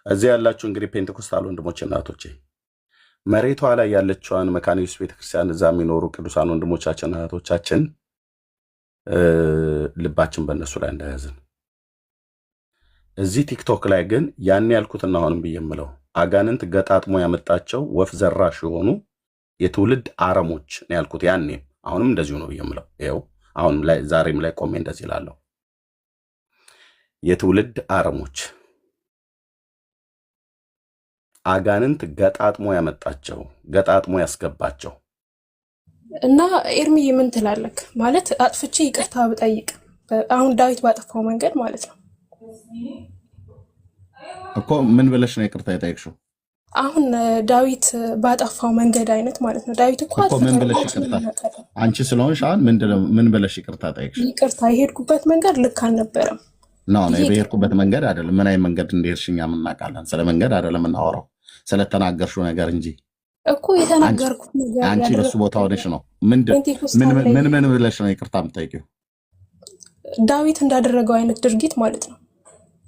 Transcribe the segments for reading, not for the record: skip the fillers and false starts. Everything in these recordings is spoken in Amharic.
እዚህ ያላችሁ እንግዲህ ፔንቴኮስታል ወንድሞች እናቶቼ መሬቷ ላይ ያለችዋን መካነ ኢየሱስ ቤተክርስቲያን እዛ የሚኖሩ ቅዱሳን ወንድሞቻችን እህቶቻችን ልባችን በእነሱ ላይ እንዳያዝን። እዚህ ቲክቶክ ላይ ግን ያን ያልኩትና አሁንም ብየምለው አጋንንት ገጣጥሞ ያመጣቸው ወፍ ዘራሽ የሆኑ የትውልድ አረሞች ነው ያልኩት። ያኔም አሁንም እንደዚሁ ነው ብየምለው። ይኸው አሁን ላይ ዛሬም ላይ ቆሜ እንደዚህ እላለሁ። የትውልድ አረሞች አጋንንት ገጣጥሞ ያመጣቸው ገጣጥሞ ያስገባቸው እና ኤርሚ ምን ትላለክ? ማለት አጥፍቼ ይቅርታ ብጠይቅ አሁን ዳዊት ባጠፋው መንገድ ማለት ነው እኮ ምን ብለሽ ነው ይቅርታ የጠየቅሽው? አሁን ዳዊት ባጠፋው መንገድ አይነት ማለት ነው። ዳዊት እኮ ምን ብለሽ ይቅርታ አንቺ ስለሆንሽ አሁን ምን ብለሽ ይቅርታ ጠየቅሽ? ይቅርታ የሄድኩበት መንገድ ልክ አልነበረም ነው የሄድኩበት መንገድ አይደለም። ምን አይ መንገድ እንደሄድሽኛ ምናቃለን። ስለ መንገድ አይደለም እናወራው ስለተናገርሽው ነገር እንጂ እኮ የተናገርኩት ነገር አንቺ በሱ ቦታ ሆነሽ ነው። ምን ብለሽ ነው ይቅርታ የምትጠይቂው? ዳዊት እንዳደረገው አይነት ድርጊት ማለት ነው።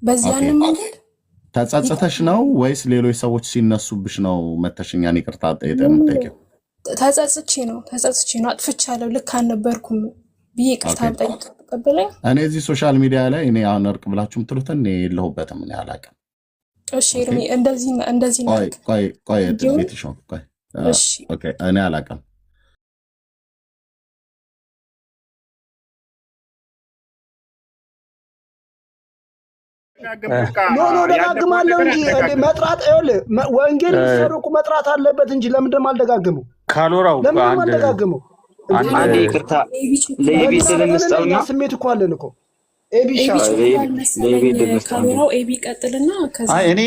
በዚያንም መንገድ ተጸጽተሽ ነው ወይስ ሌሎች ሰዎች ሲነሱብሽ ነው መተሽኛን ይቅርታ የምትጠይቂው? ተጸጽቼ ነው አጥፍቻለሁ፣ ልክ አልነበርኩም ብዬ ይቅርታ ጠይቅ ተቀበለኝ። እኔ እዚህ ሶሻል ሚዲያ ላይ እኔ አሁን እርቅ ብላችሁ የምትሉትን እኔ የለሁበትም፣ እኔ አላውቅም። እሺ ኤርሚ እንደዚህ ነው። ቆይ እኔ አላውቅም። ደጋግማለሁ እንጂ መጥራት ይኸውልህ፣ ወንጌል ሲሰሩቁ መጥራት አለበት እንጂ ለምንድን ነው አልደጋግመው? ካሎራው ለምን አልደጋግመው? አንዴ ይቅርታ ለኤቢ ስለምስጠውና ስሜት እኮ አለን እኮ ኤቢ ቀጥልና ከዛ እኔ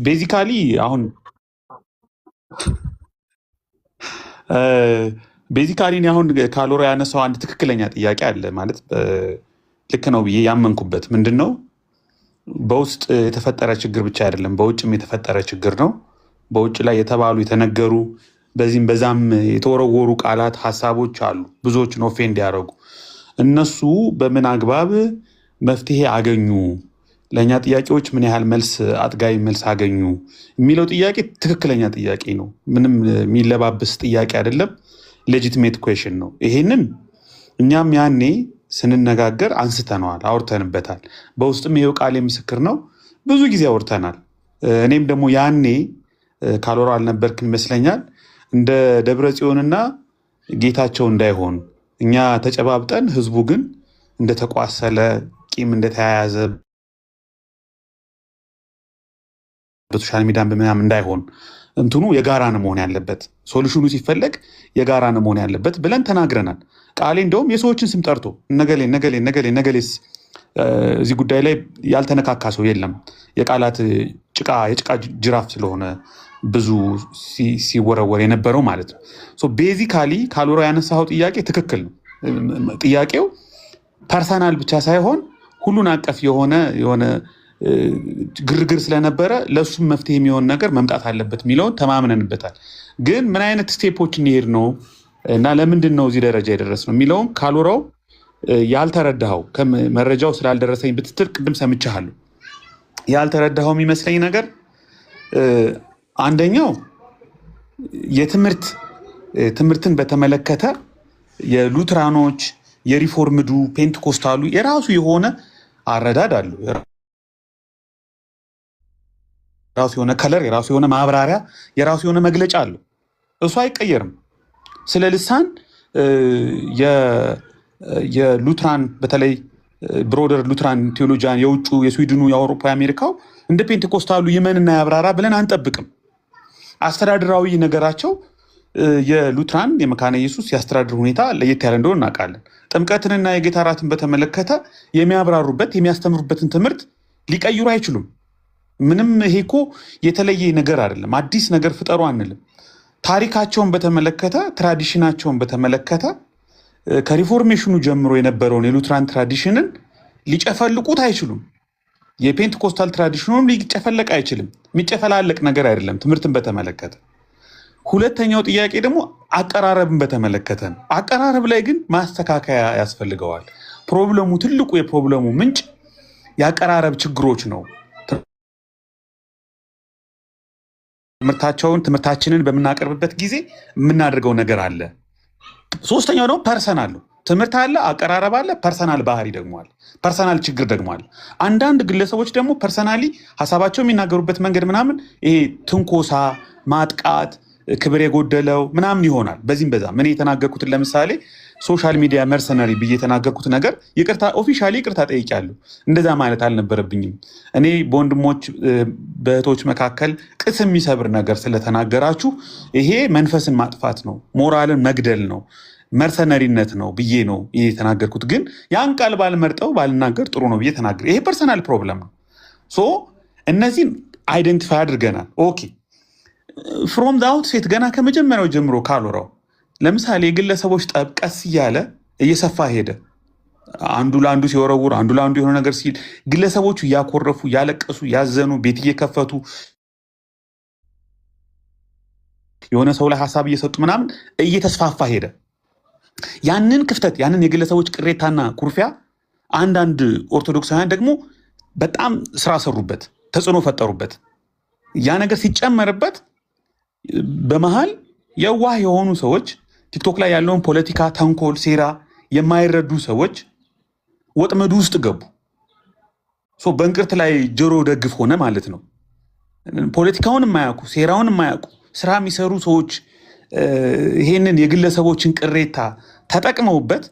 ቤዚካሊ አሁን አሁን ካሎራ ያነሳው አንድ ትክክለኛ ጥያቄ አለ ማለት ልክ ነው ብዬ ያመንኩበት ምንድነው በውስጥ የተፈጠረ ችግር ብቻ አይደለም፣ በውጭም የተፈጠረ ችግር ነው። በውጭ ላይ የተባሉ የተነገሩ በዚህም በዛም የተወረወሩ ቃላት ሀሳቦች አሉ ብዙዎችን ኦፌንድ ያደረጉ። እነሱ በምን አግባብ መፍትሄ አገኙ፣ ለኛ ጥያቄዎች ምን ያህል መልስ አጥጋይ መልስ አገኙ የሚለው ጥያቄ ትክክለኛ ጥያቄ ነው። ምንም የሚለባበስ ጥያቄ አይደለም። ሌጂቲሜት ኩዌሽን ነው። ይሄንን እኛም ያኔ ስንነጋገር አንስተነዋል፣ አውርተንበታል። በውስጥም ይሄው ቃል ምስክር ነው፣ ብዙ ጊዜ አውርተናል። እኔም ደግሞ ያኔ ካሎራ አልነበርክም ይመስለኛል እንደ ደብረ ጽዮንና ጌታቸው እንዳይሆን እኛ ተጨባብጠን ህዝቡ ግን እንደተቋሰለ ቂም እንደተያያዘ በሶሻል ሚዲያ በምናምን እንዳይሆን እንትኑ የጋራ ነው መሆን ያለበት፣ ሶሉሽኑ ሲፈለግ የጋራ ነው መሆን ያለበት ብለን ተናግረናል። ቃሌ እንደውም የሰዎችን ስም ጠርቶ ነገሌስ እዚህ ጉዳይ ላይ ያልተነካካ ሰው የለም። የቃላት የጭቃ ጅራፍ ስለሆነ ብዙ ሲወረወር የነበረው ማለት ነው። ቤዚካሊ ካሎራ ያነሳው ጥያቄ ትክክል ነው። ጥያቄው ፐርሰናል ብቻ ሳይሆን ሁሉን አቀፍ የሆነ ግርግር ስለነበረ ለሱም መፍትሄ የሚሆን ነገር መምጣት አለበት የሚለውን ተማምነንበታል። ግን ምን አይነት ስቴፖች እንሄድ ነው እና ለምንድን ነው እዚህ ደረጃ የደረስነው የሚለውን ካሎራው ያልተረዳኸው መረጃው ስላልደረሰኝ ብትትል ቅድም ሰምቻለሁ። ያልተረዳኸው የሚመስለኝ ነገር አንደኛው ትምህርትን በተመለከተ የሉትራኖች የሪፎርምዱ ፔንቴኮስታሉ የራሱ የሆነ አረዳድ አለው። የራሱ የሆነ ከለር፣ የራሱ የሆነ ማብራሪያ፣ የራሱ የሆነ መግለጫ አለው። እሱ አይቀየርም። ስለ ልሳን የሉትራን በተለይ ብሮደር ሉትራን ቴዎሎጂያን የውጩ የስዊድኑ የአውሮፓ የአሜሪካው እንደ ፔንቴኮስታሉ ይመንና ያብራራ ብለን አንጠብቅም። አስተዳደራዊ ነገራቸው የሉትራን የመካነ ኢየሱስ የአስተዳደር ሁኔታ ለየት ያለ እንደሆነ እናውቃለን። ጥምቀትንና የጌታ እራትን በተመለከተ የሚያብራሩበት የሚያስተምሩበትን ትምህርት ሊቀይሩ አይችሉም። ምንም ይሄ እኮ የተለየ ነገር አይደለም። አዲስ ነገር ፍጠሩ አንልም። ታሪካቸውን በተመለከተ ትራዲሽናቸውን በተመለከተ ከሪፎርሜሽኑ ጀምሮ የነበረውን የሉትራን ትራዲሽንን ሊጨፈልቁት አይችሉም። የፔንቴኮስታል ትራዲሽኑም ሊጨፈለቅ አይችልም። የሚጨፈላለቅ ነገር አይደለም ትምህርትን በተመለከተ። ሁለተኛው ጥያቄ ደግሞ አቀራረብን በተመለከተ ነው። አቀራረብ ላይ ግን ማስተካከያ ያስፈልገዋል። ፕሮብለሙ ትልቁ የፕሮብለሙ ምንጭ የአቀራረብ ችግሮች ነው። ትምህርታችንን በምናቀርብበት ጊዜ የምናደርገው ነገር አለ። ሶስተኛው ደግሞ ፐርሰናል ነው። ትምህርት አለ፣ አቀራረብ አለ፣ ፐርሰናል ባህሪ ደግሞ አለ፣ ፐርሰናል ችግር ደግሞ አለ። አንዳንድ ግለሰቦች ደግሞ ፐርሰናሊ ሀሳባቸው የሚናገሩበት መንገድ ምናምን ይሄ ትንኮሳ፣ ማጥቃት፣ ክብር የጎደለው ምናምን ይሆናል። በዚህም በዛም እኔ የተናገርኩትን ለምሳሌ ሶሻል ሚዲያ መርሰነሪ ብዬ የተናገርኩት ነገር ኦፊሻሊ ይቅርታ ጠይቄያለሁ። እንደዛ ማለት አልነበረብኝም። እኔ በወንድሞች በእህቶች መካከል ቅስም የሚሰብር ነገር ስለተናገራችሁ ይሄ መንፈስን ማጥፋት ነው፣ ሞራልን መግደል ነው፣ መርሰነሪነት ነው ብዬ ነው ይሄ የተናገርኩት። ግን ያን ቃል ባልመርጠው ባልናገር ጥሩ ነው ብዬ ተናገር። ይሄ ፐርሰናል ፕሮብለም ነው። ሶ እነዚህን አይደንቲፋይ አድርገናል። ኦኬ ፍሮም ዘ አውትሴት ገና ከመጀመሪያው ጀምሮ ካልወራው ለምሳሌ የግለሰቦች ጠብ ቀስ እያለ እየሰፋ ሄደ። አንዱ ለአንዱ ሲወረውር፣ አንዱ ለአንዱ የሆነ ነገር ሲል፣ ግለሰቦቹ እያኮረፉ እያለቀሱ ያዘኑ ቤት እየከፈቱ የሆነ ሰው ላይ ሀሳብ እየሰጡ ምናምን እየተስፋፋ ሄደ። ያንን ክፍተት ያንን የግለሰቦች ቅሬታና ኩርፊያ አንዳንድ ኦርቶዶክሳውያን ደግሞ በጣም ስራ ሰሩበት፣ ተጽዕኖ ፈጠሩበት። ያ ነገር ሲጨመርበት በመሃል የዋህ የሆኑ ሰዎች ቲክቶክ ላይ ያለውን ፖለቲካ፣ ተንኮል፣ ሴራ የማይረዱ ሰዎች ወጥመዱ ውስጥ ገቡ። በእንቅርት ላይ ጆሮ ደግፍ ሆነ ማለት ነው። ፖለቲካውን የማያውቁ ሴራውን የማያውቁ ስራ የሚሰሩ ሰዎች ይሄንን የግለሰቦችን ቅሬታ ተጠቅመውበት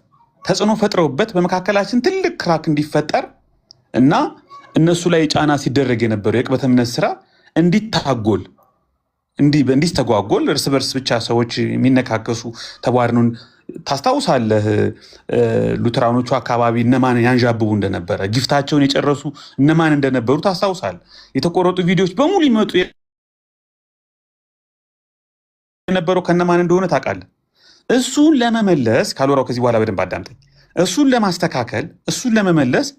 ተጽዕኖ ፈጥረውበት በመካከላችን ትልቅ ክራክ እንዲፈጠር እና እነሱ ላይ ጫና ሲደረግ የነበረው የቅበተ እምነት ስራ እንዲታጎል እንዲስተጓጎል እርስ በርስ ብቻ ሰዎች የሚነካከሱ ተቧድኑን ታስታውሳለህ። ሉትራኖቹ አካባቢ እነማን ያንዣብቡ እንደነበረ ጊፍታቸውን የጨረሱ እነማን እንደነበሩ ታስታውሳለህ። የተቆረጡ ቪዲዮዎች በሙሉ ይመጡ የነበረው ከነማን እንደሆነ ታውቃለህ። እሱን ለመመለስ ካልወራው ከዚህ በኋላ በደንብ አዳምጠኝ። እሱን ለማስተካከል እሱን ለመመለስ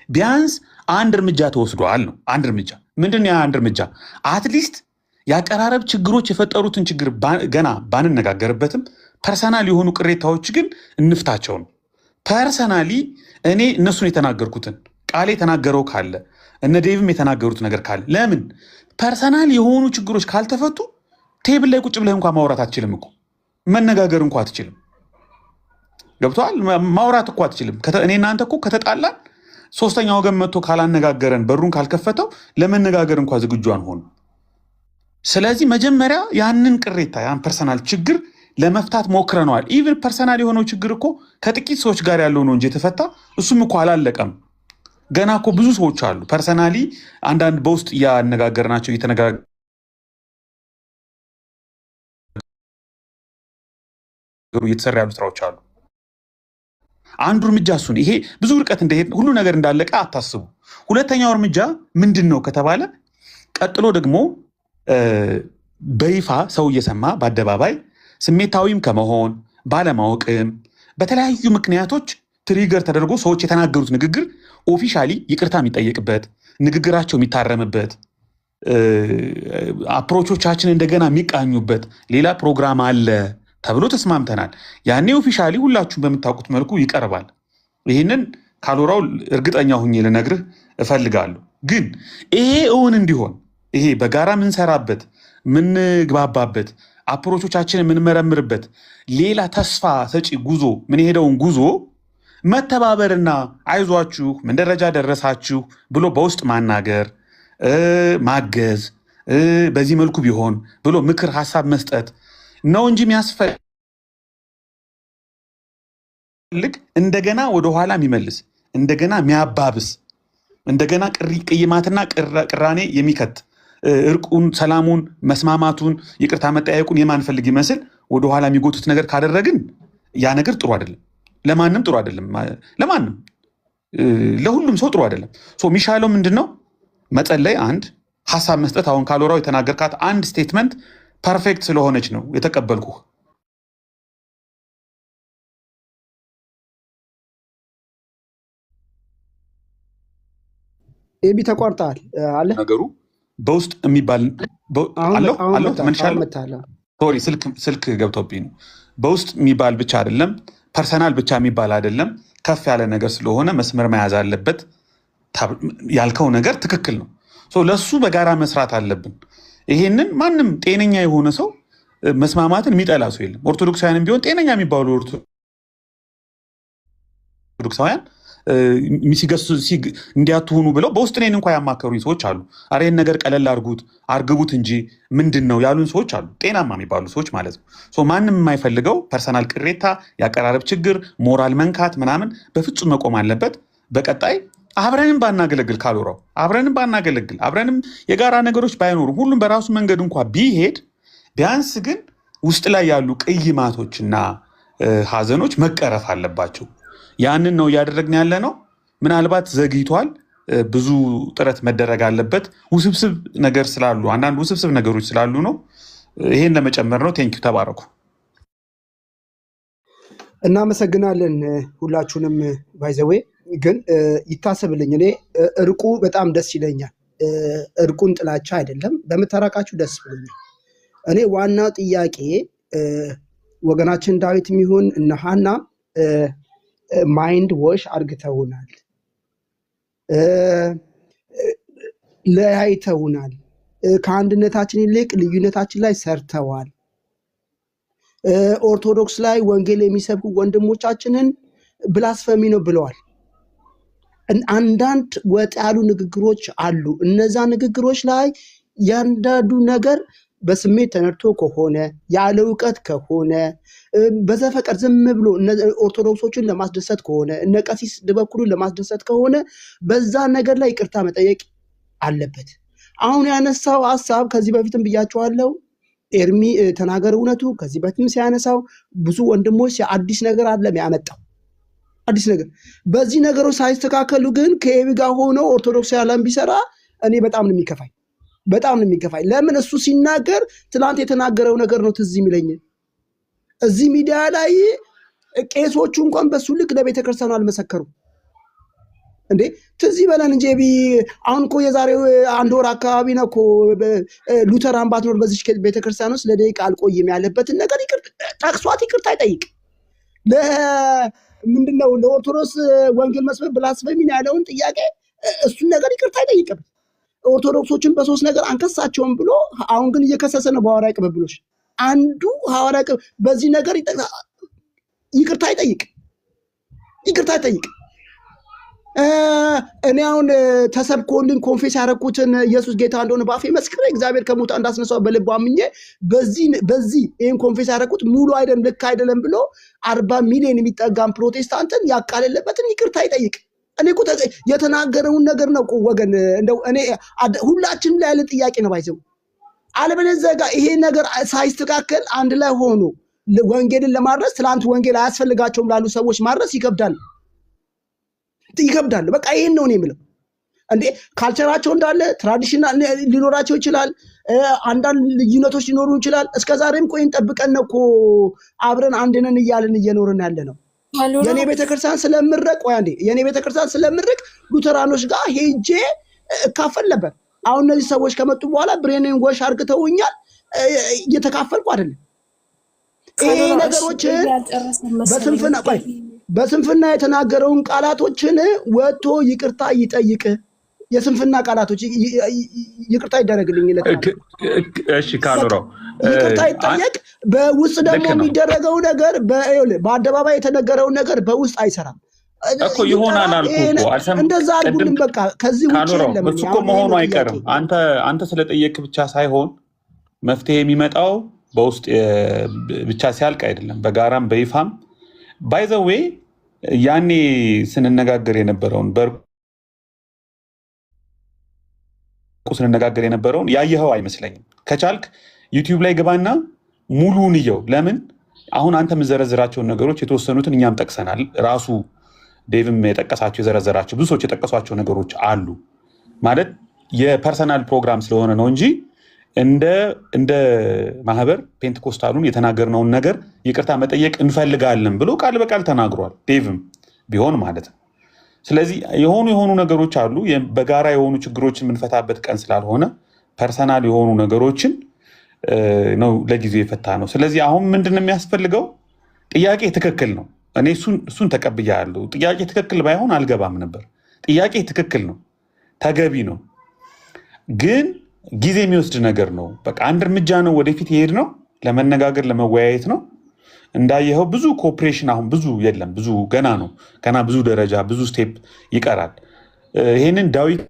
ቢያንስ አንድ እርምጃ ተወስዷል ነው። አንድ እርምጃ ምንድን ነው? አንድ እርምጃ አትሊስት የአቀራረብ ችግሮች የፈጠሩትን ችግር ገና ባንነጋገርበትም ፐርሰናል የሆኑ ቅሬታዎች ግን እንፍታቸው ነው። ፐርሰናሊ እኔ እነሱን የተናገርኩትን ቃል የተናገረው ካለ እነ ዴቭም የተናገሩት ነገር ካለ ለምን ፐርሰናል የሆኑ ችግሮች ካልተፈቱ ቴብል ላይ ቁጭ ብለህ እንኳ ማውራት አትችልም እኮ መነጋገር እንኳ አትችልም። ገብቶሃል? ማውራት እኮ አትችልም። እኔ እናንተ እኮ ከተጣላን ሶስተኛ ወገን መጥቶ ካላነጋገረን በሩን ካልከፈተው ለመነጋገር እንኳ ዝግጁ አንሆኑ። ስለዚህ መጀመሪያ ያንን ቅሬታ ያን ፐርሰናል ችግር ለመፍታት ሞክረነዋል። ኢቭን ፐርሰናል የሆነው ችግር እኮ ከጥቂት ሰዎች ጋር ያለው ነው እንጂ የተፈታ እሱም እኮ አላለቀም። ገና እኮ ብዙ ሰዎች አሉ ፐርሰናሊ አንዳንድ በውስጥ እያነጋገርናቸው እየተነጋገሩ እየተሰራ ያሉ ስራዎች አሉ። አንዱ እርምጃ እሱን ይሄ ብዙ ርቀት እንደሄድ ሁሉ ነገር እንዳለቀ አታስቡ። ሁለተኛው እርምጃ ምንድን ነው ከተባለ ቀጥሎ ደግሞ በይፋ ሰው እየሰማ በአደባባይ ስሜታዊም ከመሆን ባለማወቅም በተለያዩ ምክንያቶች ትሪገር ተደርጎ ሰዎች የተናገሩት ንግግር ኦፊሻሊ ይቅርታ የሚጠየቅበት ንግግራቸው የሚታረምበት አፕሮቾቻችን እንደገና የሚቃኙበት ሌላ ፕሮግራም አለ ተብሎ ተስማምተናል። ያኔ ኦፊሻሊ ሁላችሁም በምታውቁት መልኩ ይቀርባል። ይህንን ካልወራው እርግጠኛ ሁኜ ልነግርህ እፈልጋለሁ። ግን ይሄ እውን እንዲሆን ይሄ በጋራ ምንሰራበት ምንግባባበት አፕሮቾቻችን የምንመረምርበት ሌላ ተስፋ ሰጪ ጉዞ ምን ሄደውን ጉዞ መተባበርና አይዟችሁ ምን ደረጃ ደረሳችሁ ብሎ በውስጥ ማናገር ማገዝ በዚህ መልኩ ቢሆን ብሎ ምክር ሀሳብ መስጠት ነው እንጂ የሚያስፈልግ እንደገና ወደኋላ የሚመልስ እንደገና የሚያባብስ እንደገና ቅይማትና ቅራኔ የሚከት እርቁን፣ ሰላሙን፣ መስማማቱን፣ ይቅርታ መጠያየቁን የማንፈልግ ይመስል ወደኋላ የሚጎቱት ነገር ካደረግን ያ ነገር ጥሩ አይደለም። ለማንም ጥሩ አይደለም። ለማንም ለሁሉም ሰው ጥሩ አይደለም። የሚሻለው ምንድን ነው? መጸለይ፣ አንድ ሀሳብ መስጠት። አሁን ካልወራው የተናገርካት አንድ ስቴትመንት ፐርፌክት ስለሆነች ነው የተቀበልኩህ። ኤቢ ተቋርጠሃል አለ ነገሩ በውስጥ የሚባል አለው ተመልሻለሁ። ሶሪ ስልክ ገብቶብኝ ነው። በውስጥ የሚባል ብቻ አይደለም፣ ፐርሰናል ብቻ የሚባል አይደለም። ከፍ ያለ ነገር ስለሆነ መስመር መያዝ አለበት። ያልከው ነገር ትክክል ነው። ለሱ በጋራ መስራት አለብን። ይሄንን ማንም ጤነኛ የሆነ ሰው መስማማትን የሚጠላ ሰው የለም። ኦርቶዶክሳውያንም ቢሆን ጤነኛ የሚባሉ ኦርቶዶክሳውያን እንዲያትሆኑ ብለው በውስጥ እኔን እንኳ ያማከሩኝ ሰዎች አሉ። አረ ይህን ነገር ቀለል አርግቡት እንጂ ምንድን ነው ያሉን ሰዎች አሉ። ጤናማ የሚባሉ ሰዎች ማለት ነው። ማንም የማይፈልገው ፐርሰናል ቅሬታ፣ የአቀራረብ ችግር፣ ሞራል መንካት ምናምን በፍጹም መቆም አለበት። በቀጣይ አብረንም ባናገለግል ካሎራው አብረንም ባናገለግል አብረንም የጋራ ነገሮች ባይኖሩ ሁሉም በራሱ መንገድ እንኳ ቢሄድ ቢያንስ ግን ውስጥ ላይ ያሉ ቅይማቶችና ሀዘኖች መቀረፍ አለባቸው። ያንን ነው እያደረግን ያለ ነው። ምናልባት ዘግይቷል። ብዙ ጥረት መደረግ አለበት። ውስብስብ ነገር ስላሉ አንዳንድ ውስብስብ ነገሮች ስላሉ ነው። ይሄን ለመጨመር ነው። ቴንኪው፣ ተባረኩ። እናመሰግናለን ሁላችሁንም። ባይዘዌ ግን ይታሰብልኝ፣ እኔ እርቁ በጣም ደስ ይለኛል። እርቁን ጥላቻ አይደለም፣ በመታረቃችሁ ደስ ብሎኛል። እኔ ዋናው ጥያቄ ወገናችን ዳዊት የሚሆን እነ ሐና ማይንድ ወሽ አርግተውናል፣ ለያይተውናል፣ ከአንድነታችን ይልቅ ልዩነታችን ላይ ሰርተዋል። ኦርቶዶክስ ላይ ወንጌል የሚሰብኩ ወንድሞቻችንን ብላስፈሚ ነው ብለዋል። አንዳንድ ወጥ ያሉ ንግግሮች አሉ። እነዛ ንግግሮች ላይ ያንዳንዱ ነገር በስሜት ተነድቶ ከሆነ ያለ እውቀት ከሆነ በዘፈቀድ ዝም ብሎ ኦርቶዶክሶችን ለማስደሰት ከሆነ እነ ቀሲስ ድበኩሉን ለማስደሰት ከሆነ በዛ ነገር ላይ ይቅርታ መጠየቅ አለበት። አሁን ያነሳው ሀሳብ ከዚህ በፊትም ብያቸዋለሁ። ኤርሚ ተናገር እውነቱ ከዚህ በፊትም ሲያነሳው ብዙ ወንድሞች አዲስ ነገር አለም ያመጣው አዲስ ነገር። በዚህ ነገሮች ሳይስተካከሉ ግን ከኤቢ ጋር ሆኖ ኦርቶዶክስ ያለም ቢሰራ እኔ በጣም ነው የሚከፋኝ። ለምን እሱ ሲናገር ትናንት የተናገረው ነገር ነው ትዝ የሚለኝ። እዚህ ሚዲያ ላይ ቄሶቹ እንኳን በሱ ልክ ለቤተክርስቲያኑ አልመሰከሩም እንዴ። ትዝ ይበለን እንጂ አሁን እኮ የዛሬው 1 ወር አካባቢ ነው እኮ ሉተራን ባትኖር በዚህ ቤተክርስቲያን ውስጥ ለደቂቃ አልቆይም ያለበትን ነገር ጠቅሷት ይቅርታ አይጠይቅ። ምንድነው ለኦርቶዶክስ ወንጌል መስበክ ብላስፈሚን ያለውን ጥያቄ እሱን ነገር ይቅርታ አይጠይቅም። ኦርቶዶክሶችን በሶስት ነገር አንከሳቸውም ብሎ አሁን ግን እየከሰሰ ነው በሐዋርያ ቅብብሎች። አንዱ ሐዋርያ በዚህ ነገር ይቅርታ አይጠይቅ። እኔ አሁን ተሰብኮልን ኮንፌስ ያደረኩትን ኢየሱስ ጌታ እንደሆነ ባፌ መስክሬ እግዚአብሔር ከሙታን እንዳስነሳው በልቡ አምኜ በዚህ ይሄን ኮንፌስ ያደረኩት ሙሉ አይደለም ልክ አይደለም ብሎ 40 ሚሊዮን የሚጠጋም ፕሮቴስታንትን ያቃለለበትን ይቅርታ አይጠይቅ። እኔ እኮ የተናገረውን ነገር ነው ወገን። እንደው እኔ ሁላችንም ላይ ያለ ጥያቄ ነው ባይዘው። አለበለዚያ ጋር ይሄ ነገር ሳይስተካከል አንድ ላይ ሆኖ ወንጌልን ለማድረስ ትላንት ወንጌል አያስፈልጋቸውም ላሉ ሰዎች ማድረስ ይከብዳል። በቃ ይሄን ነው እኔ የምለው። እንዴ ካልቸራቸው እንዳለ ትራዲሽናል ሊኖራቸው ይችላል። አንዳንድ ልዩነቶች ሊኖሩ ይችላል። እስከዛሬም ቆይን ጠብቀን ነው እኮ አብረን አንድነን እያልን እየኖርን ያለ ነው። የኔ ቤተክርስቲያን ስለምርቅ ሉተራኖች ጋር ሄጄ እካፈል ነበር። አሁን እነዚህ ሰዎች ከመጡ በኋላ ብሬንን ጎሽ አርግተውኛል፣ እየተካፈልኩ አይደለም። ይሄ ነገሮችን በስንፍና የተናገረውን ቃላቶችን ወጥቶ ይቅርታ ይጠይቅ። የስንፍና ቃላቶች ይቅርታ ይደረግልኝ። እሺ ካሎራው ይቅርታ ይጠየቅ። በውስጥ ደግሞ የሚደረገው ነገር በአደባባይ የተነገረውን ነገር በውስጥ አይሰራም እኮ ይሆናል አልኩ እኮ እንደዛ አልኩልም። በቃ ከዚህ ውጭ የለም። እሱ እኮ መሆኑ አይቀርም። አንተ ስለጠየቅ ብቻ ሳይሆን መፍትሄ የሚመጣው በውስጥ ብቻ ሲያልቅ አይደለም፣ በጋራም በይፋም። ባይ ዘ ዌይ ያኔ ስንነጋገር የነበረውን ያየኸው አይመስለኝም። ከቻልክ ዩቲዩብ ላይ ግባና ሙሉውን እየው። ለምን አሁን አንተ የምዘረዝራቸውን ነገሮች የተወሰኑትን እኛም ጠቅሰናል። ራሱ ዴቭም የጠቀሳቸው የዘረዘራቸው ብዙ ሰዎች የጠቀሷቸው ነገሮች አሉ። ማለት የፐርሰናል ፕሮግራም ስለሆነ ነው እንጂ እንደ ማህበር ፔንቴኮስታሉን የተናገርነውን ነገር ይቅርታ መጠየቅ እንፈልጋለን ብሎ ቃል በቃል ተናግሯል። ዴቭም ቢሆን ማለት ነው። ስለዚህ የሆኑ ነገሮች አሉ። በጋራ የሆኑ ችግሮችን የምንፈታበት ቀን ስላልሆነ ፐርሰናል የሆኑ ነገሮችን ነው ለጊዜው የፈታ ነው። ስለዚህ አሁን ምንድን የሚያስፈልገው? ጥያቄ ትክክል ነው። እኔ እሱን ተቀብያለሁ። ጥያቄ ትክክል ባይሆን አልገባም ነበር። ጥያቄ ትክክል ነው፣ ተገቢ ነው። ግን ጊዜ የሚወስድ ነገር ነው። በቃ አንድ እርምጃ ነው ወደፊት ይሄድ ነው፣ ለመነጋገር ለመወያየት ነው። እንዳየኸው ብዙ ኮኦፕሬሽን አሁን ብዙ የለም፣ ብዙ ገና ነው፣ ገና ብዙ ደረጃ ብዙ ስቴፕ ይቀራል። ይሄንን ዳዊት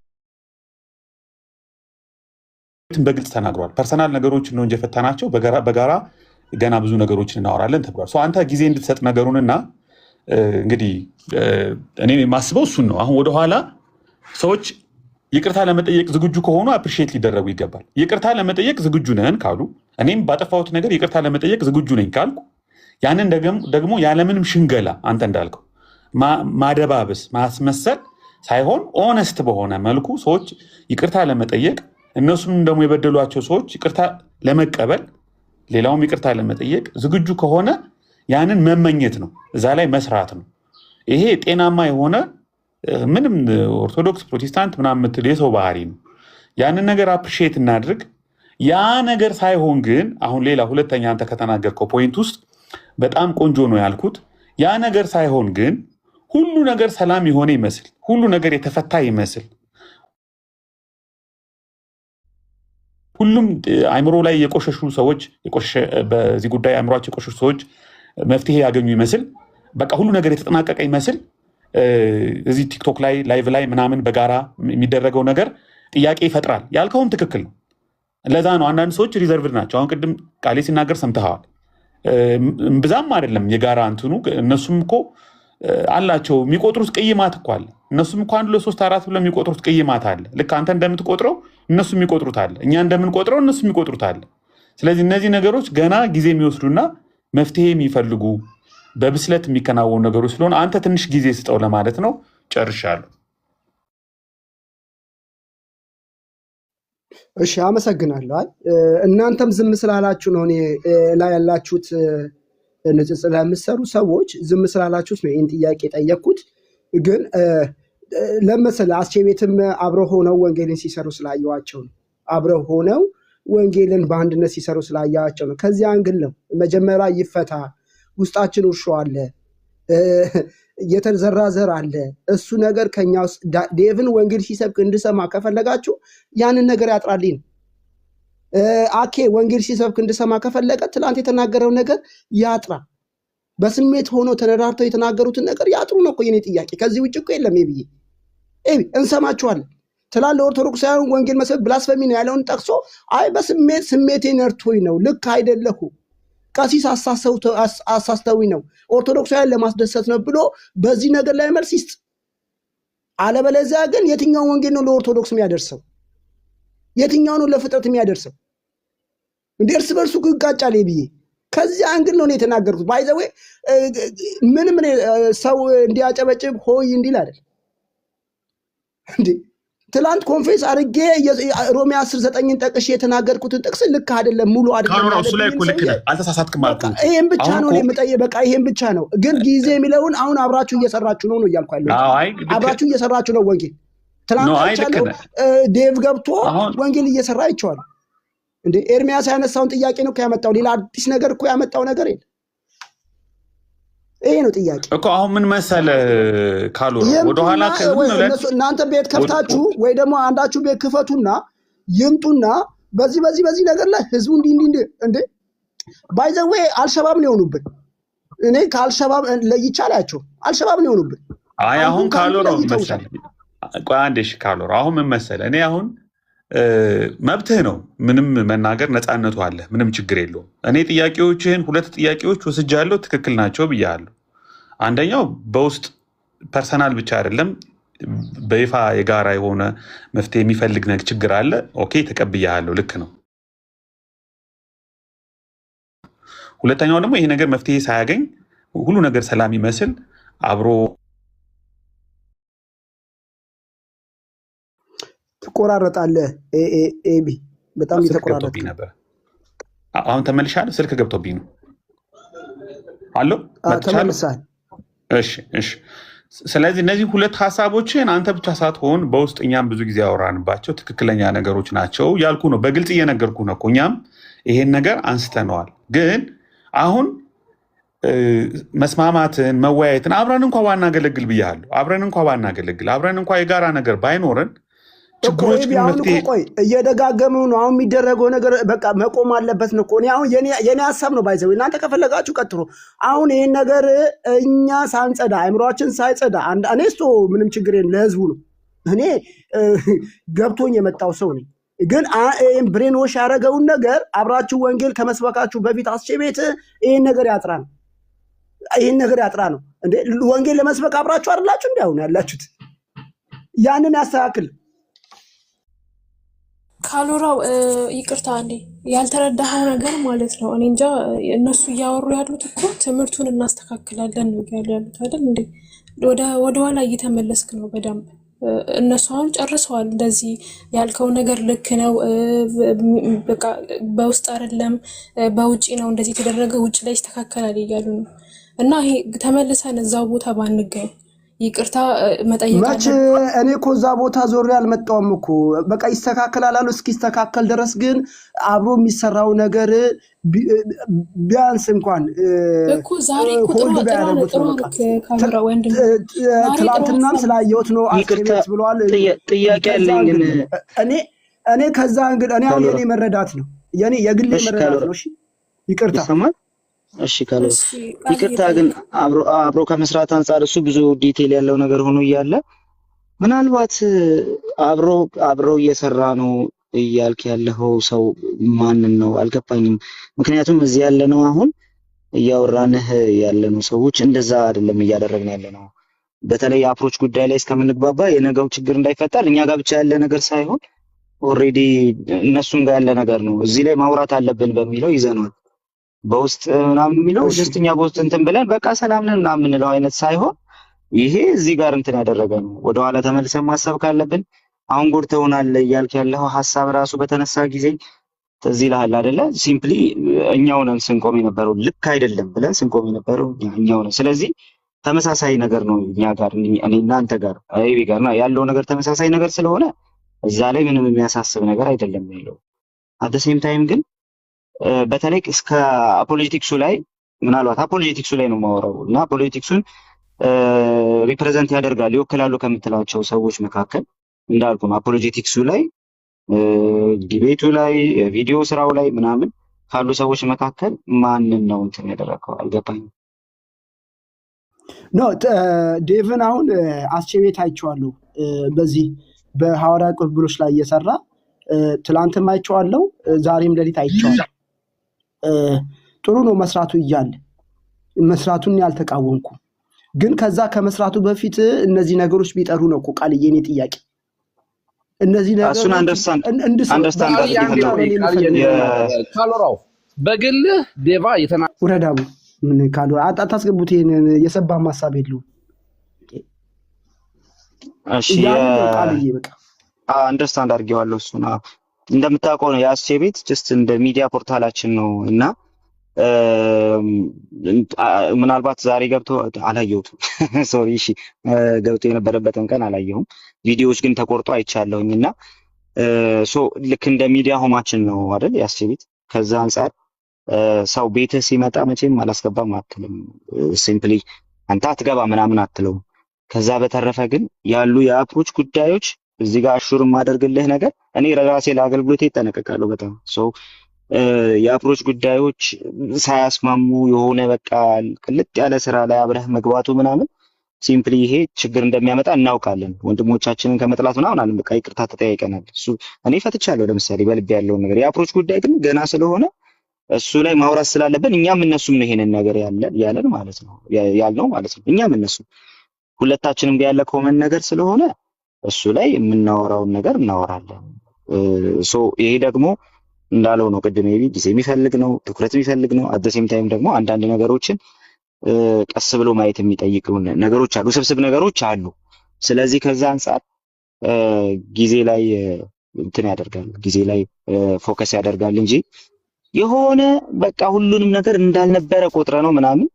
በግልጽ ተናግሯል። ፐርሰናል ነገሮችን ነው እንጂ የፈታናቸው በጋራ ገና ብዙ ነገሮችን እናወራለን ተብሏል። አንተ ጊዜ እንድትሰጥ ነገሩንና እንግዲህ እኔ የማስበው እሱን ነው። አሁን ወደኋላ ሰዎች ይቅርታ ለመጠየቅ ዝግጁ ከሆኑ አፕሪሺየት ሊደረጉ ይገባል። ይቅርታ ለመጠየቅ ዝግጁ ነን ካሉ፣ እኔም ባጠፋሁት ነገር ይቅርታ ለመጠየቅ ዝግጁ ነኝ ካልኩ፣ ያንን ደግሞ ያለምንም ሽንገላ አንተ እንዳልከው ማደባበስ ማስመሰል ሳይሆን ኦነስት በሆነ መልኩ ሰዎች ይቅርታ ለመጠየቅ እነሱም ደግሞ የበደሏቸው ሰዎች ይቅርታ ለመቀበል ሌላውም ይቅርታ ለመጠየቅ ዝግጁ ከሆነ ያንን መመኘት ነው፣ እዛ ላይ መስራት ነው። ይሄ ጤናማ የሆነ ምንም ኦርቶዶክስ ፕሮቴስታንት ምናምን የምትል የሰው ባህሪ ነው። ያንን ነገር አፕሪሺየት እናድርግ። ያ ነገር ሳይሆን ግን አሁን ሌላ ሁለተኛ አንተ ከተናገርከው ፖይንት ውስጥ በጣም ቆንጆ ነው ያልኩት፣ ያ ነገር ሳይሆን ግን ሁሉ ነገር ሰላም የሆነ ይመስል ሁሉ ነገር የተፈታ ይመስል ሁሉም አእምሮ ላይ የቆሸሹ ሰዎች በዚህ ጉዳይ አእምሯቸው የቆሸሹ ሰዎች መፍትሄ ያገኙ ይመስል በቃ ሁሉ ነገር የተጠናቀቀ ይመስል እዚህ ቲክቶክ ላይ ላይቭ ላይ ምናምን በጋራ የሚደረገው ነገር ጥያቄ ይፈጥራል። ያልከውም ትክክል ነው። ለዛ ነው አንዳንድ ሰዎች ሪዘርቭድ ናቸው። አሁን ቅድም ቃሌ ሲናገር ሰምተኸዋል። ብዛም አይደለም የጋራ እንትኑ እነሱም እኮ አላቸው የሚቆጥሩት ቅይማት እኮ አለ። እነሱም እኮ 1 2 3 4 ብለው የሚቆጥሩት ቅይማት አለ። ልክ አንተ እንደምትቆጥረው እነሱ የሚቆጥሩት አለ። እኛ እንደምንቆጥረው እነሱ የሚቆጥሩት አለ። ስለዚህ እነዚህ ነገሮች ገና ጊዜ የሚወስዱና መፍትሄ የሚፈልጉ በብስለት የሚከናወኑ ነገሮች ስለሆነ አንተ ትንሽ ጊዜ ስጠው ለማለት ነው። ጨርሻለሁ። እሺ፣ አመሰግናለሁ። እናንተም ዝም ስላላችሁ ነው እኔ ላይ ያላችሁት ንጽጽር ለምትሰሩ ሰዎች ዝም ስላላችሁት ነው ይህን ጥያቄ ጠየቅኩት። ግን ለመሰለ አስቼ ቤትም አብረው ሆነው ወንጌልን ሲሰሩ ስላየዋቸው ነው። አብረው ሆነው ወንጌልን በአንድነት ሲሰሩ ስላየዋቸው ነው። ከዚያ አንግል ነው መጀመሪያ ይፈታ። ውስጣችን እርሾ አለ፣ የተዘራ ዘር አለ። እሱ ነገር ከኛ ውስጥ ዴቭን ወንጌል ሲሰብክ እንድሰማ ከፈለጋችሁ ያንን ነገር ያጥራልኝ ነው። አኬ ወንጌል ሲሰብክ እንድሰማ ከፈለገ ትላንት የተናገረው ነገር ያጥራ። በስሜት ሆኖ ተነዳርተው የተናገሩትን ነገር ያጥሩ ነው እኮ የኔ ጥያቄ። ከዚህ ውጭ እኮ የለም። ብዬ እንሰማችኋለን ትላለ። ኦርቶዶክሳውያን ወንጌል መስበክ ብላስፈሚ ነው ያለውን ጠቅሶ አይ ስሜቴ ነርቶኝ ነው፣ ልክ አይደለሁ፣ ቀሲስ አሳስተዊ ነው፣ ኦርቶዶክሳውያን ለማስደሰት ነው ብሎ በዚህ ነገር ላይ መልስ ይስጥ። አለበለዚያ ግን የትኛው ወንጌል ነው ለኦርቶዶክስ የሚያደርሰው? የትኛው ነው ለፍጥረት የሚያደርሰው? እንደ እርስ በርሱ ይጋጫል ብዬ ከዚያ አንግል ነው የተናገርኩት። ባይዘዌ ምንም ሰው እንዲያጨበጭብ ሆይ እንዲል አይደል እንዴ። ትላንት ኮንፌስ አድርጌ ሮሜ 10:9 ጠቅሼ የተናገርኩትን ጥቅስ ልክ አይደለም ሙሉ አይደለም። እሱ ላይ እኮ ልክ ነህ፣ አልተሳሳትክም ማለት ነው። ይሄን ብቻ ነው የምጠይቅ። በቃ ይሄን ብቻ ነው። ግን ጊዜ የሚለውን አሁን አብራችሁ እየሰራችሁ ነው እያልኩ ያለው። አብራችሁ እየሰራችሁ ነው ወንጌል። ትላንት አይቻለሁ ዴቭ ገብቶ ወንጌል እየሰራ አይቼዋለሁ። እንዴ ኤርሚያስ ያነሳውን ጥያቄ ነው ያመጣው። ሌላ አዲስ ነገር እኮ ያመጣው ነገር የለም። ይሄ ነው ጥያቄ እኮ። አሁን ምን መሰለህ ካሉ ወደኋላ እናንተ ቤት ከፍታችሁ ወይ ደግሞ አንዳችሁ ቤት ክፈቱና ይምጡና በዚህ ነገር ላይ ህዝቡ እንዲህ እንዴ ባይ ዘ ዌይ አልሸባብ ነው የሆኑብን። እኔ ከአልሸባብ ለይቻላቸው አልሸባብ ነው የሆኑብን። አይ አሁን ካሉ ነው መሰለህ። ቆይ አንዴ እሺ ካሉ አሁን ምን መሰለህ፣ እኔ አሁን መብትህ ነው ምንም መናገር ነፃነቱ አለ፣ ምንም ችግር የለውም። እኔ ጥያቄዎችህን 2 ጥያቄዎች ወስጃለሁ፣ ትክክል ናቸው ብያለሁ። አንደኛው በውስጥ ፐርሰናል ብቻ አይደለም በይፋ የጋራ የሆነ መፍትሄ የሚፈልግ ችግር አለ። ኦኬ ተቀብያለሁ፣ ልክ ነው። ሁለተኛው ደግሞ ይሄ ነገር መፍትሄ ሳያገኝ ሁሉ ነገር ሰላም ይመስል አብሮ ትቆራረጣለህ። ኤቢ በጣም እየተቆራረጠ ነበር። አሁን ተመልሻለሁ። ስልክ ገብቶብኝ ነው አለው። ተመልሳል። እሺ። ስለዚህ እነዚህ 2 ሀሳቦችን አንተ ብቻ ሳትሆን በውስጥ እኛም ብዙ ጊዜ ያወራንባቸው ትክክለኛ ነገሮች ናቸው ያልኩ ነው። በግልጽ እየነገርኩ ነው። እኛም ይሄን ነገር አንስተነዋል። ግን አሁን መስማማትን መወያየትን አብረን እንኳ ባናገለግል ብያለሁ። አብረን እንኳ የጋራ ነገር ባይኖረን ችግሮች ግን አሁን መፍትሄ ቆይ እየደጋገመው ነው አሁን የሚደረገው ነገር በቃ መቆም አለበት ነው እኮ። እኔ አሁን የኔ ሀሳብ ነው ባይዘው እናንተ ከፈለጋችሁ ቀጥሩ። አሁን ይሄን ነገር እኛ ሳንጸዳ አእምሯችን ሳይጸዳ እኔስቶ ምንም ችግር የለም ለህዝቡ ነው። እኔ ገብቶኝ የመጣው ሰው ነኝ። ግን ብሬን ዎሽ ያደረገውን ነገር አብራችሁ ወንጌል ከመስበካችሁ በፊት አስቼ ቤት ይሄን ነገር ያጥራ ነው እንዴ? ወንጌል ለመስበክ አብራችሁ አይደላችሁ እንዴ አሁን ያላችሁት? ያንን ያስተካክል። ካሎራው ይቅርታ እንዴ ያልተረዳኸው ነገር ማለት ነው። እኔ እንጃ እነሱ እያወሩ ያሉት እኮ ትምህርቱን እናስተካክላለን ነው ያሉ ያሉት አይደል እንዴ? ወደ ኋላ እየተመለስክ ነው በደንብ። እነሱ አሁን ጨርሰዋል። እንደዚህ ያልከው ነገር ልክ ነው፣ በቃ በውስጥ አይደለም በውጪ ነው እንደዚህ የተደረገ፣ ውጭ ላይ ይስተካከላል እያሉ ነው። እና ይሄ ተመልሰን እዛው ቦታ ባንገኝ ይቅርታ መጠየቅ መች እኔ እኮ እዛ ቦታ ዞሬ አልመጣሁም እኮ በቃ ይስተካከላል አሉ። እስኪስተካከል ድረስ ግን አብሮ የሚሰራው ነገር ቢያንስ እንኳን እኮ ዛሬ እኮ ካሜራ ወንድም ትላንትናም ስላየሁት ነው አስቤት ብለዋል። ጥያቄ ያለኝ ግን እኔ ከዛ እንግዲህ እኔ አሁን የኔ መረዳት ነው የግሌ መረዳት ነው። እሺ ይቅርታ ይሰማል። እሺ ካለው ይቅርታ ግን አብሮ ከመስራት አንፃር እሱ ብዙ ዲቴል ያለው ነገር ሆኖ እያለ ምናልባት አብሮ እየሰራ ነው እያልክ ያለው ሰው ማንን ነው አልገባኝም። ምክንያቱም እዚህ ያለነው አሁን እያወራንህ ያለነው ሰዎች እንደዛ አይደለም እያደረግን ያለነው። በተለይ አፕሮች ጉዳይ ላይ እስከምንግባባ የነገው ችግር እንዳይፈጠር እኛ ጋር ብቻ ያለ ነገር ሳይሆን ኦልሬዲ እነሱም ጋር ያለ ነገር ነው። እዚህ ላይ ማውራት አለብን በሚለው ይዘናል። በውስጥ ምናምን የሚለው ጀስትኛ በውስጥ እንትን ብለን በቃ ሰላም ነን ምናምን የምንለው አይነት ሳይሆን ይሄ እዚህ ጋር እንትን ያደረገ ነው። ወደኋላ ተመልሰን ማሰብ ካለብን አሁን ጎድተውናል እያልክ ያለው ሀሳብ ራሱ በተነሳ ጊዜ ትዝ ይልሃል አይደለ? ሲምፕሊ እኛው ነን ስንቆም የነበረው ልክ አይደለም ብለን ስንቆም የነበረው እኛው ነን። ስለዚህ ተመሳሳይ ነገር ነው እኛ ጋር እኔ እናንተ ጋር አይቢ ጋር ነው ያለው ነገር ተመሳሳይ ነገር ስለሆነ እዛ ላይ ምንም የሚያሳስብ ነገር አይደለም ያለው። አት ሴም ታይም ግን በተለይ እስከ ፖለቲክሱ ላይ ምናልባት ፖለቲክሱ ላይ ነው የማወራው እና ፖለቲክሱን ሪፕሬዘንት ያደርጋል ይወክላሉ ከምትላቸው ሰዎች መካከል እንዳልኩ ነው ፖለቲክሱ ላይ ዲቤቱ ላይ ቪዲዮ ስራው ላይ ምናምን ካሉ ሰዎች መካከል ማንን ነው እንትን ያደረገው አልገባኝም። ኖ ዴቭን አሁን አስቼ ቤት አይቼዋለሁ። በዚህ በሐዋርያ ቅብብሎች ላይ እየሰራ ትላንትም አይቼዋለሁ፣ ዛሬም ሌሊት አይቼዋለሁ። ጥሩ ነው መስራቱ እያለ መስራቱን ያልተቃወምኩ፣ ግን ከዛ ከመስራቱ በፊት እነዚህ ነገሮች ቢጠሩ ነው እኮ ቃልዬ የኔ ጥያቄ። እነዚህ ነገሮች እሱን አንደርስታንድ ካሎራው በግልህ ዴቫ ውረዳቡ ምን ካሉ አታስገቡት። ይሄን የሰባ ሐሳብ የለውም። እሺ ቃልዬ በቃ አንደርስታንድ አድርጌዋለሁ። እሱን እንደምታውቀው ነው የአስቼ ቤት ጀስት እንደ ሚዲያ ፖርታላችን ነው እና ምናልባት ዛሬ ገብቶ አላየሁትም ሶሪ እሺ ገብቶ የነበረበትን ቀን አላየሁም። ቪዲዮዎች ግን ተቆርጦ አይቻለሁኝ እና ሶ ልክ እንደ ሚዲያ ሆማችን ነው አይደል የአስቼ ቤት። ከዛ አንፃር ሰው ቤት ሲመጣ መቼም አላስገባም አትልም፣ ሲምፕሊ አንተ አትገባ ምናምን አትለውም። ከዛ በተረፈ ግን ያሉ የአፕሮች ጉዳዮች እዚህ ጋር አሹር ማደርግልህ ነገር እኔ ራሴ ለአገልግሎት ይጠነቀቃለሁ በጣም ሶ የአፕሮች ጉዳዮች ሳያስማሙ የሆነ በቃ ቅልጥ ያለ ስራ ላይ አብረህ መግባቱ ምናምን ሲምፕሊ ይሄ ችግር እንደሚያመጣ እናውቃለን። ወንድሞቻችንን ከመጥላት ምናምን አለን በቃ ይቅርታ ተጠያይቀናል። እሱ እኔ ፈትቻለሁ ለምሳሌ በልብ ያለውን ነገር። የአፕሮች ጉዳይ ግን ገና ስለሆነ እሱ ላይ ማውራት ስላለብን እኛም እነሱም ነው ይሄንን ነገር ያለን ማለት ነው ያልነው ማለት ነው። እኛም እነሱ ሁለታችንም ጋር ያለ ኮመን ነገር ስለሆነ እሱ ላይ የምናወራውን ነገር እናወራለን። ሶ ይሄ ደግሞ እንዳለው ነው ቅድም ይሄ ጊዜ የሚፈልግ ነው፣ ትኩረት የሚፈልግ ነው። አት ዘ ሴም ታይም ደግሞ አንዳንድ ነገሮችን ቀስ ብሎ ማየት የሚጠይቁ ነገሮች አሉ፣ ስብስብ ነገሮች አሉ። ስለዚህ ከዛ አንፃር ጊዜ ላይ እንትን ያደርጋል፣ ጊዜ ላይ ፎከስ ያደርጋል እንጂ የሆነ በቃ ሁሉንም ነገር እንዳልነበረ ቆጥረ ነው ምናምን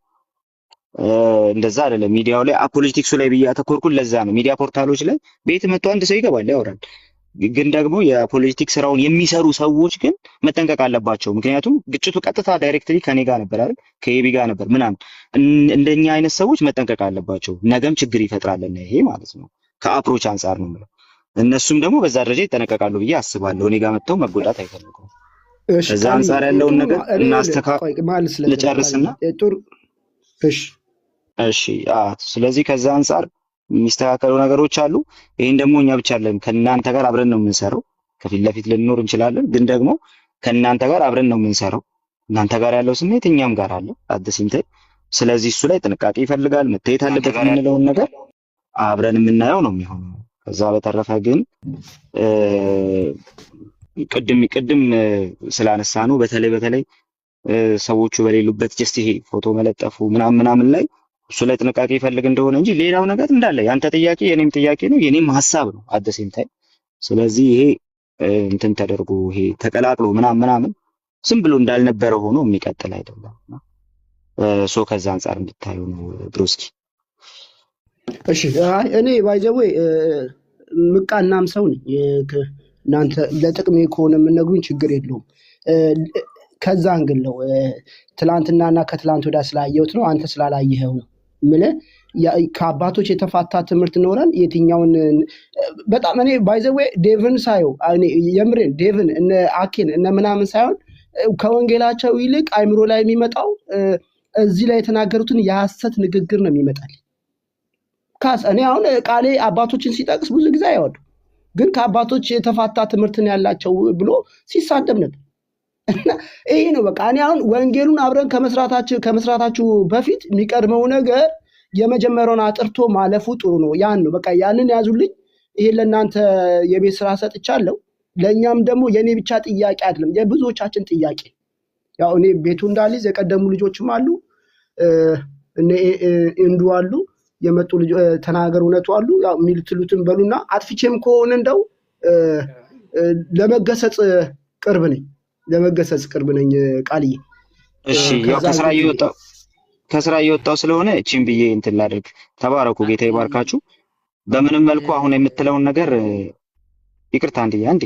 እንደዛ አይደለም። ሚዲያው ላይ ፖለቲክሱ ላይ ብዬ አተኮርኩት ለዛ ነው። ሚዲያ ፖርታሎች ላይ ቤት መጥቶ አንድ ሰው ይገባል ያወራል፣ ግን ደግሞ የፖለቲክስ ስራውን የሚሰሩ ሰዎች ግን መጠንቀቅ አለባቸው። ምክንያቱም ግጭቱ ቀጥታ ዳይሬክትሊ ከኔ ጋር ነበር አይደል ከኤቢ ጋር ነበር ምናምን። እንደኛ አይነት ሰዎች መጠንቀቅ አለባቸው፣ ነገም ችግር ይፈጥራልና ይሄ ማለት ነው። ከአፕሮች አንፃር ነው የምለው። እነሱም ደግሞ በዛ ደረጃ ይጠነቀቃሉ ብዬ አስባለሁ። እኔ ጋር መጥተው መጎዳት አይፈልጉም። እሺ ከዛ ቃልዬ አንጻር ያለውን ነገር እኔ እናስተካክል። ቆይ ማለት ስለገባ ልጨርስና ቃልዬ ጥሩ እሺ እሺ ስለዚህ ከዛ አንጻር የሚስተካከሉ ነገሮች አሉ። ይሄን ደግሞ እኛ ብቻ አይደለም ከእናንተ ጋር አብረን ነው የምንሰራው። ከፊት ለፊት ልንኖር እንችላለን፣ ግን ደግሞ ከእናንተ ጋር አብረን ነው የምንሰራው። እናንተ ጋር ያለው ስሜት እኛም ጋር አለ አደሲንተ። ስለዚህ እሱ ላይ ጥንቃቄ ይፈልጋል። መታየት አለበት የምንለውን ነገር አብረን የምናየው ነው የሚሆነው። ከዛ በተረፈ ግን ቅድም ስላነሳ ነው በተለይ ሰዎቹ በሌሉበት ጀስት ይሄ ፎቶ መለጠፉ ምናምን ላይ እሱ ላይ ጥንቃቄ ይፈልግ እንደሆነ እንጂ ሌላው ነገር እንዳለ ያንተ ጥያቄ የኔም ጥያቄ ነው፣ የኔም ሐሳብ ነው አደሲንተ። ስለዚህ ይሄ እንትን ተደርጎ ይሄ ተቀላቅሎ ምናምን ዝም ብሎ እንዳልነበረ ሆኖ የሚቀጥል አይደለም። ሶ ከዛ አንጻር እንድታዩ ነው ብሮስኪ። እሺ እኔ ባይዘዌ ምቃናም ሰው ነኝ። እናንተ ለጥቅሜ ከሆነ የምነግሩኝ ችግር የለውም። ከዛ እንግለው ትላንትናና ከትላንት ወዲያ ስላየሁት ነው፣ አንተ ስላላየኸው ነው የምልህ። ከአባቶች የተፋታ ትምህርት ኖረን የትኛውን በጣም እኔ ባይዘዌ ዴቭን ሳየው የምሬን ዴቭን እነ አኬን እነ ምናምን ሳይሆን ከወንጌላቸው ይልቅ አይምሮ ላይ የሚመጣው እዚህ ላይ የተናገሩትን የሐሰት ንግግር ነው የሚመጣል። እኔ አሁን ቃሌ አባቶችን ሲጠቅስ ብዙ ጊዜ አይወዱ፣ ግን ከአባቶች የተፋታ ትምህርትን ያላቸው ብሎ ሲሳደብ ነበር። ይሄ ነው በቃ። እኔ አሁን ወንጌሉን አብረን ከመስራታችሁ በፊት የሚቀድመው ነገር የመጀመሪያውን አጥርቶ ማለፉ ጥሩ ነው። ያን ነው በቃ። ያንን ያዙልኝ። ይሄን ለእናንተ የቤት ስራ ሰጥቻለሁ። ለእኛም ደግሞ የእኔ ብቻ ጥያቄ አይደለም፣ የብዙዎቻችን ጥያቄ። ያው እኔ ቤቱ እንዳልይዝ የቀደሙ ልጆችም አሉ፣ እንዱ አሉ፣ የመጡ ተናገር እውነቱ አሉ። ያው የሚልትሉትን በሉና አጥፍቼም ከሆነ እንደው ለመገሰጽ ቅርብ ነኝ ቃልዬ። እሺ ያው ከስራ እየወጣው ስለሆነ እቺን ብዬ እንትን ላድርግ። ተባረኩ፣ ጌታ ይባርካችሁ። በምንም መልኩ አሁን የምትለውን ነገር ይቅርታ አንዴ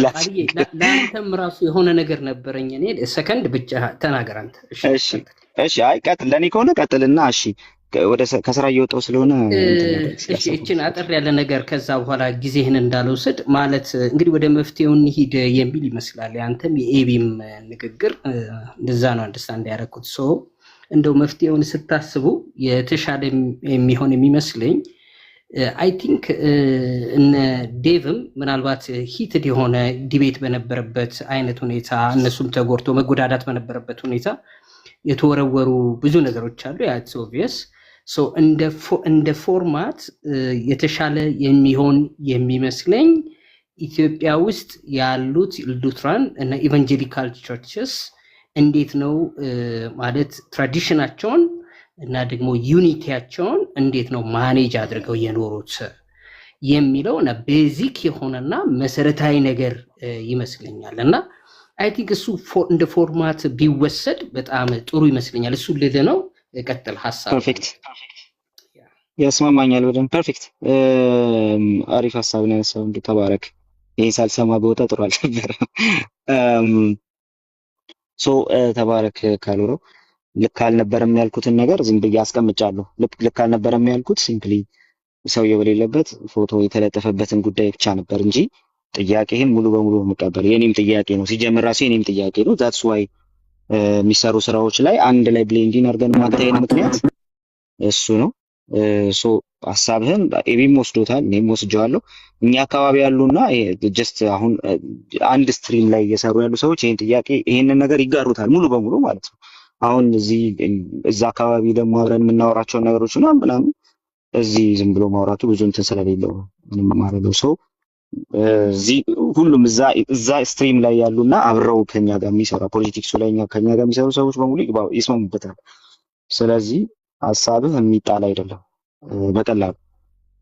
ለአንተም ራሱ የሆነ ነገር ነበረኝ። እኔ ሰከንድ ብቻ ተናገር አንተ። እሺ አይ ቀጥል፣ ለኔ ከሆነ ቀጥልና። እሺ ወደ ከስራ እየወጣው ስለሆነ እሺ እቺን አጠር ያለ ነገር ከዛ በኋላ ጊዜህን እንዳልወስድ ማለት እንግዲህ ወደ መፍትሄው እንሂድ የሚል ይመስላል። አንተም የኤቢም ንግግር እንደዛ ነው አንደርስታንድ ያደረኩት። ሶ እንደው መፍትሄውን ስታስቡ የተሻለ የሚሆን የሚመስለኝ አይ ቲንክ እነ ዴቭም ምናልባት ሂትድ የሆነ ዲቤት በነበረበት አይነት ሁኔታ እነሱም ተጎርቶ መጎዳዳት በነበረበት ሁኔታ የተወረወሩ ብዙ ነገሮች አሉ። ያትስ ኦብቪየስ። ሶ እንደ ፎርማት የተሻለ የሚሆን የሚመስለኝ ኢትዮጵያ ውስጥ ያሉት ሉትራን እና ኢቫንጀሊካል ቸርችስ እንዴት ነው ማለት ትራዲሽናቸውን እና ደግሞ ዩኒቲያቸውን እንዴት ነው ማኔጅ አድርገው የኖሩት የሚለው እና ቤዚክ የሆነና መሰረታዊ ነገር ይመስለኛል። እና አይ ቲንክ እሱ እንደ ፎርማት ቢወሰድ በጣም ጥሩ ይመስለኛል። እሱ ልል ነው። ቀጥል ሐሳብ። ፐርፌክት ያስማማኛል በደንብ ፐርፌክት። አሪፍ ሐሳብ ነው ያነሳው። እንዴ ተባረክ። ይሄን ሳልሰማ በወጣ ጥሩ አልነበረም። ሶ ተባረክ ካሉሮ ልክ አልነበረም ያልኩትን ነገር ዝም ብዬ አስቀምጫለሁ። ልክ አልነበረም ያልኩት ሲምፕሊ ሰውየው በሌለበት ፎቶ የተለጠፈበትን ጉዳይ ብቻ ነበር እንጂ ጥያቄህን ሙሉ በሙሉ መቀበል የኔም ጥያቄ ነው። ሲጀምር ራሱ የኔም ጥያቄ ነው። ዛትስ ዋይ የሚሰሩ ስራዎች ላይ አንድ ላይ ብሌንዲን አድርገን ማታየን ምክንያት እሱ ነው። ሶ ሐሳብህን ኤቢም ወስዶታል፣ እኔም ወስጀዋለሁ። እኛ አካባቢ ያሉና ጀስት አሁን አንድ ስትሪም ላይ እየሰሩ ያሉ ሰዎች ይሄንን ነገር ይጋሩታል ሙሉ በሙሉ ማለት ነው። አሁን እዛ አካባቢ ደግሞ አብረን የምናወራቸው ነገሮች ምናምን እዚህ ዝም ብሎ ማውራቱ ብዙ እንትን ስለሌለው ምንም ማረለው ሰው እዚህ ሁሉም እዛ ስትሪም ላይ ያሉና አብረው ከኛ ጋር የሚሰራ ፖለቲክሱ ላይ ከኛ ጋር የሚሰሩ ሰዎች በሙሉ ይስማሙበታል። ስለዚህ ሐሳብህ የሚጣል አይደለም። በቀላሉ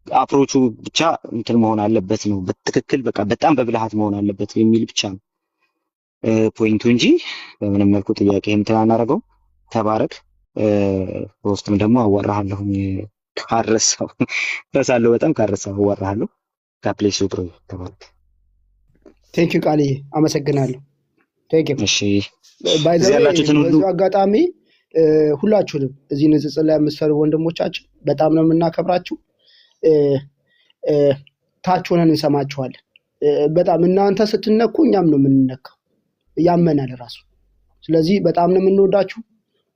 አፕሮቹ ብቻ እንትን መሆን አለበት ነው በትክክል በቃ በጣም በብልሃት መሆን አለበት የሚል ብቻ ነው ፖይንቱ እንጂ በምንም መልኩ ጥያቄ እንትን አናደርገው። ተባረክ። በውስጥም ደግሞ አወራሃለሁ ካረሳው ረሳለሁ፣ በጣም ካረሳው አወራሃለሁ። ካፕሌስ ብሮ ተባረክ። ቴንክ ዩ ቃልዬ፣ አመሰግናለሁ። ቴንክ ዩ። እሺ ባይ ዘ ወይ አጋጣሚ ሁላችሁንም እዚህ ንጽጽር ላይ የምትሰሩ ወንድሞቻችን በጣም ነው የምናከብራችሁ። ታች ሆነን እንሰማችኋለን። በጣም እናንተ ስትነኩ እኛም ነው የምንነካው፣ ያመናል ራሱ። ስለዚህ በጣም ነው የምንወዳችሁ።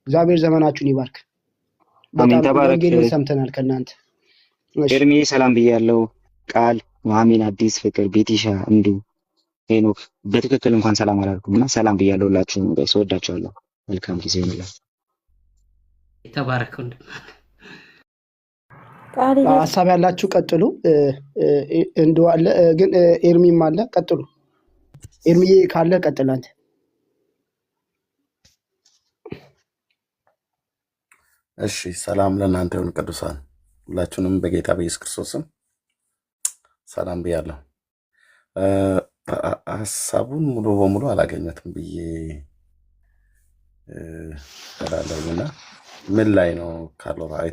እግዚአብሔር ዘመናችሁን ይባርክ። አሜን። በጣም ተባረክ። ወንጌልን ሰምተናል ከእናንተ። እሺ ኤርሚ ሰላም ብያለሁ። ቃል ኑሐሚን፣ አዲስ ፍቅር፣ ቤቲሻ፣ እንዱ ሄኖክ በትክክል እንኳን ሰላም አላልኩም እና ሰላም ብያለሁ። ሁላችሁም ጋይስ እወዳችኋለሁ። መልካም ጊዜ ይሁንላችሁ። የተባረከ ወንድም ሀሳብ ያላችሁ ቀጥሉ። እንደው አለ ግን ኤርሚም አለ፣ ቀጥሉ። ኤርሚዬ ካለ ቀጥል አንተ። እሺ፣ ሰላም ለእናንተ ይሁን ቅዱሳን፣ ሁላችሁንም በጌታ በኢየሱስ ክርስቶስም ሰላም ብያለሁ። ሀሳቡን ሙሉ በሙሉ አላገኘትም ብዬ እላለሁና ምን ላይ ነው ካለው አይ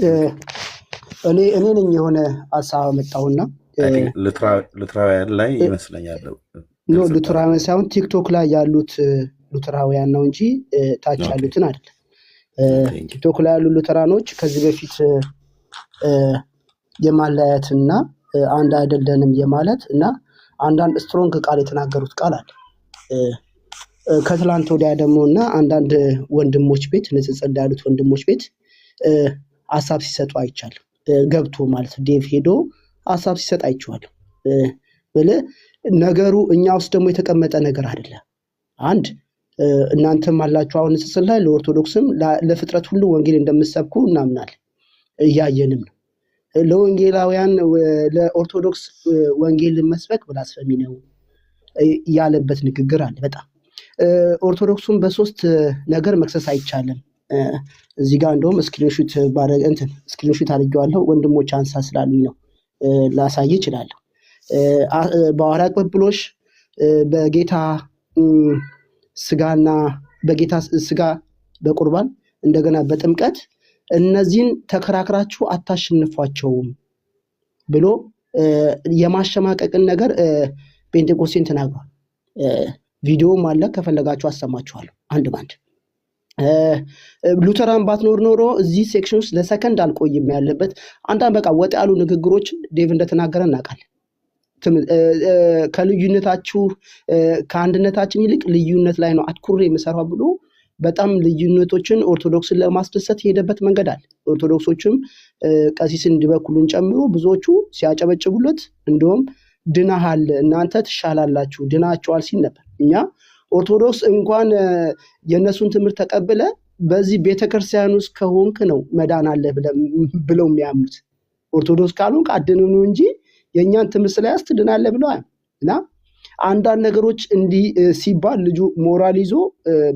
እኔ ነኝ የሆነ ሀሳብ መጣሁና ቲንክ ሉትራውያን ላይ ይመስለኛል። ኖ ሉትራውያን ሳይሆን ቲክቶክ ላይ ያሉት ሉትራውያን ነው እንጂ ታች ኦኬ ያሉትን አይደለም። ቴንክ ቲክቶክ ላይ ያሉ ሉትራኖች ከዚህ በፊት የማለያየትና አንድ አይደለንም የማለት እና አንዳንድ ስትሮንግ ቃል የተናገሩት ቃል አለ። ከትላንት ወዲያ ደግሞ እና አንዳንድ ወንድሞች ቤት ንጽጽር ያሉት ወንድሞች ቤት ሀሳብ ሲሰጡ አይቻልም። ገብቶ ማለት ዴቭ ሄዶ ሀሳብ ሲሰጥ አይቼዋለሁ። ብለህ ነገሩ እኛ ውስጥ ደግሞ የተቀመጠ ነገር አይደለም። አንድ እናንተም አላችሁ አሁን ንጽጽር ላይ ለኦርቶዶክስም ለፍጥረት ሁሉ ወንጌል እንደምትሰብኩ እናምናለን፣ እያየንም ነው። ለወንጌላውያን ለኦርቶዶክስ ወንጌል መስበክ ብላስፈሚ ነው ያለበት ንግግር አለ። በጣም ኦርቶዶክሱን በሶስት ነገር መክሰስ አይቻልም። እዚህ ጋር እንደውም ስክሪንሹት ባረግ እንትን ስክሪንሹት አድርጌዋለሁ። ወንድሞች አንሳ ስላሉኝ ነው ላሳይ እችላለሁ። በሐዋርያ ቅብብሎሽ በጌታ ስጋና በጌታ ስጋ በቁርባን እንደገና በጥምቀት እነዚህን ተከራክራችሁ አታሸንፏቸውም ብሎ የማሸማቀቅን ነገር ጴንጤቆስቴን ተናግሯል። ቪዲዮም አለ፣ ከፈለጋችሁ አሰማችኋለሁ አንድ ባንድ። ሉተራን ባትኖር ኖሮ እዚህ ሴክሽን ውስጥ ለሰከንድ አልቆይም ያለበት። አንዳንድ በቃ ወጥ ያሉ ንግግሮች ዴቭ እንደተናገረ እናውቃለን። ከልዩነታችሁ ከአንድነታችን ይልቅ ልዩነት ላይ ነው አትኩሬ የምሰራው ብሎ በጣም ልዩነቶችን ኦርቶዶክስን ለማስደሰት የሄደበት መንገድ አለ። ኦርቶዶክሶችም ቀሲስን እንዲበኩሉን ጨምሮ ብዙዎቹ ሲያጨበጭቡለት እንደውም ድናሃል እናንተ ትሻላላችሁ ድናቸዋል ሲል ነበር። እኛ ኦርቶዶክስ እንኳን የእነሱን ትምህርት ተቀብለ በዚህ ቤተክርስቲያን ውስጥ ከሆንክ ነው መዳን አለ ብለው የሚያምኑት። ኦርቶዶክስ ካልሆንክ አድነኑ እንጂ የእኛን ትምህርት ስለያዝ ትድናለህ ብለዋል። እና አንዳንድ ነገሮች እንዲህ ሲባል ልጁ ሞራል ይዞ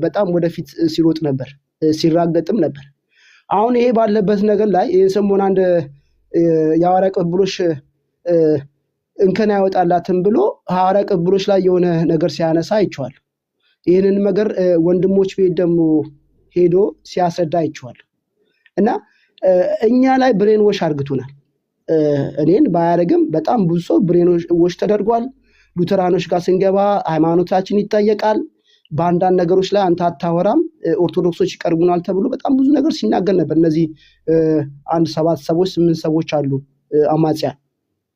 በጣም ወደፊት ሲሮጥ ነበር፣ ሲራገጥም ነበር። አሁን ይሄ ባለበት ነገር ላይ ይህን ሰሞን አንድ የሐዋርያ ቅብብሎሽ እንከን ያወጣላትም ብሎ ሐዋርያ ቅብብሎሽ ላይ የሆነ ነገር ሲያነሳ አይቼዋለሁ። ይህንን ነገር ወንድሞች ቤት ደግሞ ሄዶ ሲያስረዳ አይቼዋለሁ። እና እኛ ላይ ብሬን ወሽ አርግቶናል። እኔን ባያደርግም በጣም ብዙ ሰው ብሬን ወሽ ተደርጓል። ሉተራኖች ጋር ስንገባ ሃይማኖታችን ይጠየቃል። በአንዳንድ ነገሮች ላይ አንተ አታወራም፣ ኦርቶዶክሶች ይቀርቡናል ተብሎ በጣም ብዙ ነገር ሲናገር ነበር። እነዚህ አንድ 7 ሰዎች 8 ሰዎች አሉ አማጽያን።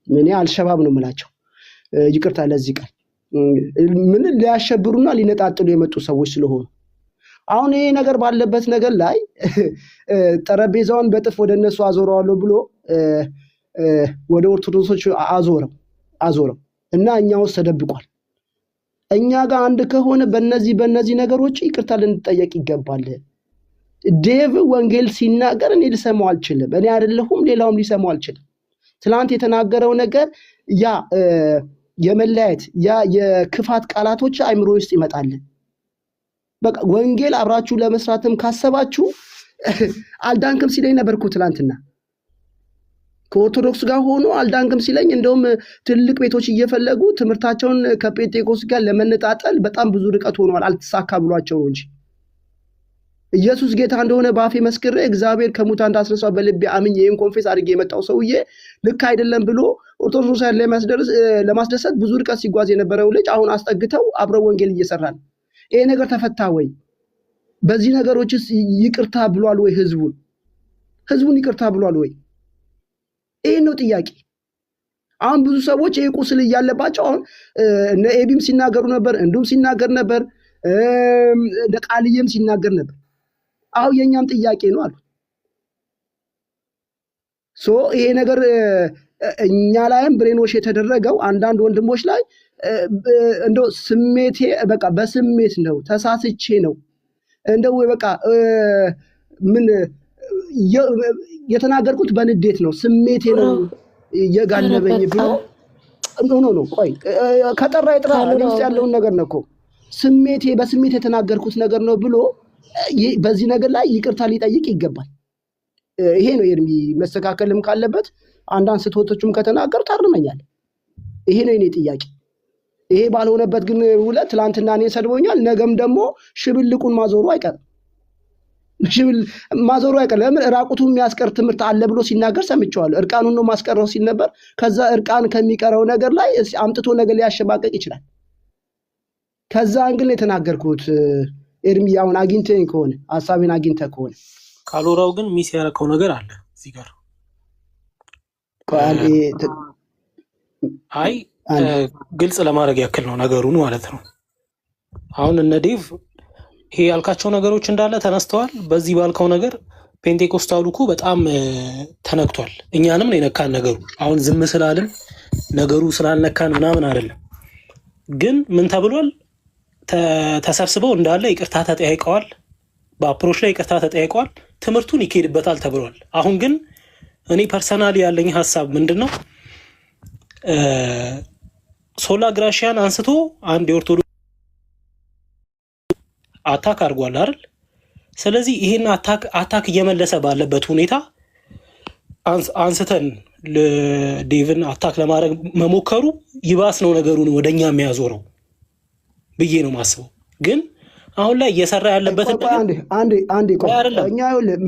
እኔ አልሸባብ ነው የምላቸው፣ ይቅርታ ለዚህ ቃል። ምን ሊያሸብሩና ሊነጣጥሉ የመጡ ሰዎች ስለሆኑ አሁን ይሄ ነገር ባለበት ነገር ላይ ጠረጴዛውን በጥፍ ወደ እነሱ አዞረዋለሁ ብሎ ወደ ኦርቶዶክሶች አዞረው እና እኛ ውስጥ ተደብቋል። እኛ ጋር አንድ ከሆነ በእነዚህ ነገሮች ይቅርታ ልንጠየቅ ይገባል። ዴቭ ወንጌል ሲናገር እኔ ልሰማው አልችልም፣ እኔ አይደለሁም ሌላውም ሊሰማው አልችልም። ትላንት የተናገረው ነገር ያ የመለያየት ያ የክፋት ቃላቶች አይምሮ ውስጥ ይመጣል። በቃ ወንጌል አብራችሁ ለመስራትም ካሰባችሁ አልዳንክም ሲለኝ ነበርኩ ትላንትና። ከኦርቶዶክስ ጋር ሆኖ አልዳንክም ሲለኝ እንደውም ትልቅ ቤቶች እየፈለጉ ትምህርታቸውን ከጴንጤቆስ ጋር ለመነጣጠል በጣም ብዙ ርቀት ሆኗል። አልተሳካ ብሏቸው እንጂ ኢየሱስ ጌታ እንደሆነ በአፌ መስክሬ እግዚአብሔር ከሙታን እንዳስነሳው በልቤ አምኜ ይህን ኮንፌስ አድርጌ የመጣው ሰውዬ ልክ አይደለም ብሎ ኦርቶዶክስ ለማስደሰት ብዙ ርቀት ሲጓዝ የነበረው ልጅ አሁን አስጠግተው አብረው ወንጌል እየሰራል። ይሄ ነገር ተፈታ ወይ? በዚህ ነገሮችስ ይቅርታ ብሏል ወይ? ህዝቡን ይቅርታ ብሏል ወይ? ይሄ ነው ጥያቄ። አሁን ብዙ ሰዎች ይሄ ቁስል እያለባቸው አሁን እነ ኤቢም ሲናገሩ ነበር፣ እንዲሁም ሲናገር ነበር፣ እነ ቃልዬም ሲናገር ነበር። አሁን የኛም ጥያቄ ነው አሉ። ሶ ይሄ ነገር እኛ ላይም ብሬኖሽ የተደረገው አንዳንድ ወንድሞች ላይ እንደው ስሜቴ በቃ በስሜት ነው ተሳስቼ ነው እንደው በቃ ምን የተናገርኩት በንዴት ነው ስሜቴ ነው የጋለበኝ ብሎ ኖ ቆይ ከጠራ ይጥራ ውስጥ ያለውን ነገር ነው እኮ ስሜቴ በስሜት የተናገርኩት ነገር ነው ብሎ በዚህ ነገር ላይ ይቅርታ ሊጠይቅ ይገባል። ይሄ ነው ኤርሚ መስተካከልም ካለበት አንዳንድ ስህተቶችም ከተናገር ታርመኛል። ይሄ ነው የኔ ጥያቄ። ይሄ ባልሆነበት ግን ትላንትና እኔን ሰድቦኛል፣ ነገም ደግሞ ሽብልቁን ማዞሩ አይቀርም። ማዞሩ አይቀርም። ለምን ራቁቱን የሚያስቀር ትምህርት አለ ብሎ ሲናገር ሰምቼዋለሁ። እርቃኑን ነው ማስቀረው ሲል ነበር። ከዛ እርቃን ከሚቀረው ነገር ላይ አምጥቶ ነገር ሊያሸባቀቅ ይችላል። ከዛ አንግል የተናገርኩት ኤርሚ አሁን አግኝተኝ ከሆነ ሐሳቤን አግኝተህ ከሆነ ካሎራው ግን ሚስ ያረከው ነገር አለ እዚህ ጋር አይ ግልጽ ለማድረግ ያክል ነው ነገሩን ማለት ነው። አሁን እነ ዴቭ ይሄ ያልካቸው ነገሮች እንዳለ ተነስተዋል። በዚህ ባልከው ነገር ፔንቴኮስታሉ እኮ በጣም ተነክቷል። እኛንም ነው የነካን ነገሩ። አሁን ዝም ስላልን ነገሩ ስላልነካን ምናምን አይደለም። ግን ምን ተብሏል? ተሰብስበው እንዳለ ይቅርታ ተጠያይቀዋል። በአፕሮች ላይ ይቅርታ ተጠያይቀዋል። ትምህርቱን ይካሄድበታል ተብሏል። አሁን ግን እኔ ፐርሰናሊ ያለኝ ሐሳብ ምንድነው? ሶላ ግራሺያን አንስቶ አንድ የኦርቶዶክስ አታክ አድርጓል አይደል? ስለዚህ ይሄን አታክ እየመለሰ ባለበት ሁኔታ አንስተን ለዴቭን አታክ ለማድረግ መሞከሩ ይባስ ነው ነገሩን ወደኛ የሚያዞረው ብዬ ነው ማስበው። ግን አሁን ላይ እየሰራ ያለበት አንዴ ቆይ እኛ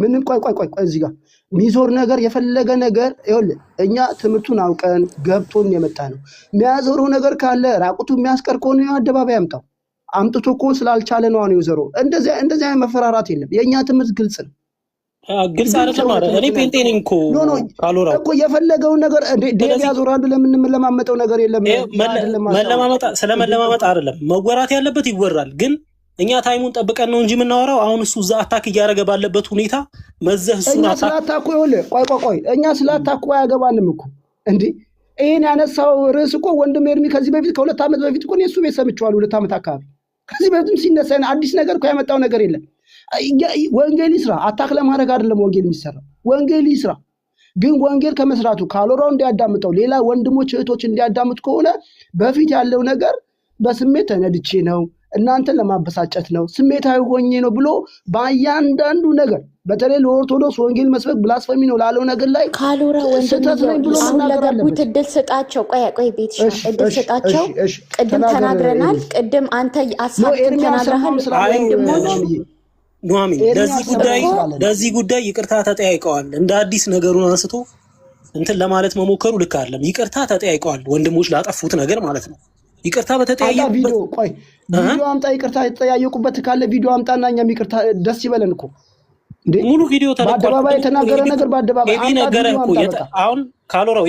ምንም ቆይ እዚህ ጋር ሚዞር ነገር የፈለገ ነገር ይኸውልህ፣ እኛ ትምህርቱን አውቀን ገብቶን የመጣ ነው። የሚያዞረው ነገር ካለ ራቁቱ የሚያስቀር ከሆነ አደባባይ አምጣው። አምጥቶ እኮ ስላልቻለ ነው አሁን ይዘሮ እንደዚህ አይነት መፈራራት የለም። የእኛ ትምህርት ግልጽ ነው። ግልጽ አይደለም ማለት እኔ ፔንቴ ነኝ እኮ ካሎራ እኮ የፈለገውን ነገር ዴቭ ያዞራል። ለምን ለማመጠው ነገር የለም። መለማመጥ ስለመለማመጥ አይደለም መወራት ያለበት ይወራል። ግን እኛ ታይሙን ጠብቀን ነው እንጂ የምናወራው። አሁን እሱ እዛ አታክ እያደረገ ባለበት ሁኔታ መዘህ እሱን ስላታኩ ይኸውልህ፣ ቆይ እኛ ስላታኩ አያገባንም እኮ እንዴ። ይሄን ያነሳው ርዕስ እኮ ወንድም ኤርሚ ከዚህ በፊት ከ2 ዓመት በፊት እኮ እሱ ቤት ሰምቼዋለሁ። 2 ዓመት አካባቢ ከዚህ በፊትም ሲነሳ አዲስ ነገር እኮ ያመጣው ነገር የለም። ወንጌል ይስራ። አታክ ለማድረግ አይደለም ወንጌል የሚሰራው፣ ወንጌል ይስራ። ግን ወንጌል ከመስራቱ ካሎራው እንዲያዳምጠው ሌላ ወንድሞች እህቶች እንዲያዳምጡ ከሆነ በፊት ያለው ነገር በስሜት ተነድቼ ነው እናንተን ለማበሳጨት ነው ስሜታዊ ሆኜ ነው ብሎ በእያንዳንዱ ነገር በተለይ ለኦርቶዶክስ ወንጌል መስበክ ብላስፈሚ ነው ላለው ነገር ላይ ካሎራ ወንድም ብሎ ለገቡት እድል ስጣቸው። ቆይ ቤት እድል ስጣቸው። ቅድም ተናግረናል። ቅድም አንተ አሳብተን ተናግረሃል። ወንድሞች ኑሐሚን ለዚህ ጉዳይ ይቅርታ ተጠያይቀዋል። እንደ አዲስ ነገሩን አንስቶ እንትን ለማለት መሞከሩ ልክ አይደለም። ይቅርታ ተጠያይቀዋል ወንድሞች ላጠፉት ነገር ማለት ነው። ይቅርታ በተጠያየቁበት ቪዲዮ አምጣ። ይቅርታ የተጠያየቁበት ካለ ቪዲዮ አምጣና እኛም ይቅርታ ደስ ይበለን እኮ ሙሉ ቪዲዮ ተለቋል። በአደባባይ የተናገረ ነገር በአደባባይ ነገር እኮ አሁን ካሎራው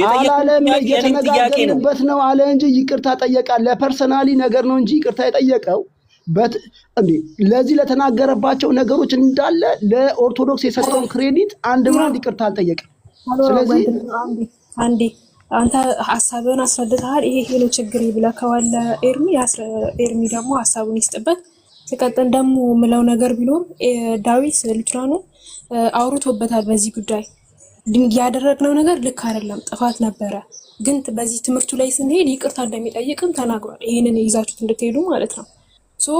የተነጋገርንበት ነው አለ እንጂ ይቅርታ ጠየቃ። ለፐርሰናሊ ነገር ነው እንጂ ይቅርታ የጠየቀው ለዚህ ለተናገረባቸው ነገሮች እንዳለ ለኦርቶዶክስ የሰጠውን ክሬዲት አንድ ብራንድ ይቅርታ አልጠየቀም። ስለዚህ አንዴ አንተ ሐሳብህን አስረድተሃል። ይሄ ነው ችግር ይብለከዋል ኤርሚ ደግሞ ሐሳቡን ይስጥበት። ሲቀጥል ደግሞ ምለው ነገር ቢኖር ዳዊት ልጅራኑ አውርቶበታል በዚህ ጉዳይ። ያደረግነው ነገር ልክ አይደለም፣ ጥፋት ነበረ። ግን በዚህ ትምህርቱ ላይ ስንሄድ ይቅርታ እንደሚጠይቅም ተናግሯል። ይሄንን ይዛችሁት እንድትሄዱ ማለት ነው። ሶ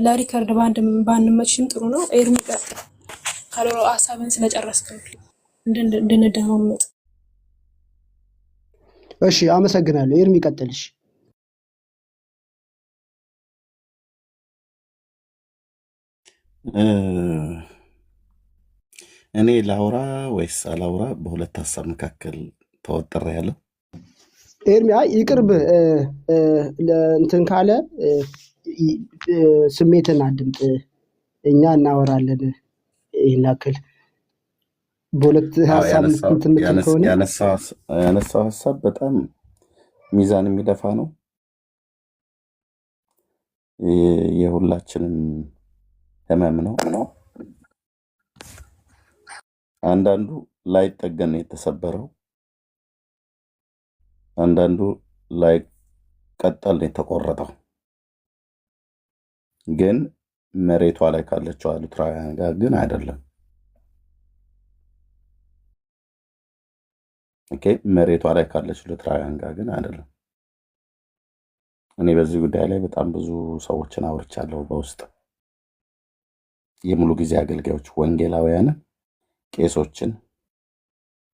ለሪከርድ ባንመችም ጥሩ ነው። ኤርሚ ቀጥል። ካሎራ ሐሳብን ስለጨረስክ እንድንደማመጥ። እሺ አመሰግናለሁ። ኤርሚ ቀጥልሽ። እኔ ላውራ ወይስ አላውራ? በሁለት ሀሳብ መካከል ተወጥሬ ያለው ኤርሚ ይቅርብ እንትን ካለ ስሜትን አድምጥ፣ እኛ እናወራለን። ይህን ያክል በሁለት ሀሳብ ያነሳው ሀሳብ በጣም ሚዛን የሚደፋ ነው። የሁላችንም ህመም ነው። አንዳንዱ ላይጠገን ነው የተሰበረው፣ አንዳንዱ ላይቀጠል ነው የተቆረጠው። ግን መሬቷ ላይ ካለችው ሉትራውያን ጋር ግን አይደለም። ኦኬ፣ መሬቷ ላይ ካለችው ሉትራውያን ጋር ግን አይደለም። እኔ በዚህ ጉዳይ ላይ በጣም ብዙ ሰዎችን አውርቻለሁ በውስጥ የሙሉ ጊዜ አገልጋዮች፣ ወንጌላውያንን፣ ቄሶችን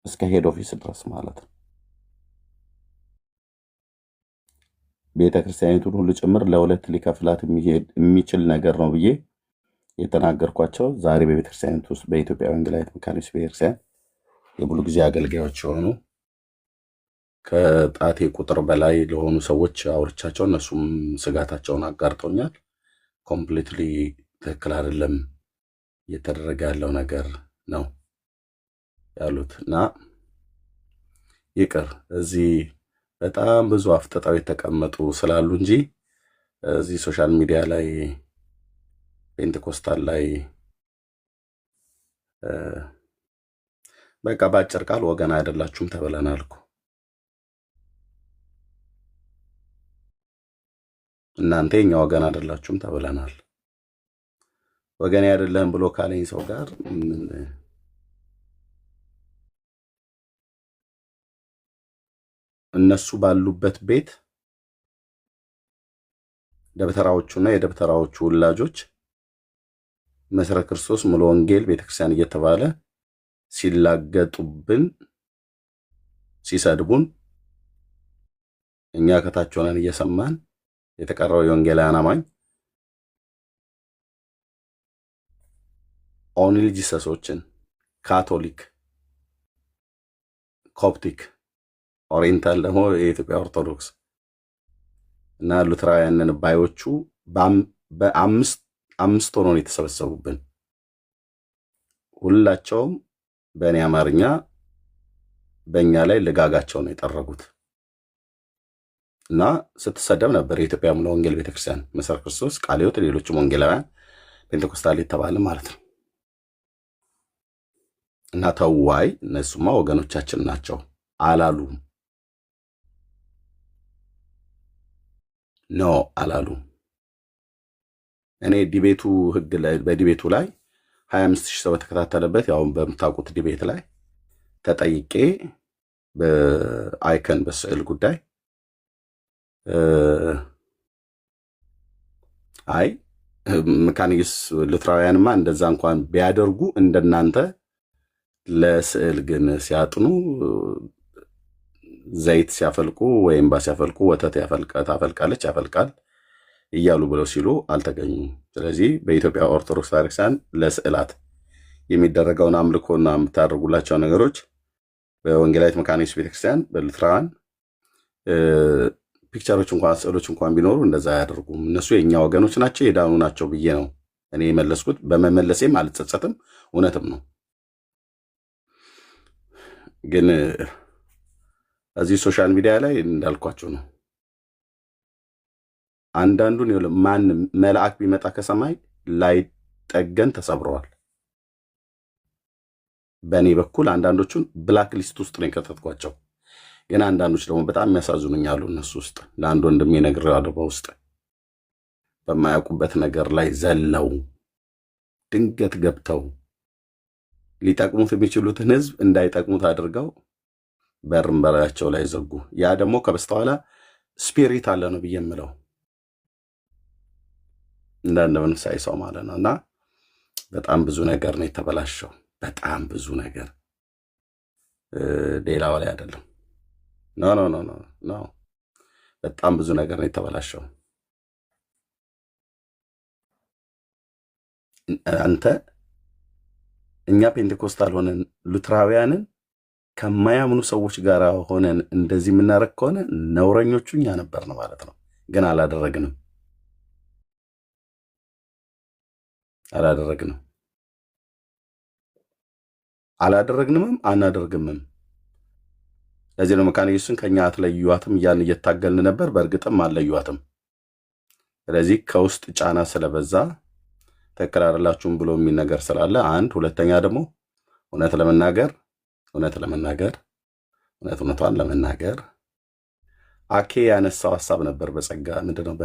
እስከ ሄድ ኦፊስ ድረስ ማለት ነው። ቤተክርስቲያኒቱን ሁሉ ጭምር ለሁለት ሊከፍላት የሚችል ነገር ነው ብዬ የተናገርኳቸው ዛሬ በቤተክርስቲያኒቱ ውስጥ በኢትዮጵያ ወንጌላዊት መካኒክስ ቤተክርስቲያን የሙሉ ጊዜ አገልጋዮች የሆኑ ከጣቴ ቁጥር በላይ ለሆኑ ሰዎች አውርቻቸው እነሱም ስጋታቸውን አጋርተውኛል። ኮምፕሊትሊ ትክክል አይደለም እየተደረገ ያለው ነገር ነው ያሉት እና ይቅር እዚህ በጣም ብዙ አፍጥጠው የተቀመጡ ስላሉ እንጂ እዚህ ሶሻል ሚዲያ ላይ ፔንቴኮስታል ላይ በቃ በአጭር ቃል ወገን አይደላችሁም ተብለናል እኮ። እናንተ የኛ ወገን አይደላችሁም ተብለናል። ወገን አይደለም ብሎ ካለኝ ሰው ጋር እነሱ ባሉበት ቤት ደብተራዎቹና የደብተራዎቹ ወላጆች መሰረተ ክርስቶስ ሙሉ ወንጌል ቤተክርስቲያን እየተባለ ሲላገጡብን ሲሰድቡን እኛ ከታች ሆነን እየሰማን የተቀረው የወንጌላውያን አማኝ ኦንሊ ጂሰሶችን ካቶሊክ፣ ኮፕቲክ፣ ኦሪየንታል ደግሞ የኢትዮጵያ ኦርቶዶክስ እና ሉትራውያንን ባዮቹ በአምስት ሆነው የተሰበሰቡብን ሁላቸውም በእኔ አማርኛ በእኛ ላይ ልጋጋቸው ነው የጠረጉት እና ስትሰደብ ነበር የኢትዮጵያ ሙሉ ወንጌል ቤተክርስቲያን መሰረተ ክርስቶስ፣ ቃለ ሕይወት፣ ሌሎችም ወንጌላውያን ፔንቴኮስታል የተባለ ማለት ነው። እና ተዋይ እነሱማ ወገኖቻችን ናቸው አላሉም። ኖ አላሉም። እኔ ዲቤቱ ህግ ላይ በዲቤቱ ላይ 25,000 ሰው በተከታተለበት ያው በምታውቁት ዲቤት ላይ ተጠይቄ በአይከን በስዕል ጉዳይ አይ መካኒክስ ሉትራውያንማ እንደዛ እንኳን ቢያደርጉ እንደናንተ ለስዕል ግን ሲያጥኑ ዘይት ሲያፈልቁ ወይም ሲያፈልቁ ወተት ታፈልቃለች ያፈልቃል እያሉ ብለው ሲሉ አልተገኙም። ስለዚህ በኢትዮጵያ ኦርቶዶክስ ቤተክርስቲያን ለስዕላት የሚደረገውን አምልኮና የምታደርጉላቸው ነገሮች በወንጌላዊት መካኒክስ ቤተክርስቲያን በሉትራውያን ፒክቸሮች እንኳን ስዕሎች እንኳን ቢኖሩ እንደዛ አያደርጉም። እነሱ የኛ ወገኖች ናቸው የዳኑ ናቸው ብዬ ነው እኔ የመለስኩት። በመመለሴም አልጸጸትም፣ እውነትም ነው። ግን እዚህ ሶሻል ሚዲያ ላይ እንዳልኳቸው ነው። አንዳንዱን ማን መልአክ ቢመጣ ከሰማይ ላይጠገን ተሰብረዋል። በእኔ በኩል አንዳንዶቹን ብላክ ሊስት ውስጥ ነው የከተትኳቸው። ግን አንዳንዶች ደግሞ በጣም የሚያሳዝኑኝ አሉ። እነሱ ውስጥ ለአንድ ወንድሜ ነግሬዋለሁ። በውስጥ በማያውቁበት ነገር ላይ ዘለው ድንገት ገብተው ሊጠቅሙት የሚችሉትን ህዝብ እንዳይጠቅሙት አድርገው በርንበራቸው ላይ ዘጉ። ያ ደግሞ ከበስተኋላ ስፒሪት አለ ነው ብዬ የምለው እንዳንድ መንፈሳዊ ሰው ማለት ነው። እና በጣም ብዙ ነገር ነው የተበላሸው። በጣም ብዙ ነገር ሌላው ላይ አይደለም። ኖ በጣም ብዙ ነገር ነው የተበላሸው። አንተ እኛ ፔንቴኮስታል ሆነን ሉትራውያንን ከማያምኑ ሰዎች ጋር ሆነን እንደዚህ የምናረግ ከሆነ ነውረኞቹ እኛ ነበርን ማለት ነው። ግን አላደረግንም። አላደረግንምም አናደርግምም። ለዚህ ነው መካነ ኢየሱስን ከኛ አትለዩዋትም እያልን እየታገልን ነበር። በእርግጥም አልለዩዋትም። ስለዚህ ከውስጥ ጫና ስለበዛ ትክክል አይደላችሁም ብሎ የሚል ነገር ስላለ አንድ፣ ሁለተኛ ደግሞ እውነቷን ለመናገር አኬ ያነሳው ሐሳብ ነበር። በጸጋ ምንድነው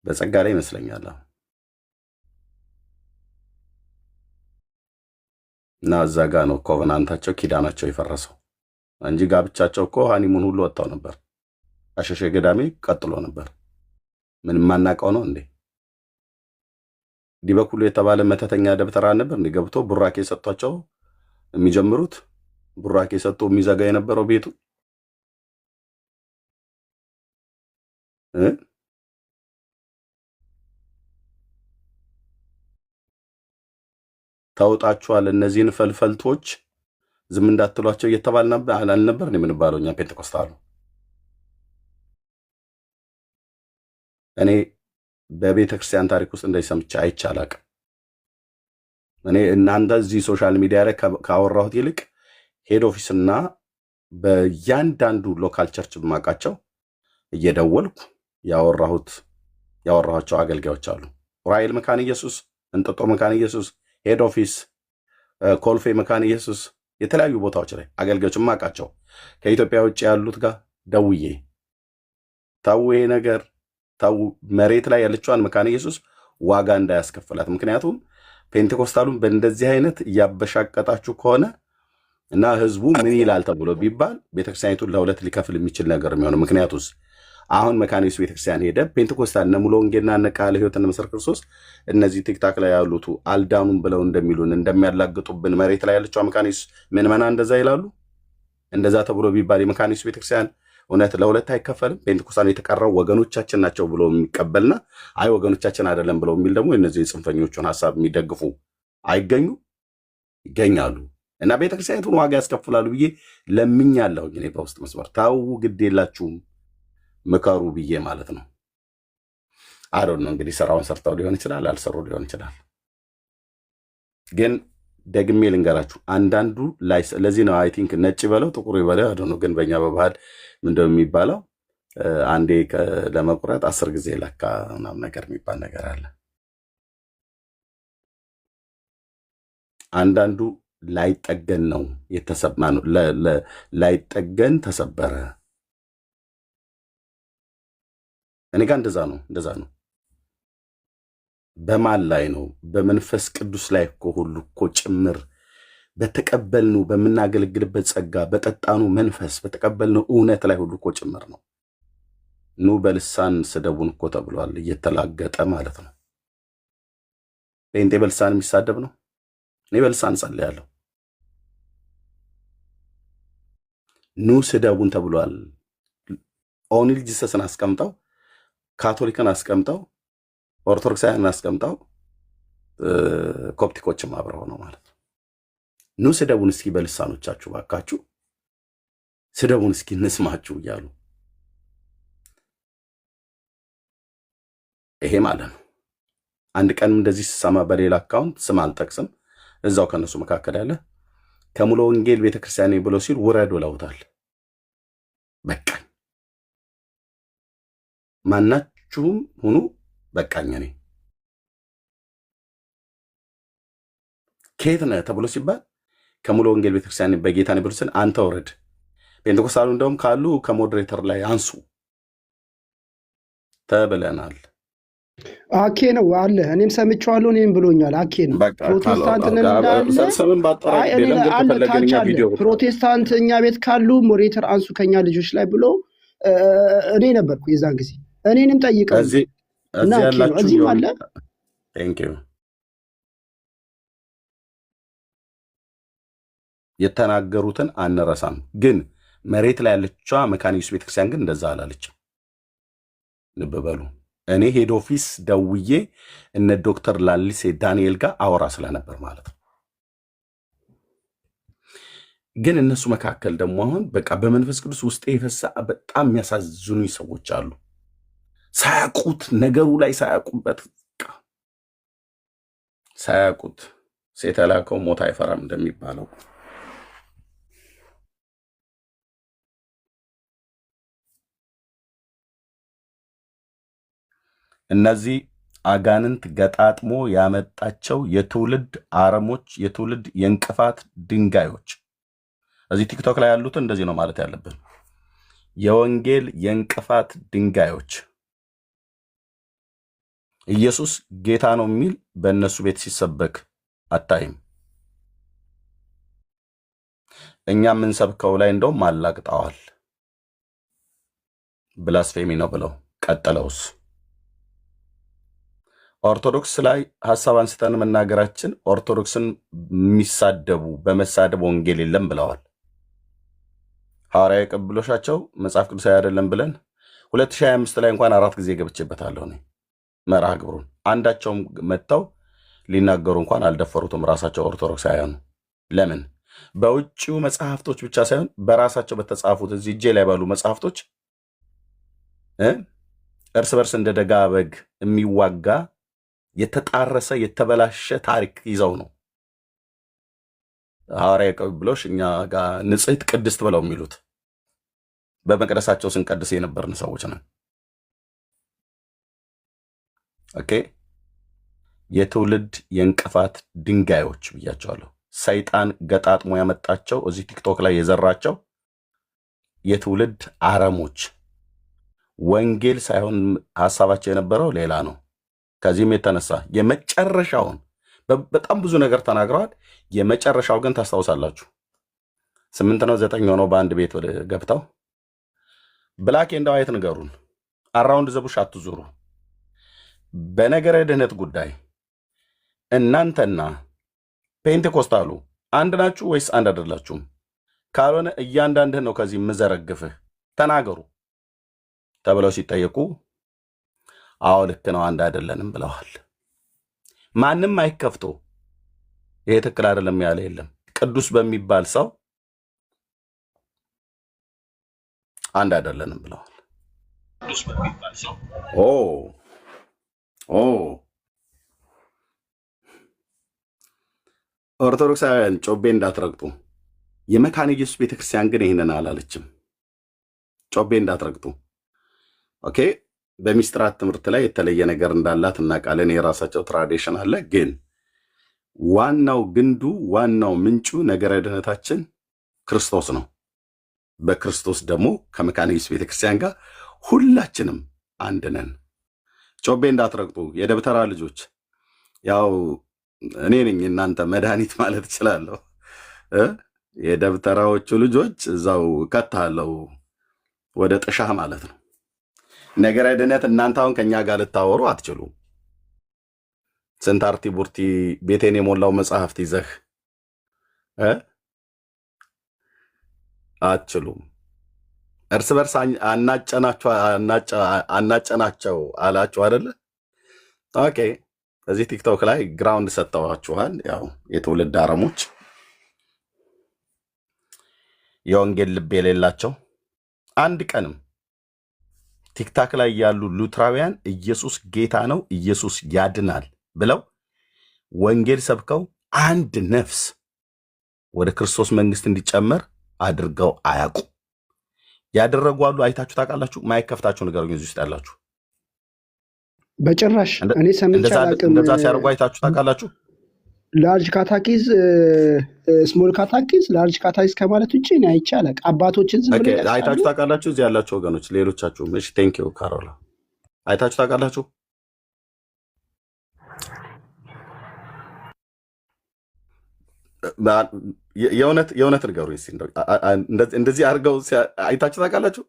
በጸጋ ላይ ይመስለኛል እና እዛ ጋ ነው ኮቨናንታቸው ኪዳናቸው የፈረሰው እንጂ ጋብቻቸው እኮ ሃኒሙን ሁሉ ወጣው ነበር። አሸሸ ገዳሜ ቀጥሎ ነበር። ምን ማናቀው ነው እንዴ? ዲበኩሉ የተባለ መተተኛ ደብተራ ነበር እንዴ ገብቶ ቡራኬ ሰጥቷቸው የሚጀምሩት? ቡራኬ ሰጥቶ የሚዘጋ የነበረው ቤቱ ታውጣችኋል። እነዚህን ፈልፈልቶች ዝም እንዳትሏቸው እየተባል አልነበር ነው የምንባለው እኛ ፔንቴኮስታሉ። እኔ በቤተ ክርስቲያን ታሪክ ውስጥ እንደዚህ ሰምቼ አይቼ አላቅም። እኔ እናንተ እዚህ ሶሻል ሚዲያ ላይ ካወራሁት ይልቅ ሄድ ኦፊስ እና በእያንዳንዱ ሎካል ቸርች ብማቃቸው እየደወልኩ ያወራኋቸው አገልጋዮች አሉ። ራይል መካነ ኢየሱስ፣ እንጦጦ መካነ ኢየሱስ፣ ሄድ ኦፊስ፣ ኮልፌ መካነ ኢየሱስ፣ የተለያዩ ቦታዎች ላይ አገልጋዮች ማቃቸው ከኢትዮጵያ ውጭ ያሉት ጋር ደውዬ ታው ይሄ ነገር ታው መሬት ላይ ያለችዋን መካነ ኢየሱስ ዋጋ እንዳያስከፍላት። ምክንያቱም ፔንቴኮስታሉን በእንደዚህ አይነት እያበሻቀጣችሁ ከሆነ እና ህዝቡ ምን ይላል ተብሎ ቢባል ቤተክርስቲያኒቱን ለሁለት ሊከፍል የሚችል ነገር የሚሆነው። ምክንያቱስ አሁን መካነ ኢየሱስ ቤተክርስቲያን ሄደ ፔንቴኮስታል እነ ሙሉ ወንጌልና እነ ቃለ ሕይወት እነ መሰረት ክርስቶስ እነዚህ ቲክታክ ላይ ያሉት አልዳኑም ብለው እንደሚሉን እንደሚያላግጡብን መሬት ላይ ያለችው መካነ ኢየሱስ ምንመና እንደዛ ይላሉ። እንደዛ ተብሎ ቢባል የመካነ ኢየሱስ ቤተክርስቲያን እውነት ለሁለት አይከፈልም። ፔንቴኮስታል የተቀረው ወገኖቻችን ናቸው ብሎ የሚቀበልና አይ ወገኖቻችን አይደለም ብለው የሚል ደግሞ እነዚህ ጽንፈኞቹን ሐሳብ የሚደግፉ ይገኛሉ። እና ቤተክርስቲያኒቱን ዋጋ ያስከፍላሉ ብዬ ለምኛለሁ። እኔ በውስጥ መስመር ታው ግድ የላችሁም ምከሩ ብዬ ማለት ነው። አሮን ነው እንግዲህ ስራውን ሰርተው ሊሆን ይችላል፣ አልሰሩ ሊሆን ይችላል። ግን ደግሜ ልንገራችሁ አንዳንዱ ላይ ለዚህ ነው አይ ቲንክ ነጭ በለው ጥቁር ይበለው አዶ ነው። ግን በእኛ በባህል ምንድነው የሚባለው? አንዴ ለመቁረጥ 10 ጊዜ ለካ ምናምን ነገር የሚባል ነገር አለ። አንዳንዱ ላይጠገን ነው የተሰማ ነው ላይጠገን ተሰበረ። እኔ ጋር እንደዛ ነው። በማን ላይ ነው? በመንፈስ ቅዱስ ላይ እኮ ሁሉ እኮ ጭምር በተቀበልነው በምናገለግልበት ጸጋ በጠጣኑ መንፈስ በተቀበልነው እውነት ላይ ሁሉ እኮ ጭምር ነው። ኑ በልሳን ስደቡን እኮ ተብሏል። እየተላገጠ ማለት ነው። ጴንጤ በልሳን የሚሳደብ ነው። እኔ በልሳን ጸልያለሁ። ኑ ስደቡን ተብሏል። ኦንሊ ጂሰስን አስቀምጠው፣ ካቶሊክን አስቀምጠው፣ ኦርቶዶክሳውያንን አስቀምጠው፣ ኮፕቲኮችም አብረው ነው ማለት ነው። ኑ ስደቡን እስኪ በልሳኖቻችሁ ባካችሁ ስደቡን እስኪ እንስማችሁ እያሉ ይሄ ማለት ነው። አንድ ቀንም እንደዚህ ስሰማ በሌላ አካውንት ስም አልጠቅስም እዛው ከነሱ መካከል ያለ ከሙሉ ወንጌል ቤተክርስቲያን ብለው ሲል ውረድ ብለውታል። በቃኝ ማናችሁም ሁኑ በቃኝ። እኔ ከየት ነህ ተብሎ ሲባል ከሙሉ ወንጌል ቤተክርስቲያን በጌታ ነው ብሉስን አንተ ወረድ። ፔንቴኮስታሉ እንደውም ካሉ ከሞዴሬተር ላይ አንሱ ተብለናል። አኬ ነው አለ። እኔም ሰምቼዋለሁ። እኔም ብሎኛል። አኬ ነው ፕሮቴስታንትን እንዳለ ፕሮቴስታንት እኛ ቤት ካሉ ሞዴሬተር አንሱ ከኛ ልጆች ላይ ብሎ እኔ ነበርኩ የዛን ጊዜ እኔንም ጠይቀው እና እዚህም አለ። የተናገሩትን አንረሳም። ግን መሬት ላይ ያለችዋ መካነ ኢየሱስ ቤተክርስቲያን ግን እንደዛ አላለችም። ልብ በሉ። እኔ ሄድ ኦፊስ ደውዬ እነ ዶክተር ላሊሴ ዳንኤል ጋር አወራ ስለነበር ማለት ነው። ግን እነሱ መካከል ደግሞ አሁን በቃ በመንፈስ ቅዱስ ውስጥ የፈሳ በጣም የሚያሳዝኑ ሰዎች አሉ። ሳያውቁት ነገሩ ላይ ሳያውቁበት ሳያውቁት ሴት ያላከው ሞት አይፈራም እንደሚባለው እነዚህ አጋንንት ገጣጥሞ ያመጣቸው የትውልድ አረሞች፣ የትውልድ የእንቅፋት ድንጋዮች እዚህ ቲክቶክ ላይ ያሉት እንደዚህ ነው ማለት ያለብን። የወንጌል የእንቅፋት ድንጋዮች ኢየሱስ ጌታ ነው የሚል በእነሱ ቤት ሲሰበክ አታይም። እኛ የምንሰብከው ላይ እንደውም አላግጠዋል። ብላስፌሚ ነው ብለው ቀጠለውስ ኦርቶዶክስ ላይ ሐሳብ አንስተን መናገራችን ኦርቶዶክስን የሚሳደቡ በመሳደብ ወንጌል የለም ብለዋል። ሐዋርያዊ ቅብሎሻቸው መጽሐፍ ቅዱሳዊ አይደለም ብለን 2025 ላይ እንኳን 4 ጊዜ ገብቼበታለሁ እኔ መርሃ ግብሩን። አንዳቸውም መጥተው ሊናገሩ እንኳን አልደፈሩትም ራሳቸው ኦርቶዶክሳውያኑ። ለምን? በውጭው መጽሐፍቶች ብቻ ሳይሆን በራሳቸው በተጻፉት እዚህ እጄ ላይ ባሉ መጽሐፍቶች እርስ በርስ እንደ ደጋ በግ የሚዋጋ የተጣረሰ የተበላሸ ታሪክ ይዘው ነው ሐዋርያዊ ቅብብሎሽ እኛ ጋር ንጽሕት ቅድስት ብለው የሚሉት። በመቅደሳቸው ስንቀድስ የነበርን ሰዎች ነን። ኦኬ። የትውልድ የእንቅፋት ድንጋዮች ብያቸዋለሁ። ሰይጣን ገጣጥሞ ያመጣቸው እዚህ ቲክቶክ ላይ የዘራቸው የትውልድ አረሞች፣ ወንጌል ሳይሆን ሐሳባቸው የነበረው ሌላ ነው። ከዚህም የተነሳ የመጨረሻውን በጣም ብዙ ነገር ተናግረዋል። የመጨረሻው ግን ታስታውሳላችሁ 8 ነው 9 ሆነው በአንድ ቤት ወደ ገብተው ብላክ ኤንድ ዋይት ንገሩን፣ አራውንድ ዘቡሽ አትዙሩ። በነገረ ድህነት ጉዳይ እናንተና ፔንቴኮስታሉ አንድ ናችሁ ወይስ አንድ አይደላችሁም? ካልሆነ እያንዳንድህ ነው ከዚህ ምዘረግፍህ ተናገሩ ተብለው ሲጠየቁ አዎ ልክ ነው አንድ አይደለንም ብለዋል። ማንም አይከፍቶ ይሄ ትክክል አይደለም ያለ የለም። ቅዱስ በሚባል ሰው አንድ አይደለንም ብለዋል። ኦርቶዶክሳውያን ጮቤ እንዳትረግጡ። የመካነ ኢየሱስ ቤተክርስቲያን ግን ይህንን አላለችም። ጮቤ እንዳትረግጡ። ኦኬ። በሚስጥራት ትምህርት ላይ የተለየ ነገር እንዳላት እናውቃለን። የራሳቸው ትራዲሽን አለ። ግን ዋናው ግንዱ ዋናው ምንጩ ነገረ ድህነታችን ክርስቶስ ነው። በክርስቶስ ደግሞ ከመካነ ኢየሱስ ቤተክርስቲያን ጋር ሁላችንም አንድ ነን። ጮቤ እንዳትረግጡ የደብተራ ልጆች። ያው እኔ ነኝ እናንተ መድኃኒት ማለት እችላለሁ። የደብተራዎቹ ልጆች እዛው ከታለው ወደ ጥሻህ ማለት ነው። ነገረ ድህነት እናንተ አሁን ከኛ ጋር ልታወሩ አትችሉም። ስንት አርቲ ቡርቲ ቤቴን የሞላው መጽሐፍት ይዘህ አትችሉም። እርስ በርስ አናጨናቸው አላችሁ አይደለ? ኦኬ። እዚህ ቲክቶክ ላይ ግራውንድ ሰጥተዋችኋል። ያው የትውልድ አረሞች፣ የወንጌል ልብ የሌላቸው አንድ ቀንም ቲክታክ ላይ ያሉ ሉትራውያን ኢየሱስ ጌታ ነው፣ ኢየሱስ ያድናል ብለው ወንጌል ሰብከው አንድ ነፍስ ወደ ክርስቶስ መንግስት እንዲጨመር አድርገው አያውቁ። ያደረጉ አሉ። አይታችሁ ታውቃላችሁ? ማይከፍታችሁ ነገር እዚህ ውስጥ ያላችሁ በጭራሽ እኔ ሰምቼ አላውቅም። እንደዛ ሲያደርጉ አይታችሁ ታውቃላችሁ? ላርጅ ካታኪዝ ስሞል ካታኪዝ ላርጅ ካታኪዝ ከማለት ውጭ እኔ አይቼ አላውቅም። አባቶችን ዝም ብለው አይታችሁ ታውቃላችሁ? እዚህ ያላችሁ ወገኖች ሌሎቻችሁም። እሺ ቴንክ ዩ ካሮላ። አይታችሁ ታውቃላችሁ? የእውነት ንገሩኝ። እንደዚህ አድርገው አይታችሁ ታውቃላችሁ?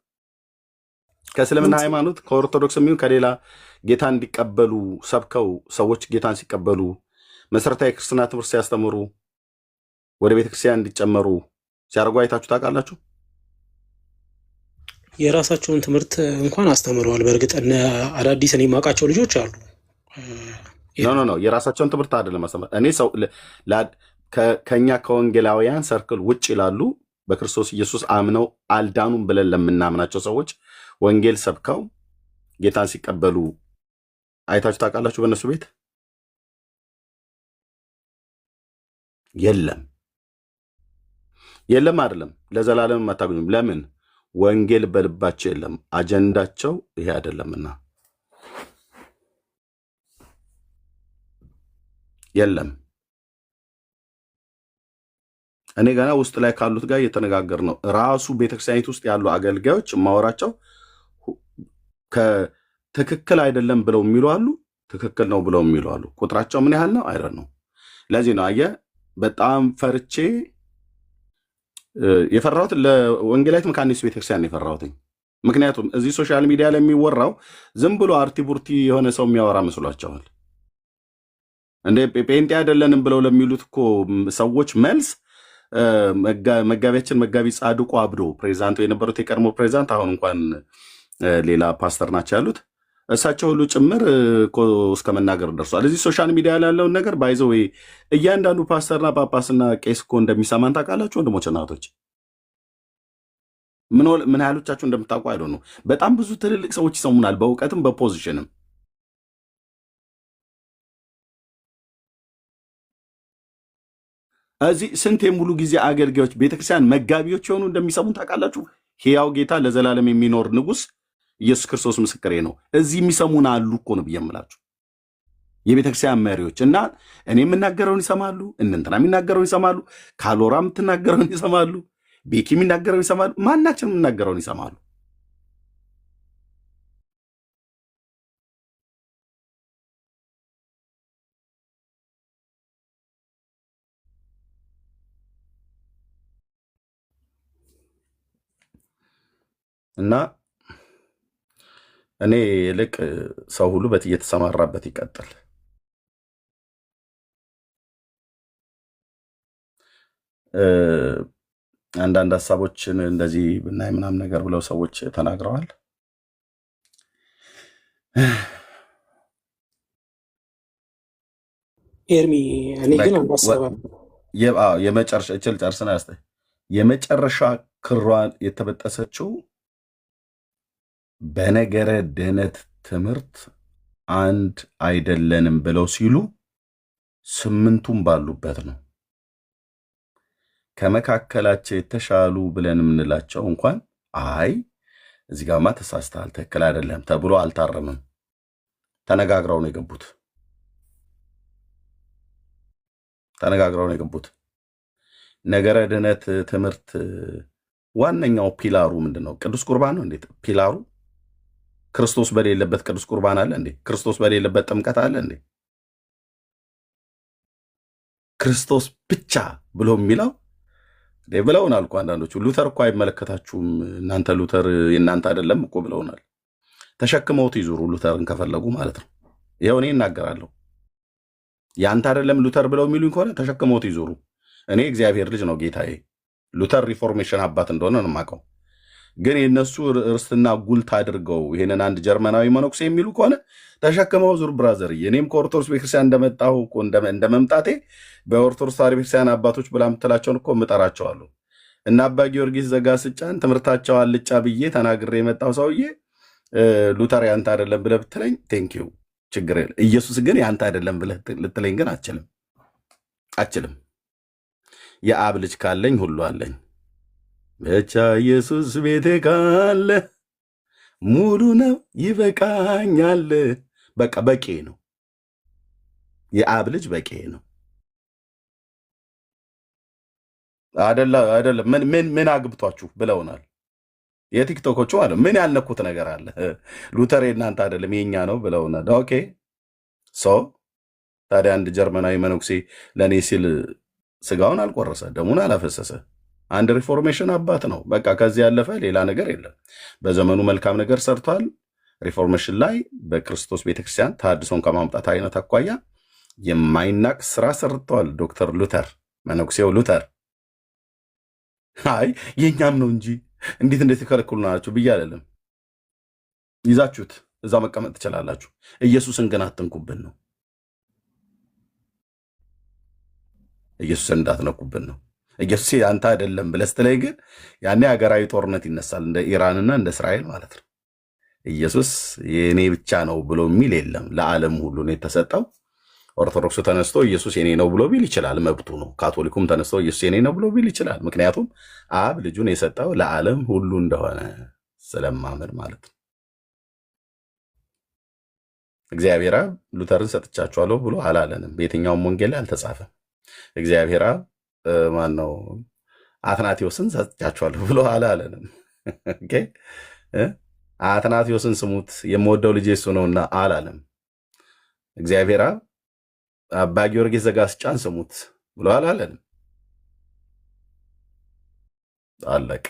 ከእስልምና ሃይማኖት ከኦርቶዶክስ የሚሆን ከሌላ ጌታ እንዲቀበሉ ሰብከው ሰዎች ጌታን ሲቀበሉ መሰረታዊ ክርስትና ትምህርት ሲያስተምሩ ወደ ቤተክርስቲያን እንዲጨመሩ ሲያደርጉ አይታችሁ ታውቃላችሁ? የራሳቸውን ትምህርት እንኳን አስተምረዋል። በእርግጥ አዳዲስ እኔ የማውቃቸው ልጆች አሉ። ኖ የራሳቸውን ትምህርት አይደለም ማስተማር። እኔ ሰው ከኛ ከወንጌላውያን ሰርክል ውጭ ይላሉ በክርስቶስ ኢየሱስ አምነው አልዳኑም ብለን ለምናምናቸው ሰዎች ወንጌል ሰብከው ጌታን ሲቀበሉ አይታችሁ ታውቃላችሁ? በእነሱ ቤት የለም የለም አይደለም ለዘላለም አታገኙም። ለምን? ወንጌል በልባቸው የለም። አጀንዳቸው ይሄ አይደለምና የለም። እኔ ገና ውስጥ ላይ ካሉት ጋር እየተነጋገር ነው። ራሱ ቤተክርስቲያኒት ውስጥ ያሉ አገልጋዮች ማወራቸው ከትክክል አይደለም ብለው የሚሉ አሉ፣ ትክክል ነው ብለው የሚሉ አሉ። ቁጥራቸው ምን ያህል ነው አይደል ነው። ለዚህ ነው አየህ በጣም ፈርቼ የፈራሁት ለወንጌላዊት መካኒት ቤተክርስቲያን የፈራሁት። ምክንያቱም እዚህ ሶሻል ሚዲያ ላይ የሚወራው ዝም ብሎ አርቲ ቡርቲ የሆነ ሰው የሚያወራ መስሏቸዋል። እንደ ጴንጤ አይደለንም ብለው ለሚሉት እኮ ሰዎች መልስ መጋቢያችን መጋቢ ጻድቁ አብዶ ፕሬዚዳንቱ የነበሩት የቀድሞ ፕሬዚዳንት አሁን እንኳን ሌላ ፓስተር ናቸው ያሉት እሳቸው ሁሉ ጭምር እስከ መናገር ደርሷል። እዚህ ሶሻል ሚዲያ ላይ ያለውን ነገር ባይዘው እያንዳንዱ ፓስተርና ጳጳስና ቄስ እኮ እንደሚሰማን ታውቃላችሁ ወንድሞች እናቶች። ምን ያህሎቻችሁ እንደምታውቁ አይዶ ነው። በጣም ብዙ ትልልቅ ሰዎች ይሰሙናል፣ በእውቀትም በፖዚሽንም። እዚህ ስንት የሙሉ ጊዜ አገልጋዮች ቤተክርስቲያን መጋቢዎች የሆኑ እንደሚሰሙን ታውቃላችሁ። ሕያው ጌታ ለዘላለም የሚኖር ንጉሥ ኢየሱስ ክርስቶስ ምስክሬ ነው። እዚህ የሚሰሙን አሉ እኮ ነው ብዬ የምላችሁ የቤተክርስቲያን መሪዎች እና እኔ የምናገረውን ይሰማሉ፣ እንትና የሚናገረውን ይሰማሉ፣ ካሎራ የምትናገረውን ይሰማሉ፣ ቤኪ የሚናገረውን ይሰማሉ፣ ማናችን የምናገረውን ይሰማሉ። እና እኔ ይልቅ ሰው ሁሉ እየተሰማራበት ይቀጥል። አንዳንድ ሀሳቦችን እንደዚህ ብናይ ምናምን ነገር ብለው ሰዎች ተናግረዋል። ኤርሚ እኔ ግን አንዳሰባ የመጨረሻ እችል ጨርስና ያስተ የመጨረሻ ክሯን የተበጠሰችው በነገረ ድህነት ትምህርት አንድ አይደለንም ብለው ሲሉ ስምንቱም ባሉበት ነው። ከመካከላቸው የተሻሉ ብለን የምንላቸው እንኳን አይ እዚህ ጋማ ተሳስተሃል፣ ትክክል አይደለም ተብሎ አልታረምም። ተነጋግረው ነው የገቡት። ነገረ ድህነት ትምህርት ዋነኛው ፒላሩ ምንድን ነው? ቅዱስ ቁርባን ነው። እንዴት ፒላሩ? ክርስቶስ በሌለበት ቅዱስ ቁርባን አለ እንዴ? ክርስቶስ በሌለበት ጥምቀት አለ እንዴ? ክርስቶስ ብቻ ብሎ የሚለው ብለውናል እኮ አንዳንዶቹ። ሉተር እኮ አይመለከታችሁም እናንተ ሉተር የእናንተ አይደለም እኮ ብለውናል። ተሸክመውት ይዙሩ ሉተርን ከፈለጉ ማለት ነው። ይኸው እኔ እናገራለሁ። የአንተ አይደለም ሉተር ብለው የሚሉኝ ከሆነ ተሸክመውት ይዙሩ። እኔ እግዚአብሔር ልጅ ነው ጌታዬ። ሉተር ሪፎርሜሽን አባት እንደሆነ ነው የማውቀው። ግን የነሱ ርስትና ጉልት አድርገው ይሄንን አንድ ጀርመናዊ መነኩሴ የሚሉ ከሆነ ተሸክመው ዙር ብራዘር። እኔም ከኦርቶዶክስ ቤተክርስቲያን እንደመጣሁ እንደመምጣቴ በኦርቶዶክስ ተዋሕዶ ቤተክርስቲያን አባቶች ብላ የምትላቸውን እኮ እምጠራቸዋለሁ። እና አባ ጊዮርጊስ ዘጋስጫን ትምህርታቸው አልጫ ብዬ ተናግሬ የመጣው ሰውዬ ሉተር ያንተ አይደለም ብለህ ብትለኝ ቴንኪዩ ችግር የለም። ኢየሱስ ግን ያንተ አይደለም ብለህ ልትለኝ ግን አችልም። የአብ ልጅ ካለኝ ሁሉ አለኝ። ብቻ ኢየሱስ ቤቴ ካለ ሙሉ ነው ይበቃኛል። በቃ በቂ ነው። የአብ ልጅ በቂ ነው። አይደለም ምን አግብቷችሁ ብለውናል የቲክቶኮቹ ማለት ምን ያልነኩት ነገር አለ? ሉተር እናንተ አይደለም የኛ ነው ብለውናል። ኦኬ ሶ ታዲያ አንድ ጀርመናዊ መነኩሴ ለእኔ ሲል ስጋውን አልቆረሰ ደሙን አላፈሰሰ አንድ ሪፎርሜሽን አባት ነው። በቃ ከዚህ ያለፈ ሌላ ነገር የለም። በዘመኑ መልካም ነገር ሰርቷል። ሪፎርሜሽን ላይ በክርስቶስ ቤተክርስቲያን ተሐድሶን ከማምጣት አይነት አኳያ የማይናቅ ስራ ሰርተዋል። ዶክተር ሉተር መነኩሴው ሉተር አይ የኛም ነው እንጂ እንዴት እንደተከለከሉ ናቸው ብዬ አይደለም። ይዛችሁት እዛ መቀመጥ ትችላላችሁ። ኢየሱስን ግን አትንኩብን ነው። ኢየሱስን እንዳትነኩብን ነው። ኢየሱስ አንተ አይደለም ብለህ ስትለኝ ግን ያኔ ሀገራዊ ጦርነት ይነሳል፣ እንደ ኢራንና እንደ እስራኤል ማለት ነው። ኢየሱስ የእኔ ብቻ ነው ብሎ የሚል የለም። ለዓለም ሁሉ ነው የተሰጠው። ኦርቶዶክሱ ተነስቶ ኢየሱስ የኔ ነው ብሎ ቢል ይችላል፣ መብቱ ነው። ካቶሊኩም ተነስቶ ኢየሱስ የኔ ነው ብሎ ቢል ይችላል። ምክንያቱም አብ ልጁን የሰጠው ለዓለም ሁሉ እንደሆነ ስለማመን ማለት ነው። እግዚአብሔር አብ ሉተርን ሰጥቻችኋለሁ ብሎ አላለንም። በየትኛውም ወንጌል ላይ አልተጻፈም። እግዚአብሔር አብ ማነው አትናቴዎስን ሰጥቻችኋለሁ ብሎ አላለንም። ኦኬ አትናቴዎስን ስሙት የምወደው ልጄ እሱ ነውና አላለም። እግዚአብሔር አብ አባ ጊዮርጊስ ዘጋስጫን ስሙት ብሎ አላለንም። አለቀ።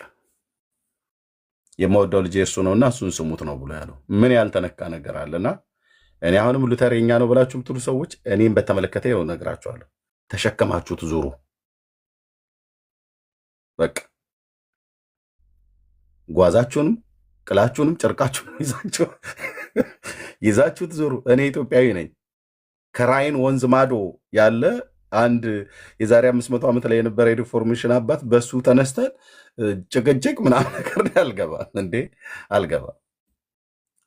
የምወደው ልጄ እሱ ነውና እሱን ስሙት ነው ብሎ ያለው። ምን ያልተነካ ነገር አለና እኔ አሁንም ሉተር የኛ ነው ብላችሁ ብትሉ ሰዎች እኔም በተመለከተ ይኸው ነግራችኋለሁ። ተሸከማችሁት ዙሩ። በቃ ጓዛችሁንም ቅላችሁንም ጨርቃችሁንም ይዛችሁት ዙሩ። እኔ ኢትዮጵያዊ ነኝ። ከራይን ወንዝ ማዶ ያለ አንድ የዛሬ 500 ዓመት ላይ የነበረ የሪፎርሜሽን አባት በሱ ተነስተን ጭቅጭቅ ምናምን ነገር አልገባም እንዴ አልገባም።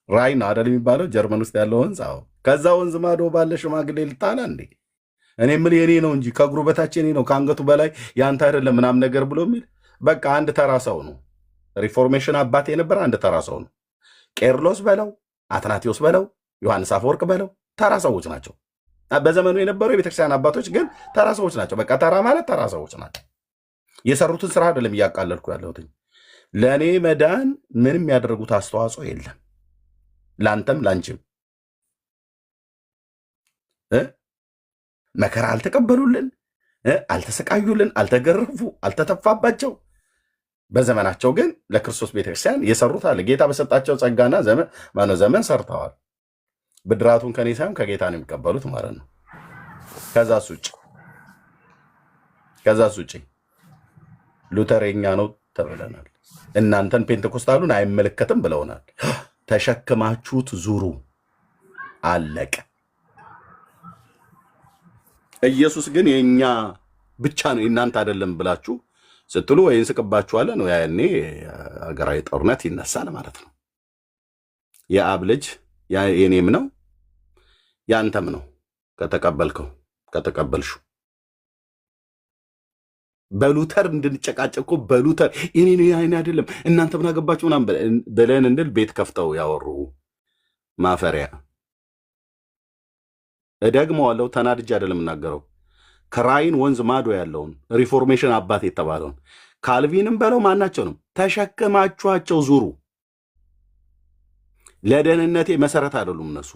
ራይን አደል የሚባለው ጀርመን ውስጥ ያለው ወንዝ። አዎ ከዛ ወንዝ ማዶ ባለ ሽማግሌ ልጣላ እንዴ? እኔ የምልህ የኔ ነው እንጂ ከእግሩ በታች የኔ ነው ከአንገቱ በላይ ያንተ አይደለም ምናምን ነገር ብሎ የሚል በቃ አንድ ተራ ሰው ነው። ሪፎርሜሽን አባት የነበረ አንድ ተራ ሰው ነው። ቄርሎስ በለው አትናቴዎስ በለው ዮሐንስ አፈወርቅ በለው ተራ ሰዎች ናቸው። በዘመኑ የነበሩ የቤተክርስቲያን አባቶች ግን ተራ ሰዎች ናቸው። በቃ ተራ ማለት ተራ ሰዎች ናቸው። የሰሩትን ስራ አይደለም እያቃለልኩ ያለሁት። ለእኔ መዳን ምንም ያደረጉት አስተዋጽኦ የለም። ለአንተም ለአንቺም መከራ አልተቀበሉልን፣ አልተሰቃዩልን፣ አልተገረፉ፣ አልተተፋባቸው። በዘመናቸው ግን ለክርስቶስ ቤተክርስቲያን የሰሩት አለ። ጌታ በሰጣቸው ጸጋና ዘመን ሰርተዋል። ብድራቱን ከኔ ሳይሆን ከጌታ ነው የሚቀበሉት ማለት ነው። ከዛስ ውጭ ሉተር የኛ ነው ተብለናል። እናንተን ፔንቴኮስታሉን አይመለከትም ብለውናል። ተሸክማችሁት ዙሩ። አለቀ። ኢየሱስ ግን የኛ ብቻ ነው የእናንተ አይደለም ብላችሁ ስትሉ ወይ እንስቅባችኋለን፣ ወይ ያኔ ሀገራዊ ጦርነት ይነሳል ማለት ነው። የአብ ልጅ የኔም ነው ያንተም ነው ከተቀበልሹ። በሉተር እንድንጨቃጨቁ በሉተር የኔ ነው ያኔ አይደለም እናንተ ምን አገባችሁ ምናምን ብለን እንድል ቤት ከፍተው ያወሩ ማፈሪያ። እደግመዋለሁ፣ ተናድጄ አይደለም የምናገረው። ከራይን ወንዝ ማዶ ያለውን ሪፎርሜሽን አባት የተባለውን ካልቪንም በለው ማናቸውንም ተሸክማችኋቸው ዙሩ። ለደህንነቴ መሰረት አይደሉም እነሱ።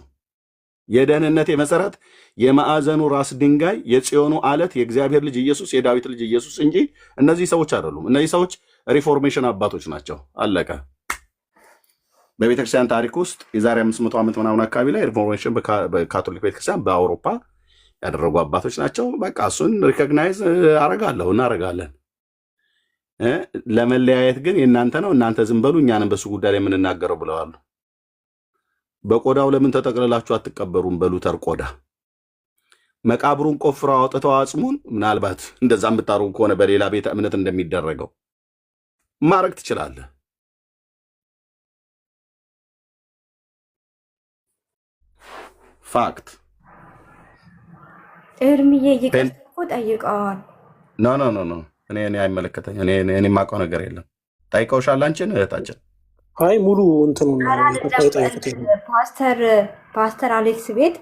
የደህንነቴ መሰረት የማዕዘኑ ራስ ድንጋይ የጽዮኑ አለት የእግዚአብሔር ልጅ ኢየሱስ የዳዊት ልጅ ኢየሱስ እንጂ እነዚህ ሰዎች አይደሉም። እነዚህ ሰዎች ሪፎርሜሽን አባቶች ናቸው። አለቀ። በቤተክርስቲያን ታሪክ ውስጥ የዛሬ 500 ዓመት ምናምን አካባቢ ላይ ሪፎርሜሽን በካቶሊክ ቤተክርስቲያን በአውሮፓ ያደረጉ አባቶች ናቸው። በቃ እሱን ሪኮግናይዝ አረጋለሁ እናረጋለን። ለመለያየት ግን የእናንተ ነው እናንተ ዝም በሉ እኛንም በሱ ጉዳይ ላይ የምንናገረው ብለዋል። በቆዳው ለምን ተጠቅልላችሁ አትቀበሩም? በሉተር ቆዳ መቃብሩን ቆፍረው አውጥተው አጽሙን ምናልባት እንደዛ የምታደርጉ ከሆነ በሌላ ቤተ እምነት እንደሚደረገው ማድረግ ትችላለህ። ፋክት እርምዬ ይቅርታ እኮ ጠይቀዋል። ኖ እኔ አይመለከተኝ። እኔ የማውቀው ነገር የለም። ጠይቀውሻል አንቺን እህታችን? አይ ሙሉ እንትኑ ፓስተር አሌክስ ቤት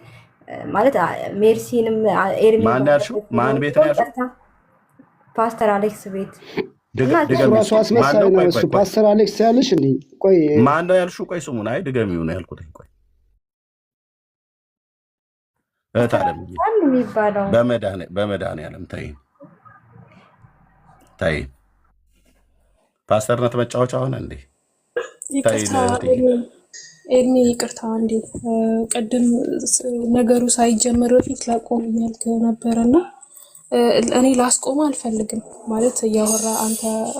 ማለት ሜርሲንም ኤርሚ ማን ያልሽው? ማን ቤት ነው ያልሽው? ፓስተር አሌክስ ቤት ራሱ አስመሳይ ነው እሱ። ፓስተር አሌክስ ያልሽ እንዴ? ቆይ ማን ነው ያልሽው? ቆይ ስሙን አይ ድገሚው ነው ያልኩት። ቆይ እታለም የሚባለው በመድኃኒዓለም ታይ ፓስተርነት መጫወቻ ሆነ እንዴ? ይቅርታ ኤርሚ ይቅርታ እንዴ ቀደም ነገሩ ሳይጀመር በፊት ላቆም እያልክ ነበረና እኔ ላስቆም አልፈልግም ማለት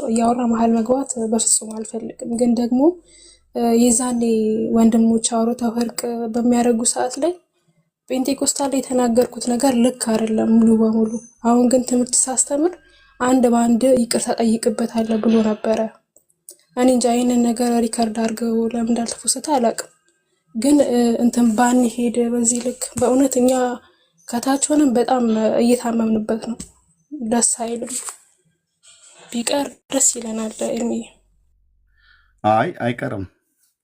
እያወራ መሀል መግባት በፍጹም አልፈልግም። ግን ደግሞ የዛኔ ወንድሞች አውርተው እርቅ በሚያደርጉ ሰዓት ላይ ፔንቴኮስታል ላይ የተናገርኩት ነገር ልክ አይደለም ሙሉ በሙሉ። አሁን ግን ትምህርት ሳስተምር አንድ በአንድ ይቅርታ ጠይቅበታለሁ ብሎ ነበረ። እኔ እንጃ ይሄንን ነገር ሪከርድ አድርገው ለምን እንዳልተፈሰተ አላውቅም። ግን እንትን ባንሄድ በዚህ ልክ በእውነት እኛ ከታች ሆነን በጣም እየታመምንበት ነው። ደስ አይልም። ቢቀር ደስ ይለናል። ኤርሚ አይ አይቀርም።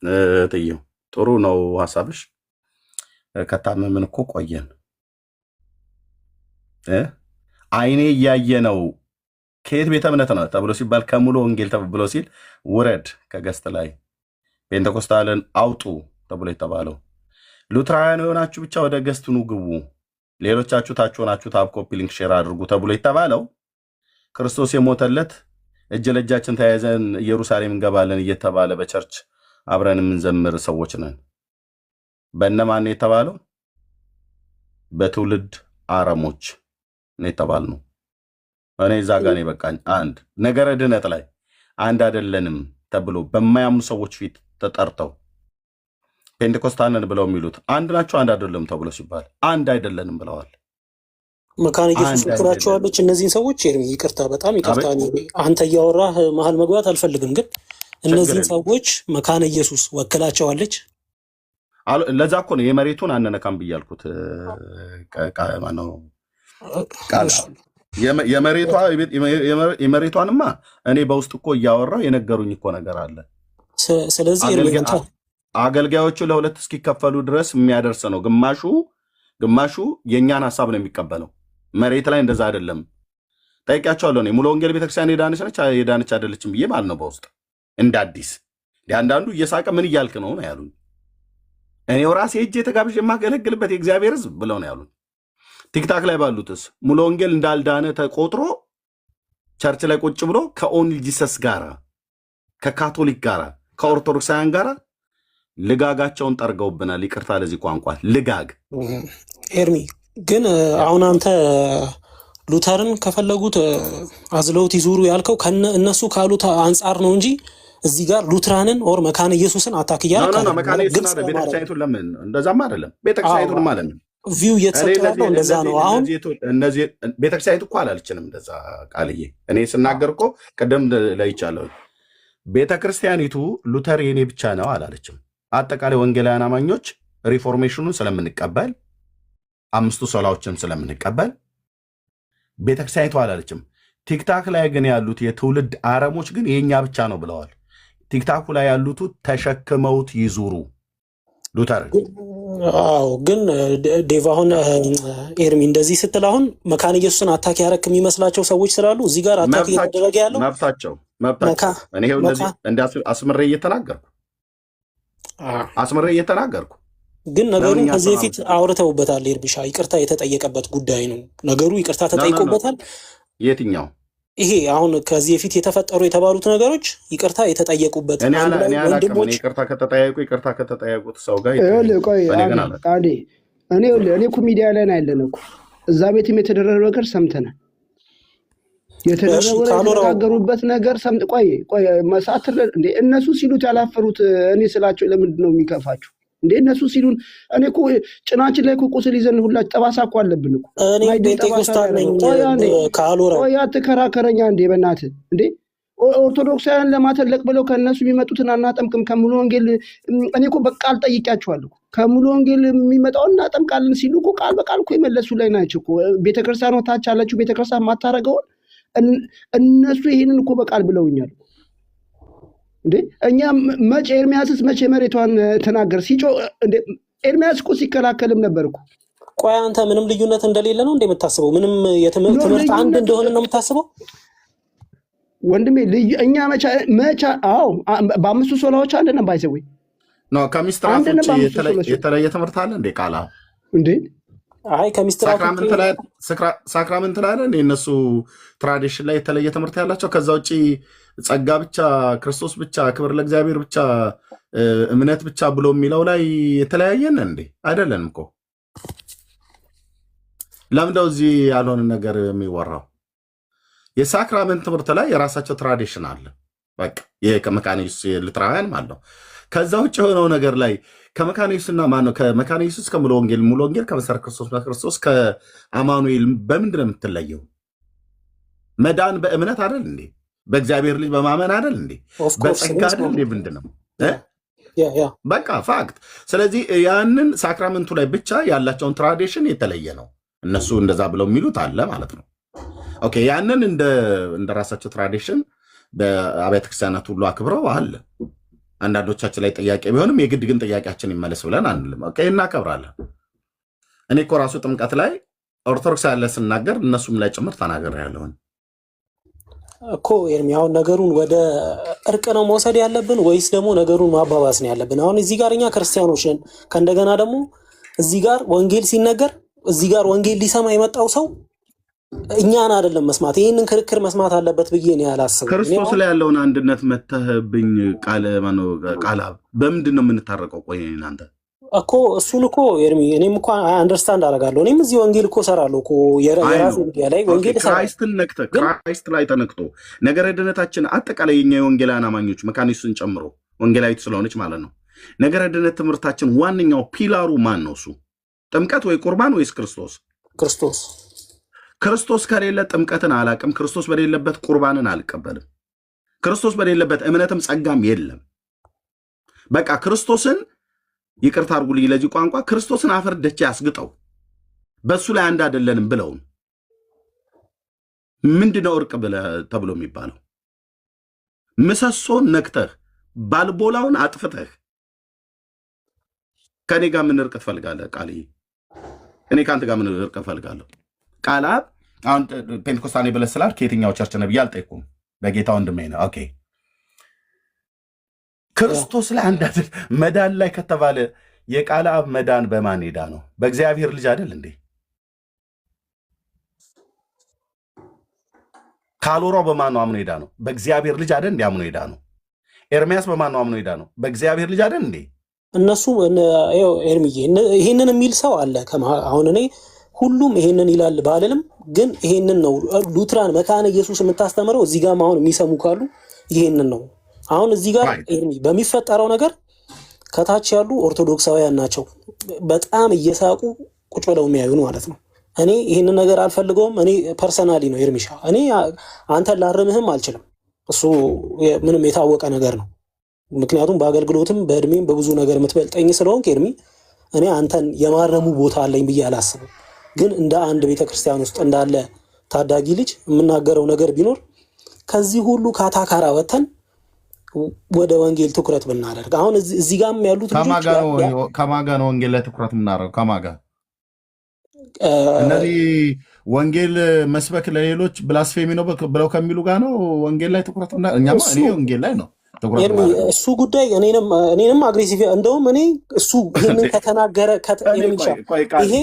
እትዬው ጥሩ ነው ሀሳብሽ። ከታመምን እኮ ቆየን። አይኔ እያየ ነው። ከየት ቤተ እምነት ነው ተብሎ ሲባል ከሙሉ ወንጌል ተብሎ ሲል ውረድ ከገስት ላይ ፔንቴኮስታልን አውጡ ተብሎ የተባለው ሉትራውያን የሆናችሁ ብቻ ወደ ገስት ኑ ግቡ፣ ሌሎቻችሁ ታች ሆናችሁ ታብ ኮፒ ሊንክ ሼር አድርጉ ተብሎ የተባለው ክርስቶስ የሞተለት እጅ ለእጃችን ተያይዘን ኢየሩሳሌም እንገባለን እየተባለ በቸርች አብረን የምንዘምር ሰዎች ነን። በእነማን ነው የተባለው? በትውልድ አረሞች ነው የተባልነው። እኔ እዛ ጋር ነው በቃኝ። አንድ ነገረ ድነት ላይ አንድ አይደለንም ተብሎ በማያምኑ ሰዎች ፊት ተጠርተው ፔንቴኮስታንን ብለው የሚሉት አንድ ናቸው አንድ አይደለም ተብሎ ሲባል አንድ አይደለንም ብለዋል። መካነ ኢየሱስ ወክላቸዋለች እነዚህን ሰዎች። ይቅርታ በጣም ይቅርታ፣ አንተ እያወራህ መሀል መግባት አልፈልግም፣ ግን እነዚህን ሰዎች መካነ ኢየሱስ ወክላቸዋለች። ለዛ እኮ ነው የመሬቱን አንነካም ብያልኩት። ማነው ቃል የመሬቷንማ እኔ በውስጥ እኮ እያወራው የነገሩኝ እኮ ነገር አለ። ስለዚህ አገልጋዮቹ ለሁለት እስኪከፈሉ ድረስ የሚያደርስ ነው። ግማሹ የእኛን ሀሳብ ነው የሚቀበለው። መሬት ላይ እንደዛ አይደለም። ጠይቂያቸዋለሁ። ሙሉ ወንጌል ቤተክርስቲያን የዳነች ነች የዳነች አይደለችም ብዬ ማለት ነው። በውስጥ እንደ አዲስ አንዳንዱ እየሳቀ ምን እያልክ ነው ነው ያሉኝ። እኔው ራሴ እጄ ተጋብዤ የማገለግልበት የእግዚአብሔር ሕዝብ ብለው ነው ያሉኝ። ቲክታክ ላይ ባሉትስ ሙሉ ወንጌል እንዳልዳነ ተቆጥሮ ቸርች ላይ ቁጭ ብሎ ከኦንሊ ጂሰስ ጋራ ከካቶሊክ ጋራ ከኦርቶዶክሳውያን ጋራ ልጋጋቸውን ጠርገውብናል። ይቅርታ ለዚህ ቋንቋ ልጋግ። ኤርሚ ግን አሁን አንተ ሉተርን ከፈለጉት አዝለውት ይዙሩ ያልከው እነሱ ካሉት አንጻር ነው እንጂ እዚህ ጋር ሉትራንን ኦር መካነ ኢየሱስን አታክያ ነው። መካነ ኢየሱስን አይደለም ቤተክርስቲያኒቱን ለምን እንደዛም አይደለም ቤተክርስቲያኒቱን ማለት ነው ቪው እየተሰጠው እንደዛ ነው። አሁን እነዚህ ቤተክርስቲያኒቱ እኮ አላለችንም እንደዛ ቃልዬ። እኔ ስናገር እኮ ቀደም ለይቻለሁ። ቤተክርስቲያኒቱ ሉተር የኔ ብቻ ነው አላለችም። አጠቃላይ ወንጌላውያን አማኞች ሪፎርሜሽኑን ስለምንቀበል አምስቱ ሶላዎችን ስለምንቀበል ቤተክርስቲያኒቱ አላለችም። ቲክታክ ላይ ግን ያሉት የትውልድ አረሞች ግን የኛ ብቻ ነው ብለዋል። ቲክታኩ ላይ ያሉት ተሸክመውት ይዙሩ ሉተር። አዎ ግን ዴቭ አሁን ኤርሚ እንደዚህ ስትል አሁን መካነ ኢየሱስን አታክ ያረክ የሚመስላቸው ሰዎች ስላሉ እዚህ ጋር አታክ እየተደረገ ያለው መብታቸው። እኔ ይኸው እንደዚህ አስምሬ እየተናገርኩ ግን ነገሩ ከዚህ በፊት አውርተውበታል። ኤርሚሻ ይቅርታ የተጠየቀበት ጉዳይ ነው ነገሩ። ይቅርታ ተጠይቆበታል። የትኛው? ይሄ አሁን ከዚህ በፊት የተፈጠሩ የተባሉት ነገሮች ይቅርታ የተጠየቁበት ወንድሞች ይቅርታ ከተጠየቁት ሰው ጋር እኔ እኮ ሚዲያ ላይ ያለን እኮ እዛ ቤትም የተደረገው ነገር ሰምተናል። የተነጋገሩበት ነገር ቆይ መሳት እንዴ እነሱ ሲሉት ያላፈሩት እኔ ስላቸው ለምንድን ነው የሚከፋችሁ እንዴ? እነሱ ሲሉን እኔ እኮ ጭናችን ላይ ቁስል ይዘን ሁላችን ጠባሳ እኮ አለብን እኮ። እኔ ጴንጤኮስታል ነኝ ካሎራው ቆይ አትከራከረኛ እንዴ በእናትህ እንዴ። ኦርቶዶክሳውያን ለማተለቅ ብለው ከእነሱ የሚመጡትን አናጠምቅም ከሙሉ ወንጌል። እኔ እኮ በቃል ጠይቂያቸዋለሁ። ከሙሉ ወንጌል የሚመጣውን እናጠምቃለን ሲሉ እኮ ቃል በቃል እኮ የመለሱ ላይ ናቸው እኮ። ቤተክርስቲያን ታች አለችው ቤተክርስቲያን ማታረገውን እነሱ ይሄንን እኮ በቃል ብለውኛል እንዴ። እኛ መቼ ኤርሚያስስ መቼ መሬቷን ተናገር ሲጮ እንዴ? ኤርሚያስ እኮ ሲከላከልም ነበር እኮ። ቆይ አንተ ምንም ልዩነት እንደሌለ ነው እንደምታስበው? ምንም ትምህርት አንድ እንደሆነ ነው የምታስበው? ወንድሜ እኛ መቻ አዎ በአምስቱ ሶላዎች አንድ ነን ባይዘው ነው። ከሚስጥራት የተለየ ትምህርት አለ እንዴ? ቃላ እንዴ? አይ ከሚስጥራት ሳክራመንት ላይ አለ እንዴ? እነሱ ትራዲሽን ላይ የተለየ ትምህርት ያላቸው ከዛ ውጪ ጸጋ ብቻ፣ ክርስቶስ ብቻ፣ ክብር ለእግዚአብሔር ብቻ፣ እምነት ብቻ ብሎ የሚለው ላይ የተለያየን እንዴ? አይደለንም እኮ። ለምንድነው እዚህ ያልሆነ ነገር የሚወራው? የሳክራመንት ትምህርት ላይ የራሳቸው ትራዲሽን አለ። በቃ ይሄ ከመካነ ኢየሱስ ሉትራውያን ማለት ነው። ከዛ ውጭ የሆነው ነገር ላይ ከመካነ ኢየሱስና ማነው ከመካነ ኢየሱስ ከሙሉ ወንጌል ከመሰረተ ክርስቶስ ከአማኑኤል በምንድን ነው የምትለየው? መዳን በእምነት አይደል እንዴ? በእግዚአብሔር ልጅ በማመን አይደል እንዴ? በጸጋ አይደል እንዴ? ምንድን ነው በቃ ፋክት። ስለዚህ ያንን ሳክራመንቱ ላይ ብቻ ያላቸውን ትራዲሽን የተለየ ነው። እነሱ እንደዛ ብለው የሚሉት አለ ማለት ነው። ኦኬ ያንን እንደ ራሳቸው ትራዲሽን በአብያተ ክርስቲያናት ሁሉ አክብረው አለ። አንዳንዶቻችን ላይ ጥያቄ ቢሆንም የግድ ግን ጥያቄያችን ይመለስ ብለን አንልም። ኦኬ እናከብራለን። እኔ እኮ ራሱ ጥምቀት ላይ ኦርቶዶክስ ያለ ስናገር እነሱም ላይ ጭምር ተናገር ያለውን እኮ ኤርሚ፣ አሁን ነገሩን ወደ እርቅ ነው መውሰድ ያለብን ወይስ ደግሞ ነገሩን ማባባስ ነው ያለብን? አሁን እዚህ ጋር እኛ ክርስቲያኖች ነን። ከእንደገና ደግሞ እዚህ ጋር ወንጌል ሲነገር እዚህ ጋር ወንጌል ሊሰማ የመጣው ሰው እኛን አይደለም መስማት፣ ይህንን ክርክር መስማት አለበት ብዬ ነው ያላስብም። ክርስቶስ ላይ ያለውን አንድነት መተህብኝ ቃል በምንድን ነው የምንታረቀው? ቆይ እናንተ እኮ እሱን እኮ ኤርሚ እኔም እኮ አንደርስታንድ አደርጋለሁ። እኔም እዚህ ወንጌል እኮ እሰራለሁ እኮ የራሱ ሚዲያ ላይ ወንጌል ክራይስትን ነክተህ ክራይስት ላይ ተነክቶ ነገረ ድነታችን አጠቃላይ የኛ የወንጌላውያን አማኞች መካኒሱን ጨምሮ ወንጌላዊት ስለሆነች ማለት ነው። ነገረ ድነት ትምህርታችን ዋነኛው ፒላሩ ማን ነው? እሱ ጥምቀት ወይ ቁርባን ወይስ ክርስቶስ? ክርስቶስ ከሌለ ጥምቀትን አላቅም። ክርስቶስ በሌለበት ቁርባንን አልቀበልም። ክርስቶስ በሌለበት እምነትም ጸጋም የለም። በቃ ክርስቶስን ይቅርታ አድርጉልኝ ለዚህ ቋንቋ፣ ክርስቶስን አፈር ደቼ ያስግጠው በሱ ላይ አንድ አይደለንም ብለውን ምንድነው እርቅ ተብሎ የሚባለው? ምሰሶን ነክተህ ባልቦላውን አጥፍተህ ከኔ ጋር ምን እርቅ ትፈልጋለህ? ቃል እኔ ከአንተ ጋር ምን እርቅ እፈልጋለሁ? ቃል አሁን ፔንቴኮስታኔ ብለህ ስላልክ ከየትኛው ቸርች ነህ ብዬ አልጠይኩም። በጌታ ወንድሜ ነው። ኦኬ ክርስቶስ ላይ አንድ አይደል መዳን ላይ ከተባለ የቃል አብ መዳን በማን ሄዳ ነው? በእግዚአብሔር ልጅ አይደል እንዴ? ካሎራው በማን ነው አምኖ ሄዳ ነው? በእግዚአብሔር ልጅ አይደል እንዴ አምኖ ሄዳ ነው? ኤርሚያስ በማን ነው አምኖ ሄዳ ነው? በእግዚአብሔር ልጅ አይደል እንዴ? እነሱ ኤርሚዬ ይሄንን የሚል ሰው አለ። አሁን እኔ ሁሉም ይሄንን ይላል ባልልም፣ ግን ይሄንን ነው ሉትራን መካነ ኢየሱስ የምታስተምረው። እዚህ ጋር አሁን የሚሰሙ ካሉ ይሄንን ነው። አሁን እዚህ ጋር በሚፈጠረው ነገር ከታች ያሉ ኦርቶዶክሳውያን ናቸው በጣም እየሳቁ ቁጭ ብለው የሚያዩን ማለት ነው። እኔ ይህንን ነገር አልፈልገውም። እኔ ፐርሰናሊ ነው ኤርሚሻ፣ እኔ አንተን ላርምህም አልችልም። እሱ ምንም የታወቀ ነገር ነው። ምክንያቱም በአገልግሎትም በእድሜም በብዙ ነገር የምትበልጠኝ ስለሆንክ ኤርሚ፣ እኔ አንተን የማረሙ ቦታ አለኝ ብዬ አላስብም። ግን እንደ አንድ ቤተክርስቲያን ውስጥ እንዳለ ታዳጊ ልጅ የምናገረው ነገር ቢኖር ከዚህ ሁሉ ካታካራ ወተን ወደ ወንጌል ትኩረት ብናደርግ። አሁን እዚህ ጋርም ያሉት ከማጋ ነው ወንጌል ላይ ትኩረት የምናደርገው ከማጋ እነዚህ ወንጌል መስበክ ለሌሎች ብላስፌሚ ነው ብለው ከሚሉ ጋር ነው ወንጌል ላይ ትኩረት እኛማ እኔ ወንጌል ላይ ነው እሱ ጉዳይ እኔንም አግሬሲቭ እንደውም እኔ እሱ ይሄንን ከተናገረ ይሄ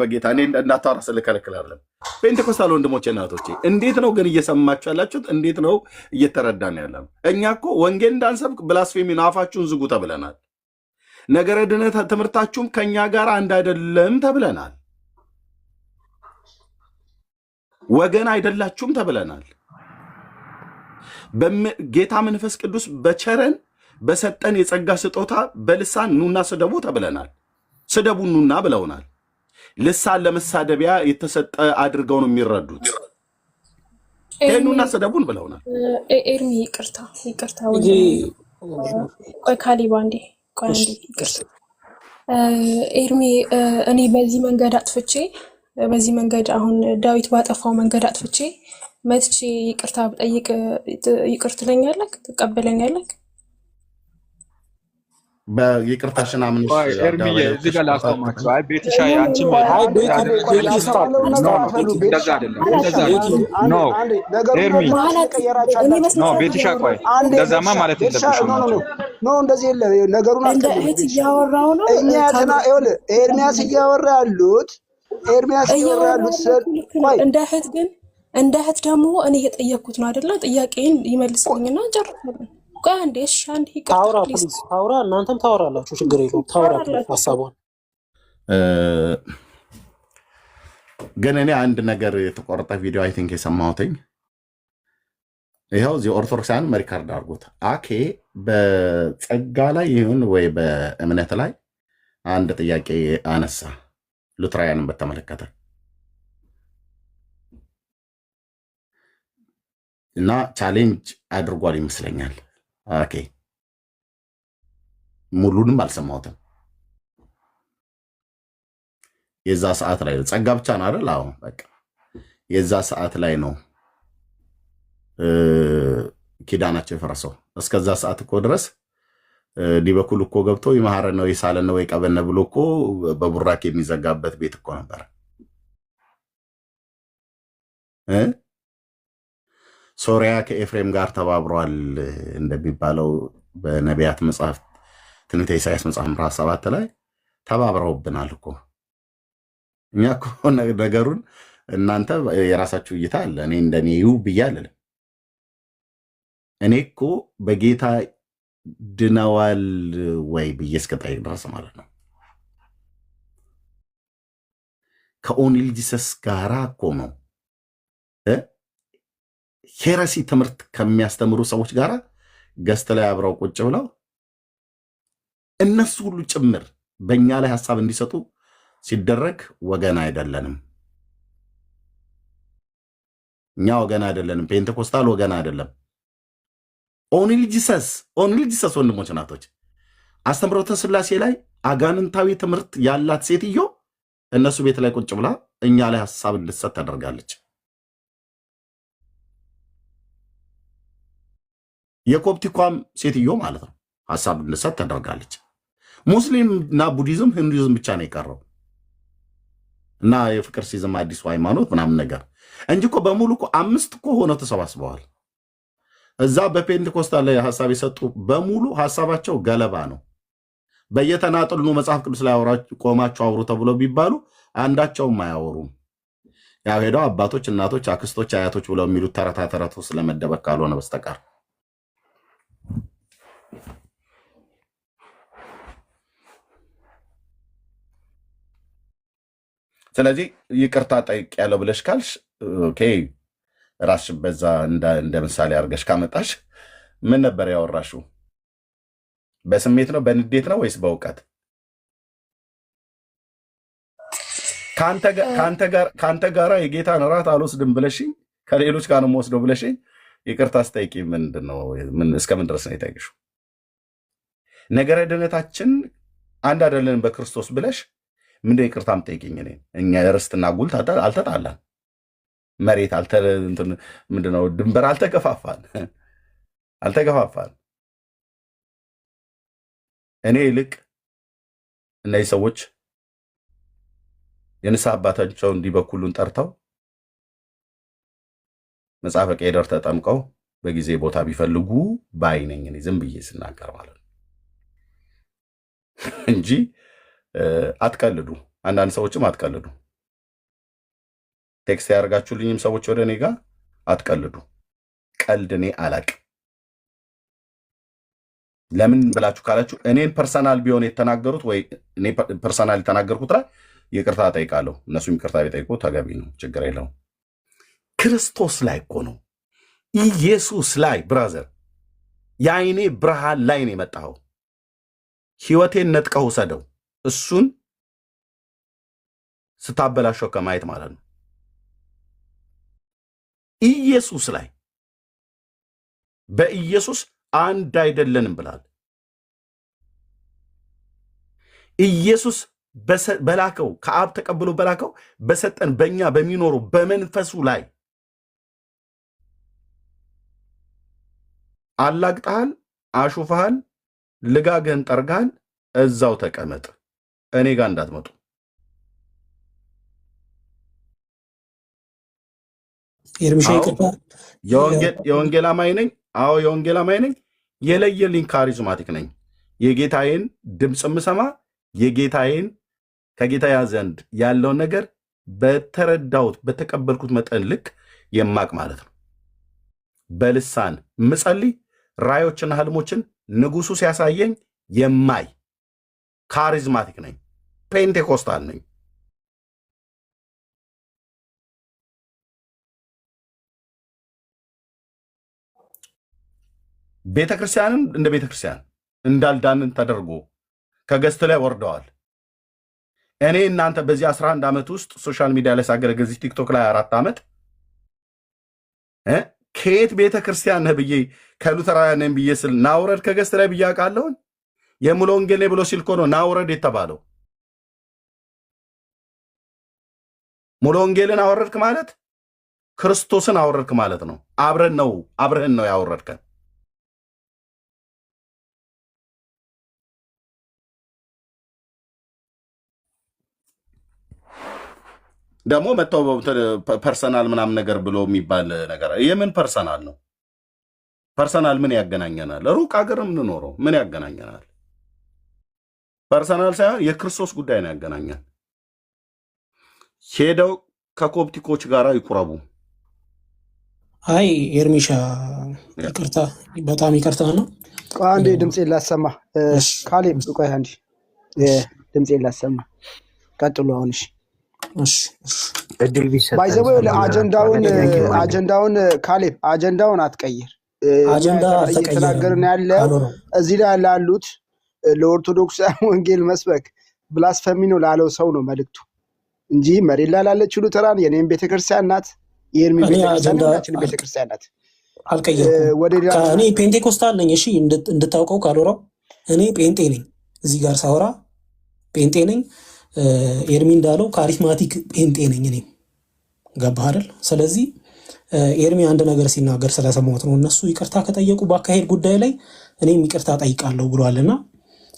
በጌታ እኔ እንዳታወራ ስለከለክል አይደለም። ፔንቴኮስታል ወንድሞቼ እናቶቼ እንዴት ነው ግን እየሰማችሁ ያላችሁት? እንዴት ነው እየተረዳን ያለው? እኛ እኮ ወንጌል እንዳንሰብክ ብላስፌሚ ነው አፋችሁን ዝጉ ተብለናል። ነገረ ድነት ትምህርታችሁም ከኛ ጋር አንድ አይደለም ተብለናል። ወገን አይደላችሁም ተብለናል። ጌታ መንፈስ ቅዱስ በቸረን በሰጠን የጸጋ ስጦታ በልሳን ኑና ስደቡ ተብለናል። ስደቡን ኑና ብለውናል። ልሳን ለመሳደቢያ የተሰጠ አድርገው ነው የሚረዱት። ኑና ስደቡን ብለውናል። ኤርሚ ይቅርታ ቆይ ካሊባ እንዴ ይቅርታ ኤርሚ፣ እኔ በዚህ መንገድ አጥፍቼ በዚህ መንገድ አሁን ዳዊት ባጠፋው መንገድ አጥፍቼ መጥቼ ይቅርታ ብጠይቅ ይቅር ትለኛለህ? ትቀበለኛለህ? በይቅርታሽን አምንሽ ኤርሚዬ እዚህ ጋር ላስቆማችሁ። አይ ቤትሻ አንቺም እንደዛ አይደለም ኖ ኤርሚ ኖ ቤትሻ ቆይ እንደዛማ ማለት የለብሽም ኖ እንደዚህ የለ ነገሩን እንደ እህት እያወራው ነው። ኤርሚያስ እያወራ ያሉት እንደ እህት ግን እንደ እህት ደግሞ እኔ እየጠየኩት ነው አይደለ? ጥያቄን ይመልስልኝና እንጨርሳለን። ቆይ አንዴ እሺ፣ አንዴ ታውራ እናንተም ታወራላችሁ፣ ችግር የለውም። ታውራ ሐሳቧን ግን እኔ አንድ ነገር የተቆረጠ ቪዲዮ አይ ቲንክ የሰማሁትኝ ይኸው እዚህ ኦርቶዶክሳውያን መሪካርድ አድርጎት አኬ በጸጋ ላይ ይሁን ወይ በእምነት ላይ አንድ ጥያቄ አነሳ ሉትራውያንን በተመለከተ እና ቻሌንጅ አድርጓል ይመስለኛል። ኦኬ ሙሉንም አልሰማሁትም። የዛ ሰዓት ላይ ነው። ጸጋ ብቻ ነው አይደል? አዎ በቃ የዛ ሰዓት ላይ ነው ኪዳናቸው የፈረሰው። እስከዛ ሰዓት እኮ ድረስ ዲበኩል እኮ ገብቶ ይማረን ነው ይሳለን ነው ይቀበነ ብሎ እኮ በቡራክ የሚዘጋበት ቤት እኮ ነበር። ሶሪያ ከኤፍሬም ጋር ተባብሯል እንደሚባለው በነቢያት መጽሐፍ ትንቢተ ኢሳያስ መጽሐፍ ምዕራፍ 7 ላይ ተባብረውብናል እኮ። እኛ እኮ ነገሩን እናንተ የራሳችሁ እይታ አለ፣ እኔ እንደኔው ብያለሁ። እኔ እኮ በጌታ ድነዋል ወይ ብዬ እስከጠይቅ ድረስ ማለት ነው። ከኦኒል ጂሰስ ጋራ እኮ ነው ሄረሲ ትምህርት ከሚያስተምሩ ሰዎች ጋር ገስት ላይ አብረው ቁጭ ብለው እነሱ ሁሉ ጭምር በእኛ ላይ ሀሳብ እንዲሰጡ ሲደረግ ወገን አይደለንም። እኛ ወገን አይደለንም። ፔንቴኮስታል ወገን አይደለም። ኦንሊ ጂሰስ ወንድሞች ናቶች አስተምሮተ ስላሴ ላይ አጋንንታዊ ትምህርት ያላት ሴትዮ እነሱ ቤት ላይ ቁጭ ብላ እኛ ላይ ሀሳብ እንድትሰጥ ታደርጋለች። የኮፕቲኳም ሴትዮ ማለት ነው ሀሳብ እንድትሰጥ ታደርጋለች። ሙስሊም እና ቡዲዝም ሂንዱይዝም ብቻ ነው የቀረው እና የፍቅር ሲዝም አዲሱ ሃይማኖት ምናምን ነገር እንጂ እኮ በሙሉ እኮ 5 እኮ ሆነው ተሰባስበዋል። እዛ በፔንቴኮስታል ላይ ሀሳብ የሰጡ በሙሉ ሀሳባቸው ገለባ ነው። በየተናጥሉ መጽሐፍ ቅዱስ ላይ ቆማችሁ አውሩ ተብሎ ቢባሉ አንዳቸውም አያወሩም። ያው ሄደው አባቶች፣ እናቶች፣ አክስቶች፣ አያቶች ብለው የሚሉት ተረታ ተረቱ ስለመደበቅ ካልሆነ በስተቀር ስለዚህ ይቅርታ ጠይቅ ያለው ብለሽ ካልሽ ኦኬ፣ ራስሽ በዛ እንደ ምሳሌ አድርገሽ ካመጣሽ ምን ነበር ያወራሽው? በስሜት ነው በንዴት ነው ወይስ በእውቀት? ከአንተ ጋራ የጌታን እራት አልወስድም ብለሽኝ ከሌሎች ጋር ነው የምወስደው ብለሽኝ ይቅርታ አስጠይቂ። ምንድን ነው እስከምን ድረስ ነው የጠየቅሽው? ነገረ ድነታችን አንድ አይደለንም በክርስቶስ ብለሽ ምንድን ይቅርታ የምጠይቅኝ? እኛ ርስትና ጉልት አልተጣላን፣ መሬት ምንድነው ድንበር አልተገፋፋን። እኔ ይልቅ እነዚህ ሰዎች የንስሐ አባታቸው እንዲበኩሉን ጠርተው መጽሐፈ ቄደር ተጠምቀው በጊዜ ቦታ ቢፈልጉ ባይ ነኝ እኔ ዝም ብዬ ስናገር ማለት ነው እንጂ አትቀልዱ። አንዳንድ ሰዎችም አትቀልዱ። ቴክስት ያደርጋችሁልኝም ሰዎች ወደ እኔ ጋር አትቀልዱ። ቀልድ እኔ አላቅም። ለምን ብላችሁ ካላችሁ እኔን ፐርሰናል ቢሆን የተናገሩት ወይ እኔ ፐርሰናል የተናገርኩት ላይ ይቅርታ ጠይቃለሁ። እነሱም ይቅርታ ቢጠይቁ ተገቢ ነው፣ ችግር የለውም። ክርስቶስ ላይ እኮ ነው፣ ኢየሱስ ላይ ብራዘር፣ የአይኔ ብርሃን ላይ ነው የመጣኸው። ህይወቴን ነጥቀው ውሰደው፣ እሱን ስታበላሸው ከማየት ማለት ነው። ኢየሱስ ላይ በኢየሱስ አንድ አይደለንም ብላል። ኢየሱስ በላከው ከአብ ተቀብሎ በላከው በሰጠን በእኛ በሚኖሩ በመንፈሱ ላይ አላግጠሃል፣ አሹፈሃል፣ ልጋግህን ጠርጋሃል። እዛው ተቀመጥ፣ እኔ ጋር እንዳትመጡ። የወንጌል አማኝ ነኝ። አዎ የወንጌል አማኝ ነኝ። የለየልኝ ካሪዝማቲክ ነኝ። የጌታዬን ድምፅ የምሰማ የጌታዬን ከጌታዬ ዘንድ ያለውን ነገር በተረዳሁት በተቀበልኩት መጠን ልክ የማቅ ማለት ነው። በልሳን ምጸልይ ራዮችና ህልሞችን ንጉሱ ሲያሳየኝ የማይ ካሪዝማቲክ ነኝ። ፔንቴኮስታል ነኝ። ቤተክርስቲያንን እንደ ቤተክርስቲያን እንዳልዳንን ተደርጎ ከገስት ላይ ወርደዋል። እኔ እናንተ በዚህ 11 ዓመት ውስጥ ሶሻል ሚዲያ ላይ ሳገለግል እዚህ ቲክቶክ ላይ 4 ዓመት ከየት ቤተክርስቲያን ነህ ብዬ ከሉተራውያን ነኝ ብዬ ስል ናውረድ ከገስት ላይ ብዬ አውቃለሁኝ። የሙሉ ወንጌል ብሎ ሲል እኮ ነው ናውረድ የተባለው። ሙሉ ወንጌልን አወረድክ ማለት ክርስቶስን አወረድክ ማለት ነው። አብረህን ነው ያወረድከን። ደግሞ መጥተው ፐርሰናል ምናምን ነገር ብሎ የሚባል ነገር የምን ፐርሰናል ነው? ፐርሰናል ምን ያገናኘናል? ሩቅ ሀገር የምንኖረው ምን ያገናኘናል? ፐርሰናል ሳይሆን የክርስቶስ ጉዳይ ነው ያገናኘን። ሄደው ከኮፕቲኮች ጋር ይቁረቡ። አይ ኤርሚሻ ይቅርታ፣ በጣም ይቅርታ ነው። አንዴ ድምፄን ላሰማ። ካሌብ ቆይ አንዴ ድምፄን ላሰማ። ቀጥሉ። አሁን እሺ እድል ቢሰጥ ባይዘው አጀንዳውን ካሌብ አጀንዳውን አትቀይር። አጀንዳ እየተናገርን ያለ እዚህ ላይ ላሉት ለኦርቶዶክስ ወንጌል መስበክ ብላስፈሚ ነው ላለው ሰው ነው መልእክቱ እንጂ መሬት ላይ ላለችው ሉተራን የኔም ቤተክርስቲያን ናት፣ የኤርሚ ቤተክርስቲያን ናት። አልቀየርኩም። እኔ ፔንቴኮስታል ነኝ። እሺ እንድታውቀው ካልወራው እኔ ጴንጤ ነኝ። እዚህ ጋር ሳወራ ጴንጤ ነኝ። ኤርሚ እንዳለው ካሪስማቲክ ጴንጤ ነኝ። እኔም ገባህ አይደል? ስለዚህ ኤርሚ አንድ ነገር ሲናገር ስለሰማሁት ነው። እነሱ ይቅርታ ከጠየቁ በአካሄድ ጉዳይ ላይ እኔም ይቅርታ ጠይቃለሁ ብሏልና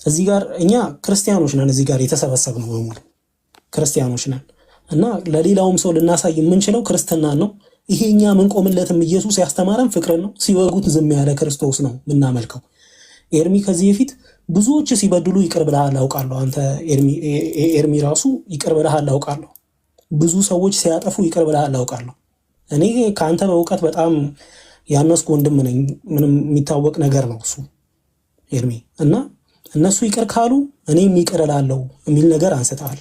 እዚህ ጋር እኛ ክርስቲያኖች ነን። እዚህ ጋር የተሰበሰብነው በሙሉ ክርስቲያኖች ነን እና ለሌላውም ሰው ልናሳይ የምንችለው ክርስትናን ነው። ይሄ እኛ ምንቆምለትም ኢየሱስ ያስተማረን ፍቅርን ነው። ሲወጉት ዝም ያለ ክርስቶስ ነው ምናመልከው። ኤርሚ ከዚህ በፊት ብዙዎች ሲበድሉ ይቅር ብለሃል አውቃለሁ። አንተ ኤርሚ ራሱ ይቅር ብለሃል አውቃለሁ። ብዙ ሰዎች ሲያጠፉ ይቅር ብለሃል አውቃለሁ። እኔ ከአንተ በእውቀት በጣም ያነስኩ ወንድም ነኝ። ምንም የሚታወቅ ነገር ነው እሱ ኤርሚ። እና እነሱ ይቅር ካሉ እኔም ይቅር እላለሁ የሚል ነገር አንስተሃል።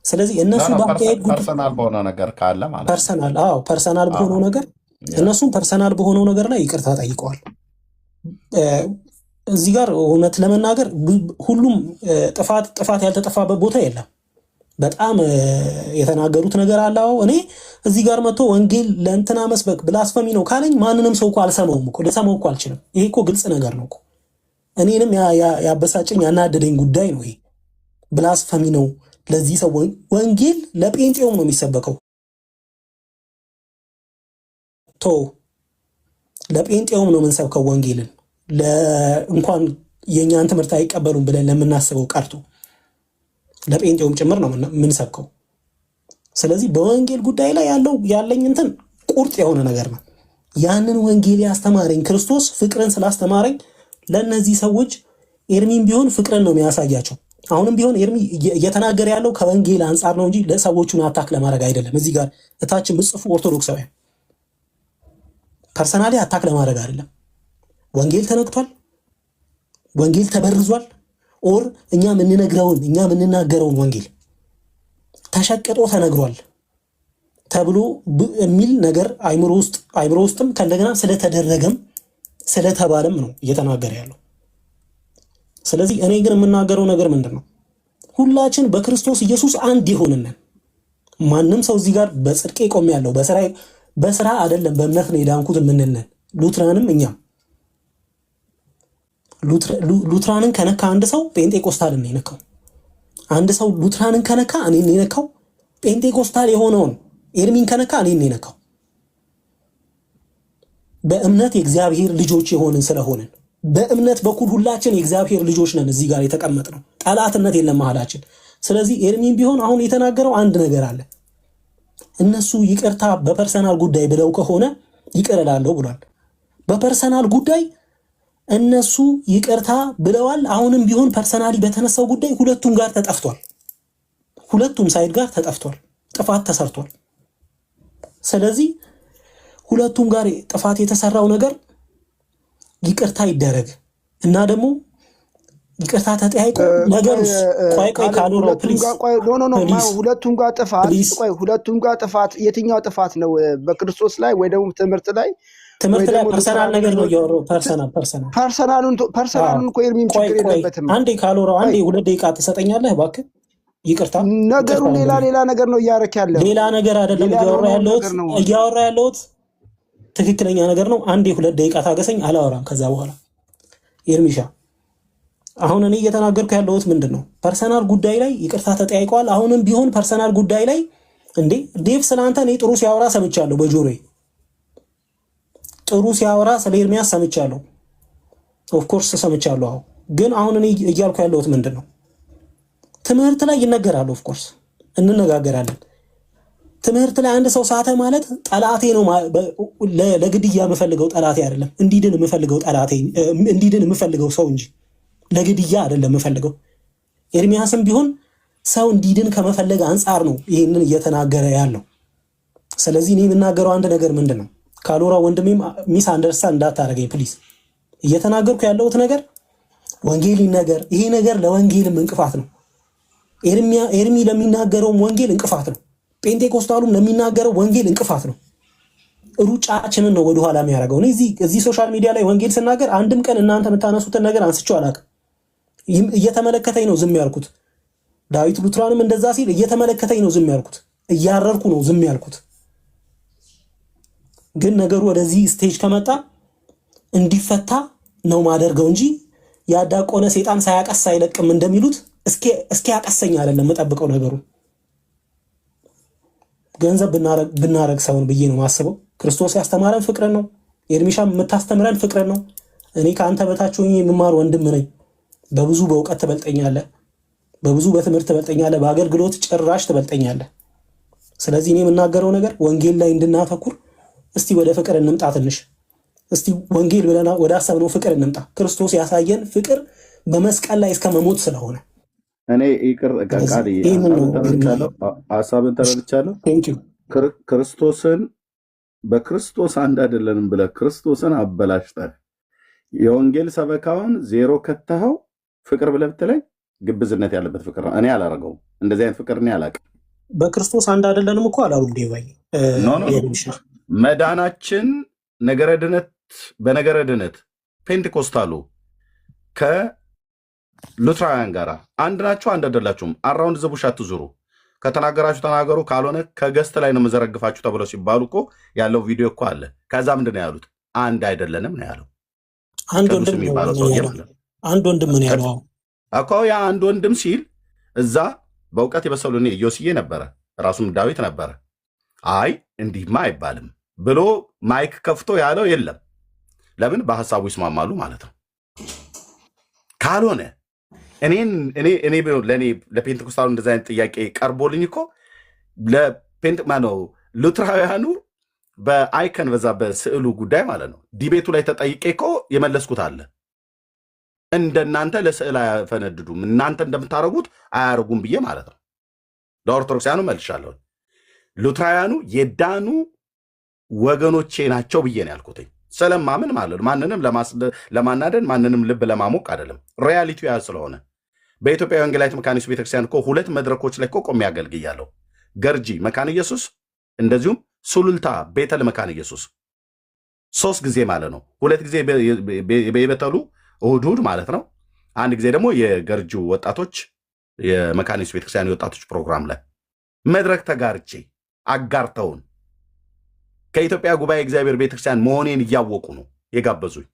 ስለዚህ እነሱ ፐርሰናል በሆነ ነገር ካለ ማለት ፐርሰናል በሆነው ነገር እነሱም ፐርሰናል በሆነው ነገር ላይ ይቅርታ ጠይቀዋል። እዚህ ጋር እውነት ለመናገር ሁሉም ጥፋት ያልተጠፋበት ቦታ የለም። በጣም የተናገሩት ነገር አለ። እኔ እዚህ ጋር መጥቶ ወንጌል ለእንትና መስበክ ብላስፈሚ ነው ካለኝ ማንንም ሰው እኮ አልሰማውም እኮ ልሰማው እኮ አልችልም። ይሄ እኮ ግልጽ ነገር ነው እኮ። እኔንም ያበሳጨኝ ያናደደኝ ጉዳይ ነው ይሄ። ብላስፈሚ ነው ለዚህ ሰው ወንጌል ለጴንጤውም ነው የሚሰበከው። ለጴንጤውም ነው የምንሰብከው ወንጌልን። እንኳን የእኛን ትምህርት አይቀበሉም ብለን ለምናስበው ቀርቶ ለጴንጤውም ጭምር ነው የምንሰብከው። ስለዚህ በወንጌል ጉዳይ ላይ ያለኝ እንትን ቁርጥ የሆነ ነገር ነው። ያንን ወንጌል ያስተማረኝ ክርስቶስ ፍቅርን ስላስተማረኝ ለእነዚህ ሰዎች ኤርሚም ቢሆን ፍቅርን ነው የሚያሳያቸው። አሁንም ቢሆን ኤርሚ እየተናገረ ያለው ከወንጌል አንጻር ነው እንጂ ለሰዎቹን አታክ ለማድረግ አይደለም። እዚህ ጋር እታች ምጽፉ ኦርቶዶክሳውያን ፐርሰናሊ አታክ ለማድረግ አይደለም። ወንጌል ተነክቷል፣ ወንጌል ተበርዟል። ኦር እኛ የምንናገረውን ወንጌል ተሸቅጦ ተነግሯል ተብሎ የሚል ነገር አይምሮ ውስጥም ከእንደገና ስለተደረገም ስለተባለም ነው እየተናገረ ያለው። ስለዚህ እኔ ግን የምናገረው ነገር ምንድን ነው? ሁላችን በክርስቶስ ኢየሱስ አንድ የሆንነን። ማንም ሰው እዚህ ጋር በጽድቄ ቆም ያለው በስራ አይደለም በእምነት ነው የዳንኩት የምንነን ሉትራንም እኛም ሉትራንን ከነካ አንድ ሰው ጴንጤቆስታልን ነው የነካው። አንድ ሰው ሉትራንን ከነካ እኔን ነው የነካው። ጴንጤቆስታል የሆነውን ኤርሚን ከነካ እኔን ነው የነካው። በእምነት የእግዚአብሔር ልጆች የሆንን ስለሆንን በእምነት በኩል ሁላችን የእግዚአብሔር ልጆች ነን። እዚህ ጋር የተቀመጥነው ጠላትነት የለም መሀላችን። ስለዚህ ኤርሚን ቢሆን አሁን የተናገረው አንድ ነገር አለ። እነሱ ይቅርታ በፐርሰናል ጉዳይ ብለው ከሆነ ይቅር እላለሁ ብሏል። በፐርሰናል ጉዳይ እነሱ ይቅርታ ብለዋል። አሁንም ቢሆን ፐርሰናሊ በተነሳው ጉዳይ ሁለቱም ጋር ተጠፍቷል። ሁለቱም ሳይድ ጋር ተጠፍቷል፣ ጥፋት ተሰርቷል። ስለዚህ ሁለቱም ጋር ጥፋት የተሰራው ነገር ይቅርታ ይደረግ እና ደግሞ ይቅርታ ተጠያይቆ ነገሩስ ቆይ ካልሆነ ፕሊዝ ሁለቱም ጋር ጥፋት የትኛው ጥፋት ነው? በክርስቶስ ላይ ወይ ደግሞ ትምህርት ላይ ፐርሰናል ነገር ነው ያወራው። ፐርሰናሉን እኮ ኤርሚም ችግር የለበትም። አንዴ ካልሆነው አንዴ 2 ደቂቃ ትሰጠኛለህ እባክህ? ይቅርታ ነገሩ ሌላ ነገር ነው እያረክ ያለው። ሌላ ነገር አይደለም እያወራ ያለሁት ትክክለኛ ነገር ነው። አንዴ 2 ደቂቃ ታገሰኝ፣ አላወራም ከዛ በኋላ። ኤርሚሻ አሁን እኔ እየተናገርኩ ያለሁት ምንድን ነው? ፐርሰናል ጉዳይ ላይ ይቅርታ ተጠያይቀዋል። አሁንም ቢሆን ፐርሰናል ጉዳይ ላይ እንዴ ዴቭ ስላንተ እኔ ጥሩ ሲያወራ ሰምቻለሁ በጆሮዬ ጥሩ ሲያወራ ስለ ኤርሚያስ ሰምቻለሁ ኦፍ ኮርስ ሰምቻለሁ ግን አሁን እኔ እያልኩ ያለሁት ምንድነው ትምህርት ላይ ይነገራል ኦፍ ኮርስ እንነጋገራለን ትምህርት ላይ አንድ ሰው ሳተ ማለት ጠላቴ ነው ለግድያ የምፈልገው ጠላቴ አይደለም እንዲድን የምፈልገው ሰው እንጂ ለግድያ አይደለም የምፈልገው ኤርሚያስም ቢሆን ሰው እንዲድን ከመፈለግ አንፃር ነው ይሄንን እየተናገረ ያለው ስለዚህ እኔ የምናገረው አንድ ነገር ምንድነው ካሎራ ወንድሜም ሚስ አንደርስታንድ እንዳታረገኝ ፕሊዝ እየተናገርኩ ያለሁት ነገር ወንጌል ነገር ይሄ ነገር ለወንጌልም እንቅፋት ነው ኤርሚ ለሚናገረው ወንጌል እንቅፋት ነው ጴንጤኮስታሉም ለሚናገረው ወንጌል እንቅፋት ነው ሩጫችንን ነው ወደ ኋላ የሚያደርገው ነው እዚህ ሶሻል ሚዲያ ላይ ወንጌል ስናገር አንድም ቀን እናንተ የምታነሱትን ነገር አንስቼው አላውቅም እየተመለከተኝ ነው ዝም ያልኩት ዳዊት ሉትራንም እንደዛ ሲል እየተመለከተኝ ነው ዝም ያልኩት እያረርኩ ነው ዝም ያልኩት ግን ነገሩ ወደዚህ ስቴጅ ከመጣ እንዲፈታ ነው ማደርገው እንጂ ያዳቆነ ሰይጣን ሳያቀስ አይለቅም እንደሚሉት እስኪ ያቀሰኝ አይደለም መጠብቀው ነገሩ ገንዘብ ብናረግ ሰውን ብዬ ነው ማስበው ክርስቶስ ያስተማረን ፍቅር ነው ኤርሚሻም የምታስተምረን ፍቅር ነው እኔ ካንተ በታች ሆኜ የምማር ወንድም ነኝ በብዙ በእውቀት ትበልጠኛለህ በብዙ በትምህርት ትበልጠኛለህ በአገልግሎት ጭራሽ ትበልጠኛለህ ስለዚህ እኔ የምናገረው ነገር ወንጌል ላይ እንድናተኩር እስቲ ወደ ፍቅር እንምጣ ትንሽ እስቲ ወንጌል ብለና ወደ አሰብነው ፍቅር እንምጣ ክርስቶስ ያሳየን ፍቅር በመስቀል ላይ እስከ መሞት ስለሆነ እኔ ይቅር ቃል ሐሳብን ተረድቻለሁ ክርስቶስን በክርስቶስ አንድ አይደለንም ብለህ ክርስቶስን አበላሽተህ የወንጌል ሰበካውን ዜሮ ከተኸው ፍቅር ብለህ ብትለኝ ግብዝነት ያለበት ፍቅር ነው እኔ አላረገውም እንደዚህ አይነት ፍቅር እኔ አላውቅም በክርስቶስ አንድ አይደለንም እኮ አላሉም ዴቫይ መዳናችን ነገረ ድነት በነገረ ድነት ፔንቴኮስታሉ ከሉትራውያን ጋር አንድ ናቸው አንድ አይደላችሁም አራውንድ ዘቡሽ አትዙሩ ከተናገራችሁ ተናገሩ ካልሆነ ከገስት ላይ ነው መዘረግፋችሁ ተብለው ሲባሉ እኮ ያለው ቪዲዮ እኮ አለ ከዛ ምንድነው ያሉት አንድ አይደለንም ነው ያለው አንድ ወንድም ነው ያለው እኮ ያ አንድ ወንድም ሲል እዛ በእውቀት የበሰሉኝ ኢዮስዬ ነበረ ራሱም ዳዊት ነበረ አይ እንዲህማ አይባልም ብሎ ማይክ ከፍቶ ያለው የለም ለምን በሐሳቡ ይስማማሉ ማለት ነው ካልሆነ እኔ ለኔ ለፔንቴኮስታሉ እንደዛ አይነት ጥያቄ ቀርቦልኝ እኮ ሉትራውያኑ በአይከን በዛ በስዕሉ ጉዳይ ማለት ነው ዲቤቱ ላይ ተጠይቄ እኮ የመለስኩት አለ እንደናንተ ለስዕል አያፈነድዱም እናንተ እንደምታረጉት አያረጉም ብዬ ማለት ነው ለኦርቶዶክሳውያኑ መልሻለሁ ሉትራውያኑ የዳኑ ወገኖቼ ናቸው ብዬ ነው ያልኩትኝ ስለማምን ማለት ነው ማንንም ለማናደን ማንንም ልብ ለማሞቅ አይደለም ሪያሊቲው ያ ስለሆነ በኢትዮጵያ ወንጌላዊት መካነ ኢየሱስ ቤተክርስቲያን እኮ 2 መድረኮች ላይ እኮ ቆሜ ያገልግያለሁ ገርጂ መካነ ኢየሱስ እንደዚሁም ሱሉልታ ቤተል መካነ ኢየሱስ 3 ጊዜ ማለት ነው 2 ጊዜ በቤተሉ እሑድ ማለት ነው አንድ ጊዜ ደግሞ የገርጁ ወጣቶች የመካነ ኢየሱስ ቤተክርስቲያን የወጣቶች ፕሮግራም ላይ መድረክ ተጋርቼ አጋርተውን ከኢትዮጵያ ጉባኤ እግዚአብሔር ቤተክርስቲያን መሆኔን እያወቁ ነው የጋበዙኝ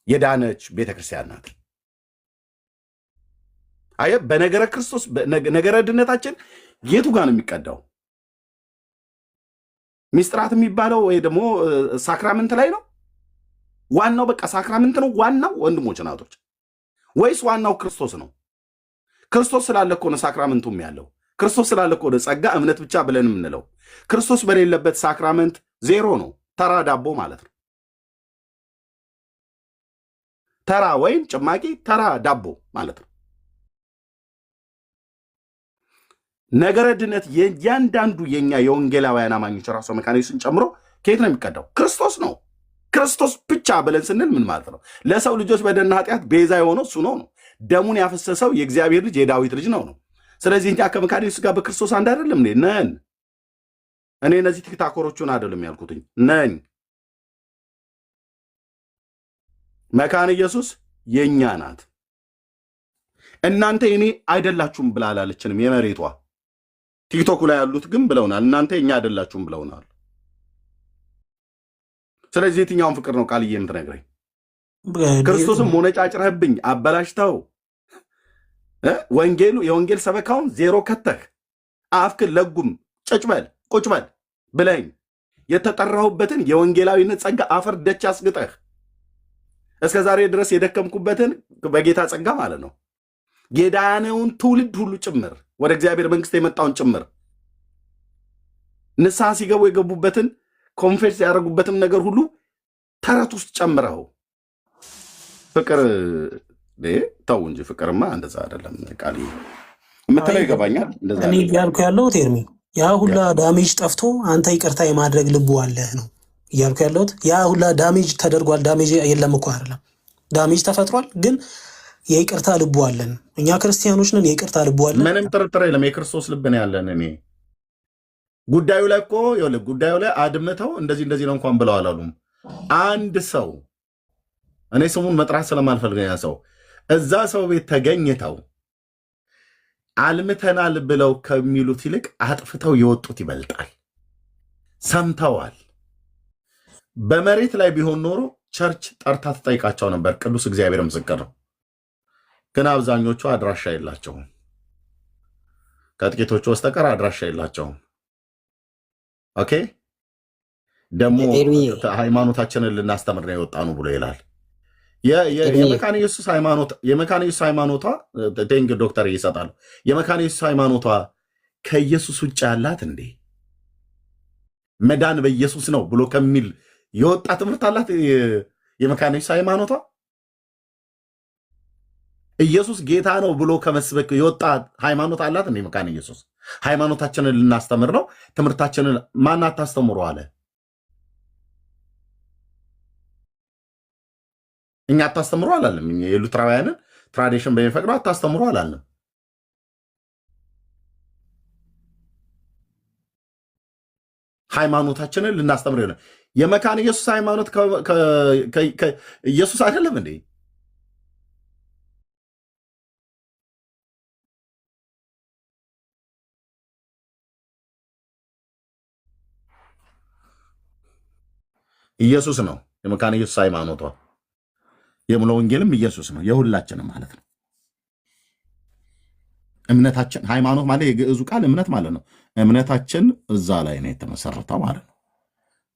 የዳነች ቤተክርስቲያን ናት አየ በነገረ ክርስቶስ ነገረ ድነታችን የቱ ጋር ነው የሚቀዳው ሚስጥራት የሚባለው ወይ ደግሞ ሳክራመንት ላይ ነው ዋናው በቃ ሳክራመንት ነው ዋናው ወንድሞች ናቶች ወይስ ዋናው ክርስቶስ ነው ክርስቶስ ስላለ እኮ ነው ሳክራመንቱም ያለው ክርስቶስ ስላለ እኮ ነው ጸጋ እምነት ብቻ ብለን የምንለው ክርስቶስ በሌለበት ሳክራመንት ዜሮ ነው ተራ ዳቦ ማለት ነው ተራ ወይም ጭማቂ ተራ ዳቦ ማለት ነው ነገረ ድነት የእያንዳንዱ የኛ የወንጌላውያን አማኞች ራሱ መካነ ኢየሱስን ጨምሮ ከየት ነው የሚቀዳው ክርስቶስ ነው ክርስቶስ ብቻ ብለን ስንል ምን ማለት ነው ለሰው ልጆች በደልና ኃጢአት ቤዛ የሆነው እሱ ነው ደሙን ያፈሰሰው የእግዚአብሔር ልጅ የዳዊት ልጅ ነው ስለዚህ እኛ ከመካነ ኢየሱስ ጋር በክርስቶስ አንድ አይደለም ነን እኔ እነዚህ ቲክታኮሮቹን አይደለም ያልኩትኝ ነኝ መካነ ኢየሱስ የኛ ናት እናንተ እኔ አይደላችሁም ብላ አላለችንም የመሬቷ ቲክቶክ ላይ ያሉት ግን ብለውናል እናንተ እኛ አይደላችሁም ብለውናል ስለዚህ የትኛውን ፍቅር ነው ቃልዬ የምትነግረኝ ክርስቶስም ሞነጫጭረህብኝ አበላሽተው ወንጌሉ የወንጌል ሰበካውን ዜሮ ከተህ አፍክን ለጉም ቁጭ በል ብለኝ የተጠራሁበትን የወንጌላዊነት ጸጋ አፈር ደች አስግጠህ እስከ ዛሬ ድረስ የደከምኩበትን በጌታ ጸጋ ማለት ነው የዳነውን ትውልድ ሁሉ ጭምር ወደ እግዚአብሔር መንግስት የመጣውን ጭምር ንስሐ ሲገቡ የገቡበትን ኮንፌስ ያደረጉበትን ነገር ሁሉ ተረት ውስጥ ጨምረው ፍቅር ተው እንጂ ፍቅርማ እንደዛ አይደለም። ቃል የምትለው ይገባኛል። እንደዛ እኔ ያልኩ ያለሁት ኤርሚ ያ ሁላ ዳሜጅ ጠፍቶ አንተ ይቅርታ የማድረግ ልቡ አለህ ነው እያልኩ ያለሁት። ያ ሁላ ዳሜጅ ተደርጓል። ዳሜጅ የለም እኮ አይደለም፣ ዳሜጅ ተፈጥሯል፣ ግን የይቅርታ ልቡ አለን። እኛ ክርስቲያኖች ነን፣ የይቅርታ ልቡ አለን። ምንም ጥርጥር የለም። የክርስቶስ ልብ ነው ያለን። እኔ ጉዳዩ ላይ እኮ ይኸውልህ፣ ጉዳዩ ላይ አድምተው እንደዚህ ነው እንኳን ብለው አላሉም። አንድ ሰው እኔ ስሙን መጥራት ስለማልፈልግ ያ ሰው እዛ ሰው ቤት ተገኝተው አልምተናል ብለው ከሚሉት ይልቅ አጥፍተው የወጡት ይበልጣል። ሰምተዋል። በመሬት ላይ ቢሆን ኖሮ ቸርች ጠርታ ትጠይቃቸው ነበር። ቅዱስ እግዚአብሔር ምስክር ነው። ግን አብዛኞቹ አድራሻ የላቸውም። ከጥቂቶቹ በስተቀር አድራሻ የላቸውም። ኦኬ ደግሞ ሃይማኖታችንን ልናስተምር ነው የወጣኑ ብሎ ይላል። የመካነ ኢየሱስ ሃይማኖቷ ቴንግ ዶክተር ይሰጣሉ። የመካነ ኢየሱስ ሃይማኖቷ ከኢየሱስ ውጭ ያላት እንዴ? መዳን በኢየሱስ ነው ብሎ ከሚል የወጣ ትምህርት አላት የመካነ ኢየሱስ ሃይማኖቷ? ኢየሱስ ጌታ ነው ብሎ ከመስበክ የወጣ ሃይማኖት አላት እንዴ መካነ ኢየሱስ? ሃይማኖታችንን ልናስተምር ነው፣ ትምህርታችንን ማን አታስተምሩ አለ? እኛ አታስተምሩ አላለም። የሉትራውያንን ትራዲሽን በሚፈቅደው አታስተምሩ አላለም። ሃይማኖታችንን ልናስተምር ይሆናል። የመካነ ኢየሱስ ሃይማኖት ኢየሱስ አይደለም እንዴ? ኢየሱስ ነው የመካነ ኢየሱስ ሃይማኖቷ። የሙሉ ወንጌልም ኢየሱስ ነው፣ የሁላችንም ማለት ነው። እምነታችን ሃይማኖት ማለት የግዕዙ ቃል እምነት ማለት ነው። እምነታችን እዛ ላይ ነው የተመሰረተው ማለት ነው።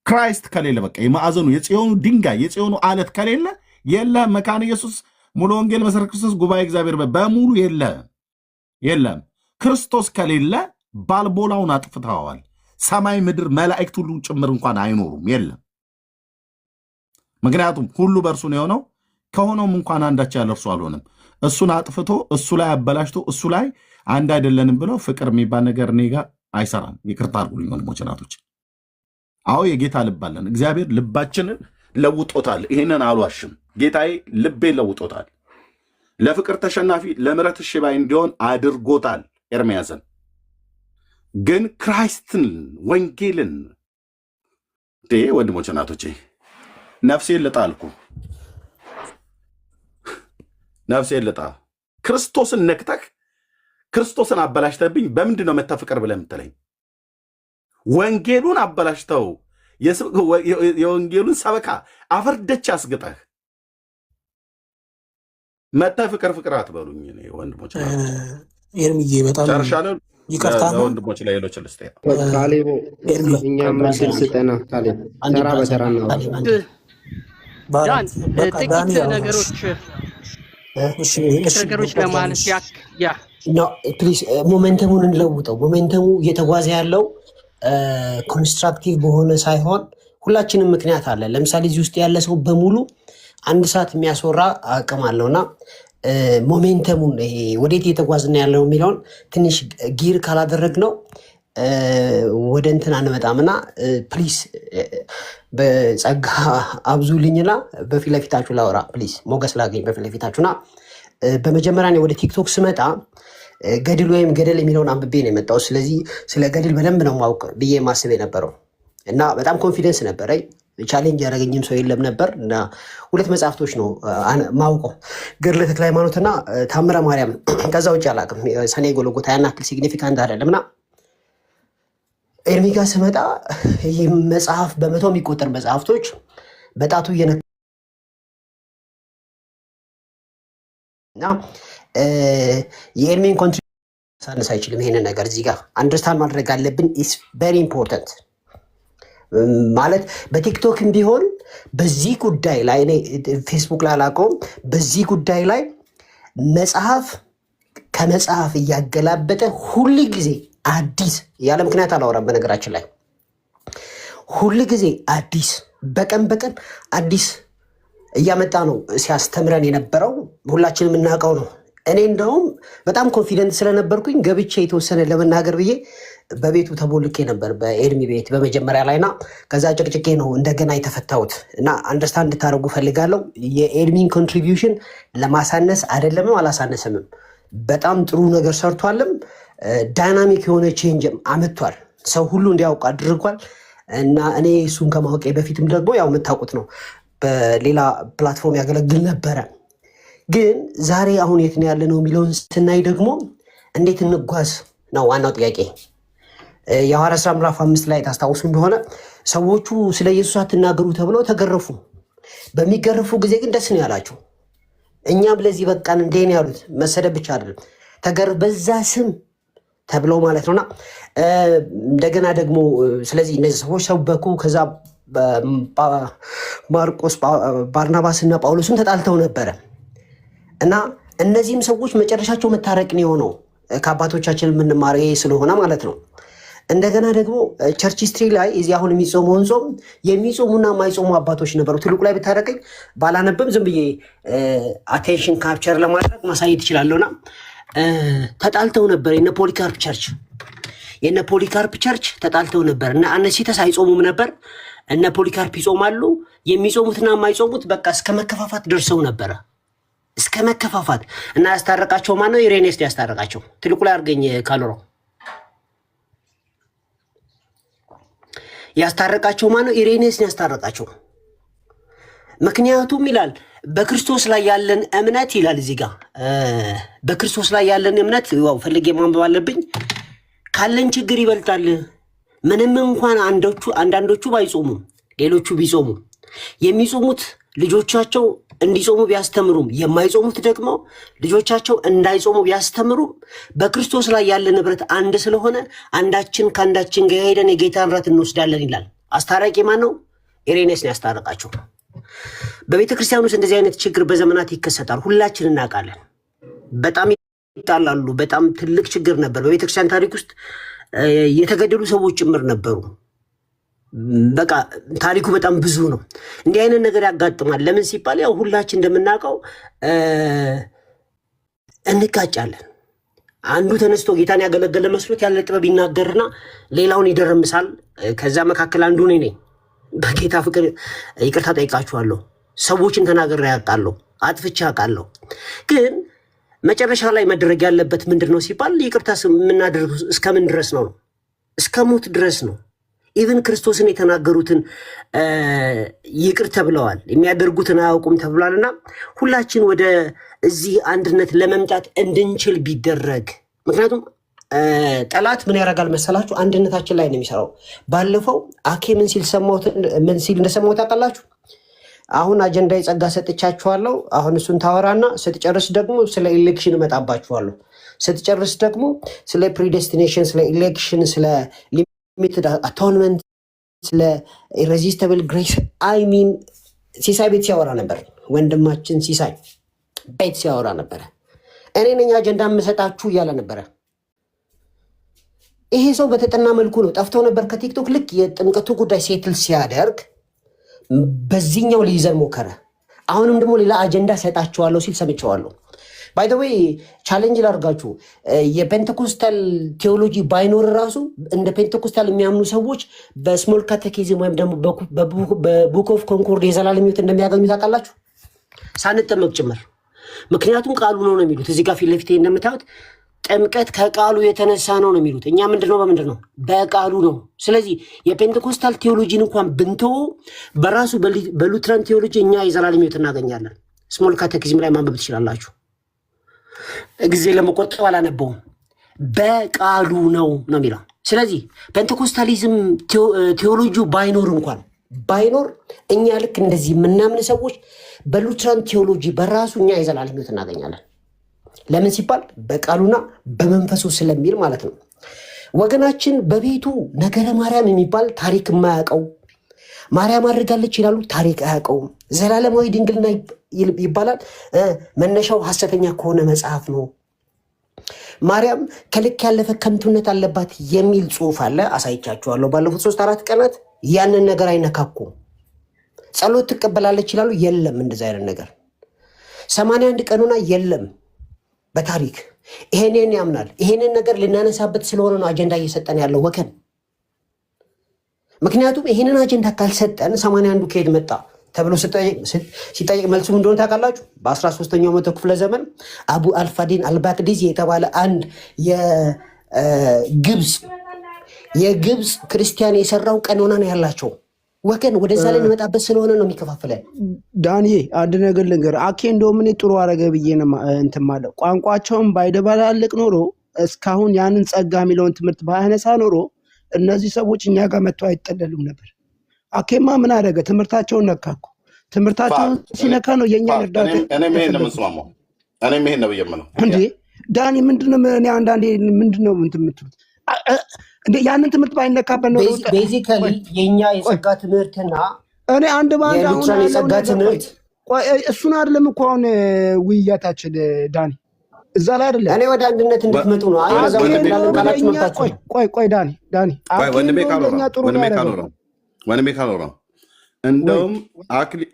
ክራይስት ከሌለ በቃ የማዕዘኑ የጽዮኑ ድንጋይ የጽዮኑ አለት ከሌለ የለም። መካነ ኢየሱስ፣ ሙሉ ወንጌል፣ መሰረተ ክርስቶስ፣ ጉባኤ እግዚአብሔር በሙሉ የለም። ክርስቶስ ከሌለ ባልቦላውን አጥፍተዋል። ሰማይ ምድር መላእክት ሁሉ ጭምር እንኳን አይኖሩም፣ የለም። ምክንያቱም ሁሉ በእርሱ ነው የሆነው፣ ከሆነውም እንኳን አንዳች ያለ እርሱ አልሆነም። እሱን አጥፍቶ እሱ ላይ አበላሽቶ እሱ ላይ አንድ አይደለንም ብለው ፍቅር የሚባል ነገር እኔ ጋር አይሰራም። ይቅርታ አድርጉልኝ ወንድሞች እናቶች። አዎ የጌታ ልብ አለን። እግዚአብሔር ልባችንን ለውጦታል። ይህንን አልዋሽም። ጌታዬ ልቤን ለውጦታል። ለፍቅር ተሸናፊ ለምሕረት እሺ ባይ እንዲሆን አድርጎታል። ኤርምያስን ግን ክራይስትን ወንጌልን ወንድሞች እናቶቼ ነፍሴን ልጣ አልኩ። ነፍሴን ልጣ። ክርስቶስን ነክተህ ክርስቶስን አበላሽተብኝ በምንድን ነው መተህ ፍቅር ብለህ የምትለኝ? ወንጌሉን አበላሽተው የወንጌሉን ሰበካ አፈርደች አስግጠህ መተህ ፍቅር አትበሉኝ ወንድሞች። ኤርሚዬ በጣም ጨርሻለሁ። ይቅርታ ወንድሞች ላይ ሌሎች ልስጥ። ካሌቦ እኛም መስል ስጠና ካሌቦ ተራ በተራ ነው። ጥቂት ነገሮች ለማለት ፕሊዝ ሞሜንተሙን እንለውጠው። ሞሜንተሙ እየተጓዘ ያለው ኮንስትራክቲቭ በሆነ ሳይሆን ሁላችንም ምክንያት አለ። ለምሳሌ እዚህ ውስጥ ያለ ሰው በሙሉ አንድ ሰዓት የሚያስወራ አቅም አለውና ሞሜንተሙን ይሄ ወዴት እየተጓዝና ያለው የሚለውን ትንሽ ጊር ካላደረግ ነው ወደ እንትን አንመጣምና ፕሊዝ በጸጋ አብዙልኝና በፊት ለፊታችሁ ላወራ ፕሊዝ ሞገስ ላገኝ በፊት ለፊታችሁና በመጀመሪያ ወደ ቲክቶክ ስመጣ ገድል ወይም ገደል የሚለውን አንብቤ ነው የመጣው። ስለዚህ ስለ ገድል በደንብ ነው ማውቅ ብዬ ማስብ የነበረው እና በጣም ኮንፊደንስ ነበረኝ። ቻሌንጅ ያደረገኝም ሰው የለም ነበር እና ሁለት መጽሐፍቶች ነው ማውቀው፣ ገድለ ተክለ ሃይማኖትና ታምረ ማርያም። ከዛ ውጭ አላውቅም። ሰኔ ጎልጎታ ያን ያክል ሲግኒፊካንት አይደለም እና ኤርሚ ጋር ስመጣ ይህ መጽሐፍ በመቶ የሚቆጠር መጽሐፍቶች በጣቱ እየነካ እና የኤርሚን ሳንስ አይችልም። ይሄንን ነገር እዚህ ጋር አንደርስታንድ ማድረግ አለብን። ኢስ ቬሪ ኢምፖርታንት ማለት በቲክቶክም ቢሆን በዚህ ጉዳይ ላይ እኔ ፌስቡክ ላይ አላውቀውም። በዚህ ጉዳይ ላይ መጽሐፍ ከመጽሐፍ እያገላበጠ ሁል ጊዜ አዲስ ያለ ምክንያት አላወራም። በነገራችን ላይ ሁል ጊዜ አዲስ በቀን በቀን አዲስ እያመጣ ነው ሲያስተምረን የነበረው ሁላችንም እናውቀው ነው። እኔ እንደውም በጣም ኮንፊደንት ስለነበርኩኝ ገብቼ የተወሰነ ለመናገር ብዬ በቤቱ ተቦልኬ ነበር በኤድሚ ቤት በመጀመሪያ ላይና ከዛ ጭቅጭቄ ነው እንደገና የተፈታሁት እና አንደርስታንድ እንድታደርጉ ፈልጋለሁ። የኤድሚን ኮንትሪቢዩሽን ለማሳነስ አይደለምም አላሳነስምም። በጣም ጥሩ ነገር ሰርቷልም ዳይናሚክ የሆነ ቼንጅም አመጥቷል። ሰው ሁሉ እንዲያውቅ አድርጓል እና እኔ እሱን ከማወቄ በፊትም ደግሞ ያው የምታውቁት ነው በሌላ ፕላትፎርም ያገለግል ነበረ። ግን ዛሬ አሁን የት ነው ያለ ነው የሚለውን ስናይ ደግሞ እንዴት እንጓዝ ነው ዋናው ጥያቄ። የሐዋርያት ሥራ ምዕራፍ 5 ላይ ታስታውሱ እንደሆነ ሰዎቹ ስለ ኢየሱስ አትናገሩ ተብለው ተገረፉ። በሚገረፉ ጊዜ ግን ደስ ነው ያላቸው። እኛም ለዚህ በቃን እንዴ ነው ያሉት። መሰደብ ብቻ አይደለም በዛ ስም ተብለው ማለት ነውና እንደገና ደግሞ ስለዚህ እነዚህ ሰዎች ሰበኩ። ከዛ ማርቆስ ባርናባስና ጳውሎስን ተጣልተው ነበረ እና እነዚህም ሰዎች መጨረሻቸው መታረቅ ነው የሆነው። ከአባቶቻችን የምንማረው ይሄ ስለሆነ ማለት ነው። እንደገና ደግሞ ቸርች ሂስትሪ ላይ እዚህ አሁን የሚጾመውን ጾም የሚጾሙና የማይጾሙ አባቶች ነበሩ። ትልቁ ላይ ብታረቀኝ ባላነብም ዝም ብዬ አቴንሽን ካፕቸር ለማድረግ ማሳየት ይችላለሁና ተጣልተው ነበር። የነ ፖሊካርፕ ቸርች ተጣልተው ነበር እና አነሲተስ አይጾሙም ነበር። እነ ፖሊካርፕ ይጾማሉ። የሚጾሙትና የማይጾሙት በቃ እስከ መከፋፋት ደርሰው ነበረ። እስከ መከፋፋት እና ያስታረቃቸው ማን ነው? ኢሬኔስ ያስታረቃቸው። ትልቁ ላይ አድርገኝ ካልሮ ያስታረቃቸው ማን ነው? ኢሬኔስ ያስታረቃቸው። ምክንያቱም ይላል በክርስቶስ ላይ ያለን እምነት ይላል እዚህ ጋር በክርስቶስ ላይ ያለን እምነት ዋው ፈልጌ ማንበብ አለብኝ። ካለን ችግር ይበልጣል። ምንም እንኳን አንዳንዶቹ ባይጾሙም ሌሎቹ ቢጾሙ የሚጾሙት ልጆቻቸው እንዲጾሙ ቢያስተምሩም የማይጾሙት ደግሞ ልጆቻቸው እንዳይጾሙ ቢያስተምሩም በክርስቶስ ላይ ያለን ንብረት አንድ ስለሆነ አንዳችን ከአንዳችን ጋር ሄደን የጌታን ራት እንወስዳለን ይላል። አስታራቂ ማን ነው? ኢሬኔስ ነው ያስታረቃቸው። በቤተ ክርስቲያን ውስጥ እንደዚህ አይነት ችግር በዘመናት ይከሰታል። ሁላችን እናውቃለን። በጣም ይጣላሉ። በጣም ትልቅ ችግር ነበር። በቤተ ክርስቲያን ታሪክ ውስጥ የተገደሉ ሰዎች ጭምር ነበሩ። በቃ ታሪኩ በጣም ብዙ ነው። እንዲህ አይነት ነገር ያጋጥማል። ለምን ሲባል ያው ሁላችን እንደምናውቀው እንጋጫለን። አንዱ ተነስቶ ጌታን ያገለገለ መስሎት ያለ ጥበብ ይናገርና ሌላውን ይደረምሳል። ከዛ መካከል አንዱ እኔ ነኝ። በጌታ ፍቅር ይቅርታ ጠይቃችኋለሁ። ሰዎችን ተናግሬ ያውቃለሁ፣ አጥፍቼ አውቃለሁ። ግን መጨረሻ ላይ መድረግ ያለበት ምንድን ነው ሲባል ይቅርታ የምናደርግ እስከምን ድረስ ነው? እስከ ሞት ድረስ ነው። ኢቭን ክርስቶስን የተናገሩትን ይቅር ተብለዋል፣ የሚያደርጉትን አያውቁም ተብሏልና ሁላችን ወደ እዚህ አንድነት ለመምጣት እንድንችል ቢደረግ። ምክንያቱም ጠላት ምን ያደርጋል መሰላችሁ? አንድነታችን ላይ ነው የሚሰራው። ባለፈው አኬ ምን ሲል እንደሰማሁ ታውቃላችሁ? አሁን አጀንዳ የጸጋ ሰጥቻችኋለሁ። አሁን እሱን ታወራና ስትጨርስ ደግሞ ስለ ኢሌክሽን እመጣባችኋለሁ። ስትጨርስ ደግሞ ስለ ፕሪዴስቲኔሽን፣ ስለ ኢሌክሽን፣ ስለ ሊሚትድ አቶንመንት፣ ስለ ኢሬዚስተብል ግሬስ አይሚን ሲሳይ ቤት ሲያወራ ነበር። ወንድማችን ሲሳይ ቤት ሲያወራ ነበረ። እኔ ነኝ አጀንዳ የምሰጣችሁ እያለ ነበረ። ይሄ ሰው በተጠና መልኩ ነው ጠፍተው ነበር ከቲክቶክ። ልክ የጥምቀቱ ጉዳይ ሴትል ሲያደርግ በዚህኛው ሊይዘን ሞከረ። አሁንም ደግሞ ሌላ አጀንዳ ሰጣችኋለሁ ሲል ሰምቼዋለሁ። ባይ ዘ ዌይ ቻሌንጅ ላድርጋችሁ። የፔንቴኮስታል ቴዎሎጂ ባይኖር ራሱ እንደ ፔንቴኮስታል የሚያምኑ ሰዎች በስሞል ካቴኪዝም ወይም ደግሞ በቡክ ኦፍ ኮንኮርድ የዘላለም ሕይወት እንደሚያገኙ ታውቃላችሁ፣ ሳንጠመቅ ጭምር። ምክንያቱም ቃሉ ነው የሚሉት። እዚህ ጋር ፊት ለፊት እንደምታዩት ጥምቀት ከቃሉ የተነሳ ነው የሚሉት። እኛ ምንድነው በምንድን ነው? በቃሉ ነው። ስለዚህ የፔንቴኮስታል ቴዎሎጂን እንኳን ብንተው በራሱ በሉትራን ቴዎሎጂ እኛ የዘላለም ሕይወት እናገኛለን። ስሞል ካቴኪዝም ላይ ማንበብ ትችላላችሁ። ጊዜ ለመቆጠብ አላነበውም። በቃሉ ነው የሚለው። ስለዚህ ፔንቴኮስታሊዝም ቴዎሎጂው ባይኖር እኛ ልክ እንደዚህ የምናምን ሰዎች በሉትራን ቴዎሎጂ በራሱ እኛ የዘላለም ሕይወት እናገኛለን። ለምን ሲባል በቃሉና በመንፈሱ ስለሚል ማለት ነው። ወገናችን በቤቱ ነገረ ማርያም የሚባል ታሪክ የማያውቀው ማርያም አድርጋለች ይላሉ፣ ታሪክ አያውቀውም። ዘላለማዊ ድንግልና ይባላል፣ መነሻው ሐሰተኛ ከሆነ መጽሐፍ ነው። ማርያም ከልክ ያለፈ ከንቱነት አለባት የሚል ጽሑፍ አለ፣ አሳይቻችኋለሁ ባለፉት 3-4 ቀናት። ያንን ነገር አይነካኩም። ጸሎት ትቀበላለች ይላሉ፣ የለም እንደዛ አይነት ነገር። 81 ቀኑና የለም በታሪክ ይሄንን ያምናል። ይሄንን ነገር ልናነሳበት ስለሆነ ነው አጀንዳ እየሰጠን ያለው ወገን። ምክንያቱም ይሄንን አጀንዳ ካልሰጠን 81ዱ ከሄድ መጣ ተብሎ ሲጠየቅ መልሱ እንደሆነ ታውቃላችሁ። በ13ኛው መቶ ክፍለ ዘመን አቡ አልፋዲን አልባቅዲዚ የተባለ አንድ የግብፅ ክርስቲያን የሰራው ቀኖና ነው ያላቸው ወገን። ወደዛ ላይ እንመጣበት ስለሆነ ነው የሚከፋፍለን። ዳንኤ አንድ ነገር ልንገር፣ አኬ እንደውም እኔ ጥሩ አረገ ብዬ ነው እንትን ማለት ቋንቋቸውን ባይደባላልቅ ኖሮ እስካሁን ያንን ጸጋ የሚለውን ትምህርት ባያነሳ ኖሮ እነዚህ ሰዎች እኛ ጋር መጥተው አይጠለሉም ነበር። አኬማ ምን አደረገ? ትምህርታቸውን ነካኩ። ትምህርታቸውን ሲነካ ነው የኛ እርዳታ። እኔም ይሄን ነው የምስማማው። እኔም ይሄን ነው የምለው። እንዴ ዳኒ ምንድነው? እኔ አንዳንዴ ምንድነው እንትን የምትሉት እንዴ? ያንን ትምህርት ባይነካበት ነው ቤዚካሊ የኛ የጸጋ ትምህርትና እኔ አንድ ባንድ አሁን የጸጋ ትምህርት እሱን አይደለም እኮ አሁን ውይይታችን ዳኒ እዛ ላይ አይደለም። እኔ ወደ አንድነት እንድትመጡ ነው። ቆይ ዳኒ ወንድሜ ካሎራ እንደውም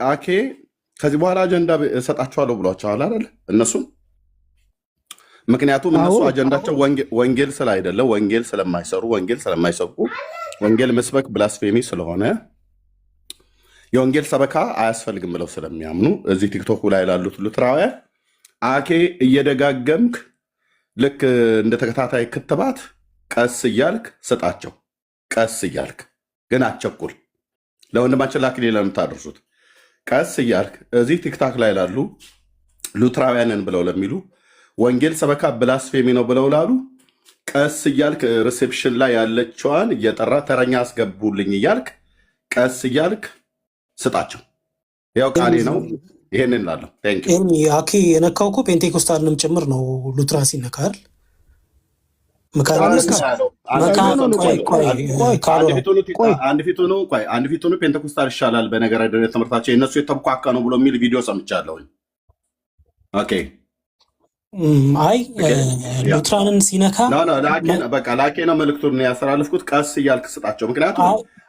አኬ ከዚህ በኋላ አጀንዳ እሰጣችኋለሁ ብሏቸዋል አይደል? እነሱም ምክንያቱም እነሱ አጀንዳቸው ወንጌል ስለ አይደለ፣ ወንጌል ስለማይሰሩ፣ ወንጌል ስለማይሰብኩ፣ ወንጌል መስበክ ብላስፌሚ ስለሆነ የወንጌል ሰበካ አያስፈልግም ብለው ስለሚያምኑ እዚህ ቲክቶክ ላይ ላሉት ሉትራውያን አኬ እየደጋገምክ ልክ እንደ ተከታታይ ክትባት ቀስ እያልክ ስጣቸው። ቀስ እያልክ ግን አቸኩል። ለወንድማችን ላክሌ ለምታደርሱት ቀስ እያልክ እዚህ ቲክታክ ላይ ላሉ ሉትራውያንን ብለው ለሚሉ ወንጌል ሰበካ ብላስፌሚ ነው ብለው ላሉ ቀስ እያልክ ሪሴፕሽን ላይ ያለችዋን እየጠራ ተረኛ አስገቡልኝ እያልክ ቀስ እያልክ ስጣቸው። ያው ቃሌ ነው። ይሄንን ላለሁ አኬ የነካው እኮ ፔንቴኮስታልንም ጭምር ነው። ሉትራን ሲነካል አንድ ፊቱኑ ፔንቴኮስታል ይሻላል በነገር ትምህርታቸው የእነሱ የተብኳካ ነው ብሎ የሚል ቪዲዮ ሰምቻለሁኝ። ኦኬ አይ ሉትራንን ሲነካ በቃ ላኬ ነው መልዕክቱን ያስተላልፍኩት። ቀስ እያልክ ስጣቸው። ምክንያቱም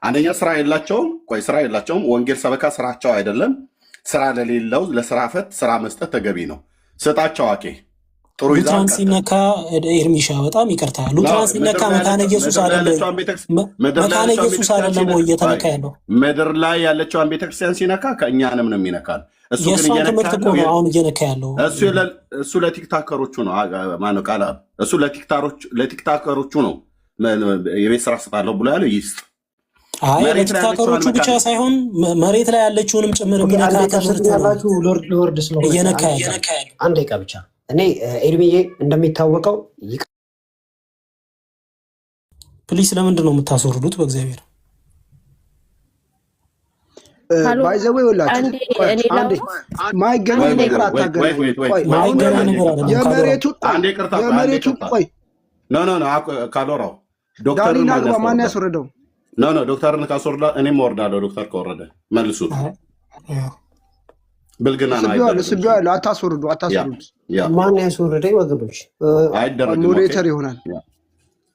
አንደኛ ስራ የላቸውም። ወንጌል ሰበካ ስራቸው አይደለም። ስራ ለሌለው ለስራ ፈት ስራ መስጠት ተገቢ ነው። ስጣቸው። አኬ ጥሩ ይዛል። ሉትራን ሲነካ ኤርሚሻ በጣም ይቅርታ፣ ሉትራን ሲነካ መካነ ኢየሱስ አይደለም ወይ እየተነካ ያለው? ምድር ላይ ያለችዋን ቤተክርስቲያን ሲነካ ከእኛንም ነው የሚነካል። እሱ ግን ትምህርት እኮ ነው አሁን እየነካ ያለው። እሱ ለቲክታከሮቹ ነው። ማነው ቃል እሱ ለቲክታከሮቹ ነው የቤት ስራ ስጣለሁ ብሎ ያለው ይስጥ። አይ ለቲክታከሮቹ ብቻ ሳይሆን መሬት ላይ ያለችውንም ጭምር የሚነካ ትምህርት ያላችሁ ሎርድ ስለሆነ እየነካ ያለው። አንድ ደቂቃ ብቻ። እኔ ኤርሚዬ እንደሚታወቀው ፕሊስ ለምንድን ነው የምታስወርዱት? በእግዚአብሔር ባይዘው ይወላችሁ ማይገናኝ ነገር አታገናኙ። የመሬቱ ቆይ ካሎራው ዳኒና ግባ። ማን ያስወረደው? ዶክተርን ካስወርዳ እኔም ወርዳለሁ። ዶክተር ከወረደ መልሱት። ብልግና ነው። ስቢያለሁ። አታስወርዱ። ማን ያስወረደኝ? ወገኖች ሞዴሬተር ይሆናል።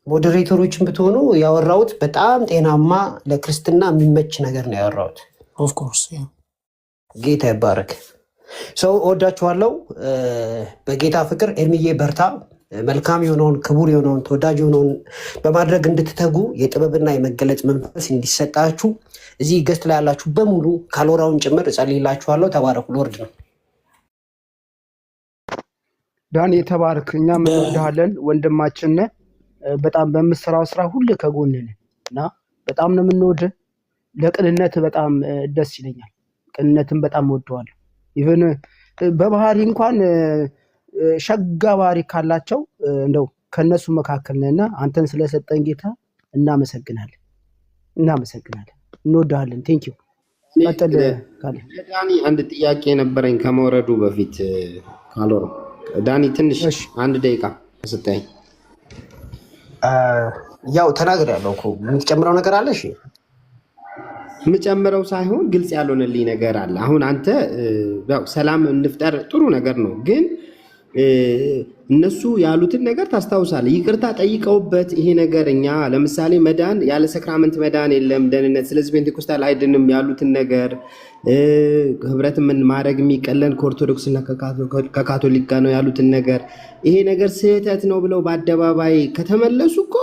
ሞዴሬተሮችን ብትሆኑ ያወራሁት በጣም ጤናማ ለክርስትና የሚመች ነገር ነው ያወራሁት። ኦፍኮርስ ጌታ ይባረክ። ሰው እወዳችኋለሁ በጌታ ፍቅር። ኤርሚዬ በርታ። መልካም የሆነውን ክቡር የሆነውን ተወዳጅ የሆነውን በማድረግ እንድትተጉ የጥበብና የመገለጽ መንፈስ እንዲሰጣችሁ እዚህ ገስት ላይ ያላችሁ በሙሉ ካሎራውን ጭምር እጸልይላችኋለሁ። ተባረኩ። ሎርድ ነው። ዳኒ የተባረክ። እኛም እንወድሃለን ወንድማችን። በጣም በምትሰራው ስራ ሁሉ ከጎን ነን እና በጣም ነው የምንወድህ። ለቅንነት በጣም ደስ ይለኛል። ቅንነትን በጣም ወደዋለሁ። ኢቨን በባህሪ እንኳን ሸጋ ባህሪ ካላቸው እንደው ከነሱ መካከል ነህና አንተን ስለሰጠን ጌታ እናመሰግናለን። እንወድሃለን። ቴንክ ዩ። ዳኒ አንድ ጥያቄ ነበረኝ ከመውረዱ በፊት ካሎራ ዳኒ ትንሽ አንድ ደቂቃ ስጠኝ። ያው ተናግሬያለሁ እኮ የምትጨምረው ነገር አለ? እሺ የምጨምረው ሳይሆን ግልጽ ያልሆነልኝ ነገር አለ። አሁን አንተ ያው ሰላም እንፍጠር ጥሩ ነገር ነው፣ ግን እነሱ ያሉትን ነገር ታስታውሳለህ። ይቅርታ ጠይቀውበት ይሄ ነገር እኛ ለምሳሌ መዳን ያለ ሰክራመንት መዳን የለም ደህንነት፣ ስለዚህ ፔንቴኮስታል አይድንም ያሉትን ነገር ህብረት ምን ማድረግ የሚቀለን ከኦርቶዶክስ እና ከካቶሊክ ጋር ነው ያሉትን ነገር ይሄ ነገር ስህተት ነው ብለው በአደባባይ ከተመለሱ እኮ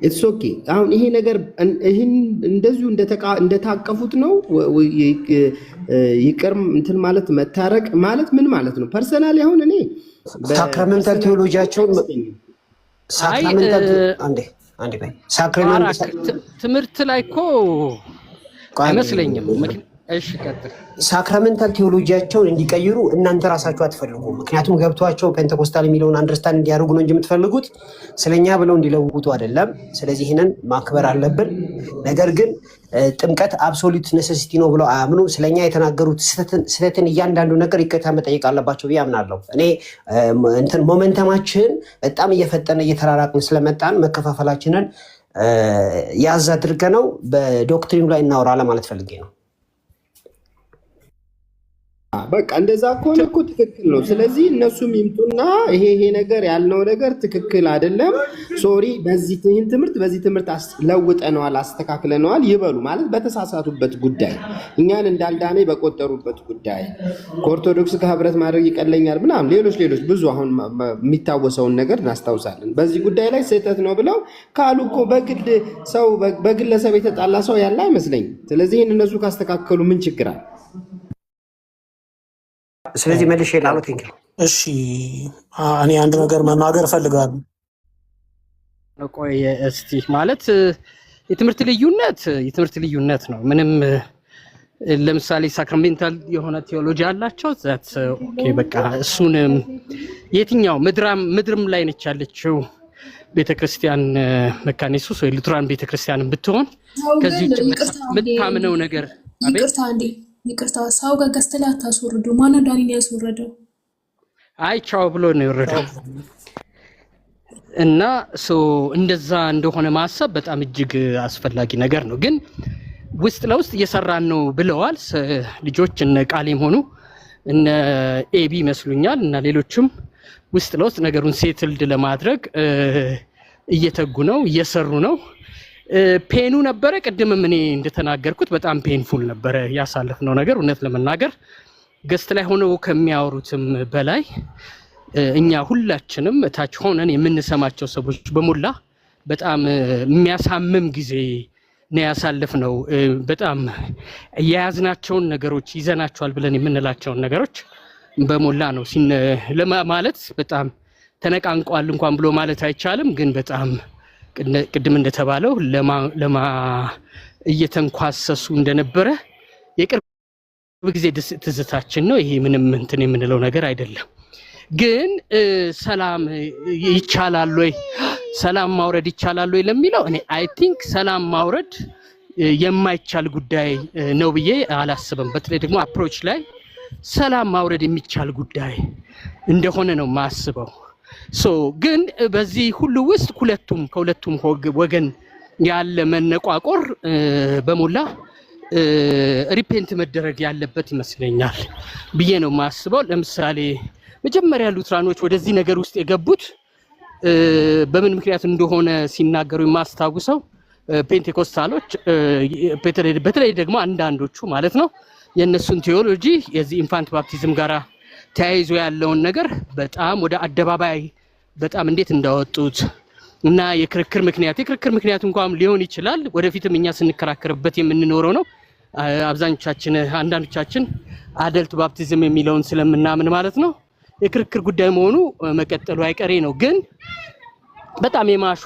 ኢትስ ኦኬ። አሁን ይሄ ነገር ይሄን እንደዚሁ እንደታቀፉት ነው ይቅር እንትን ማለት መታረቅ ማለት ምን ማለት ነው? ፐርሰናሊ አሁን እኔ ሳክራመንታል ቴዎሎጂያቸውን ትምህርት ላይ እኮ አይመስለኝም። እሺ ቀጥል። ሳክራመንታል ቴዎሎጂያቸውን እንዲቀይሩ እናንተ ራሳችሁ አትፈልጉም። ምክንያቱም ገብቷቸው ፔንቴኮስታል የሚለውን አንደርስታንድ እንዲያደርጉ ነው እንጂ የምትፈልጉት ስለኛ ብለው እንዲለውጡ አይደለም። ስለዚህ ይህንን ማክበር አለብን። ነገር ግን ጥምቀት አብሶሉት ኔሴሲቲ ነው ብለው አያምኑ። ስለኛ የተናገሩት ስህተትን እያንዳንዱ ነገር ይቅርታ መጠየቅ አለባቸው ብዬ አምናለሁ። እኔ እንትን ሞመንተማችን በጣም እየፈጠነ እየተራራቅን ስለመጣን መከፋፈላችንን ያዝ አድርገነው በዶክትሪኑ ላይ እናወራ ለማለት ፈልጌ ነው። በቃ እንደዛ ከሆነ እኮ ትክክል ነው። ስለዚህ እነሱም ይምጡና ይሄ ነገር ያልነው ነገር ትክክል አይደለም፣ ሶሪ፣ በዚህ ትምህርት ለውጠነዋል፣ አስተካክለነዋል ይበሉ። ማለት በተሳሳቱበት ጉዳይ እኛን እንዳልዳኔ በቆጠሩበት ጉዳይ ከኦርቶዶክስ ከህብረት ማድረግ ይቀለኛል ምናምን ሌሎች ብዙ አሁን የሚታወሰውን ነገር እናስታውሳለን። በዚህ ጉዳይ ላይ ስህተት ነው ብለው ካሉ እኮ በግለሰብ የተጣላ ሰው ያለ አይመስለኝም። ስለዚህ ይህን እነሱ ካስተካከሉ ምን ችግር አለ? ስለዚህ መልሼ ላሉት እንግዲህ እሺ እኔ አንድ ነገር መናገር እፈልጋለሁ። ቆይ እስቲ ማለት የትምህርት ልዩነት ነው። ምንም ለምሳሌ ሳክራሜንታል የሆነ ቴዎሎጂ አላቸው። ዛት ኦኬ በቃ እሱን የትኛው ምድርም ላይ ነች ያለችው ቤተክርስቲያን መካነ ኢየሱስ ወይ ሉትራን ቤተክርስቲያን ብትሆን ከዚህ የምታምነው ነገር ይቅርታ ሰው ጋር ገዝተህ አታስወርዱ። ማነው ዳኒን ያስወረደው? አይ ቻው ብሎ ነው የወረደው። እና እንደዛ እንደሆነ ማሰብ በጣም እጅግ አስፈላጊ ነገር ነው። ግን ውስጥ ለውስጥ እየሰራን ነው ብለዋል ልጆች እነ ቃሌም ሆኑ እነ ኤቢ ይመስሉኛል እና ሌሎችም ውስጥ ለውስጥ ነገሩን ሴትልድ ለማድረግ እየተጉ ነው፣ እየሰሩ ነው። ፔኑ ነበረ ቅድምም እኔ እንደተናገርኩት በጣም ፔንፉል ነበረ ያሳለፍነው ነገር። እውነት ለመናገር ገስት ላይ ሆነው ከሚያወሩትም በላይ እኛ ሁላችንም ታች ሆነን የምንሰማቸው ሰዎች በሙላ በጣም የሚያሳምም ጊዜ ነው ያሳለፍነው። በጣም የያዝናቸውን ነገሮች ይዘናቸዋል ብለን የምንላቸውን ነገሮች በሙላ ነው ማለት በጣም ተነቃንቋል እንኳን ብሎ ማለት አይቻልም። ግን በጣም ቅድም እንደተባለው ለማ እየተንኳሰሱ እንደነበረ የቅርብ ጊዜ ትዝታችን ነው። ይሄ ምንም እንትን የምንለው ነገር አይደለም። ግን ሰላም ይቻላል ወይ ሰላም ማውረድ ይቻላል ወይ ለሚለው እኔ አይ ቲንክ ሰላም ማውረድ የማይቻል ጉዳይ ነው ብዬ አላስብም። በተለይ ደግሞ አፕሮች ላይ ሰላም ማውረድ የሚቻል ጉዳይ እንደሆነ ነው ማስበው። ግን በዚህ ሁሉ ውስጥ ከሁለቱም ወገን ያለ መነቋቆር በሞላ ሪፔንት መደረግ ያለበት ይመስለኛል ብዬ ነው ማስበው። ለምሳሌ መጀመሪያ ሉትራኖች ወደዚህ ነገር ውስጥ የገቡት በምን ምክንያት እንደሆነ ሲናገሩ የማስታውሰው ፔንቴኮስታሎች በተለይ ደግሞ አንዳንዶቹ ማለት ነው የነሱን ቴዎሎጂ የዚህ ኢንፋንት ባፕቲዝም ጋራ ተያይዞ ያለውን ነገር በጣም ወደ አደባባይ በጣም እንዴት እንዳወጡት እና የክርክር ምክንያት እንኳን ሊሆን ይችላል ወደፊትም እኛ ስንከራከርበት የምንኖረው ነው። አንዳንዶቻችን አደልት ባፕቲዝም የሚለውን ስለምናምን ማለት ነው የክርክር ጉዳይ መሆኑ መቀጠሉ አይቀሬ ነው። ግን በጣም የማሾ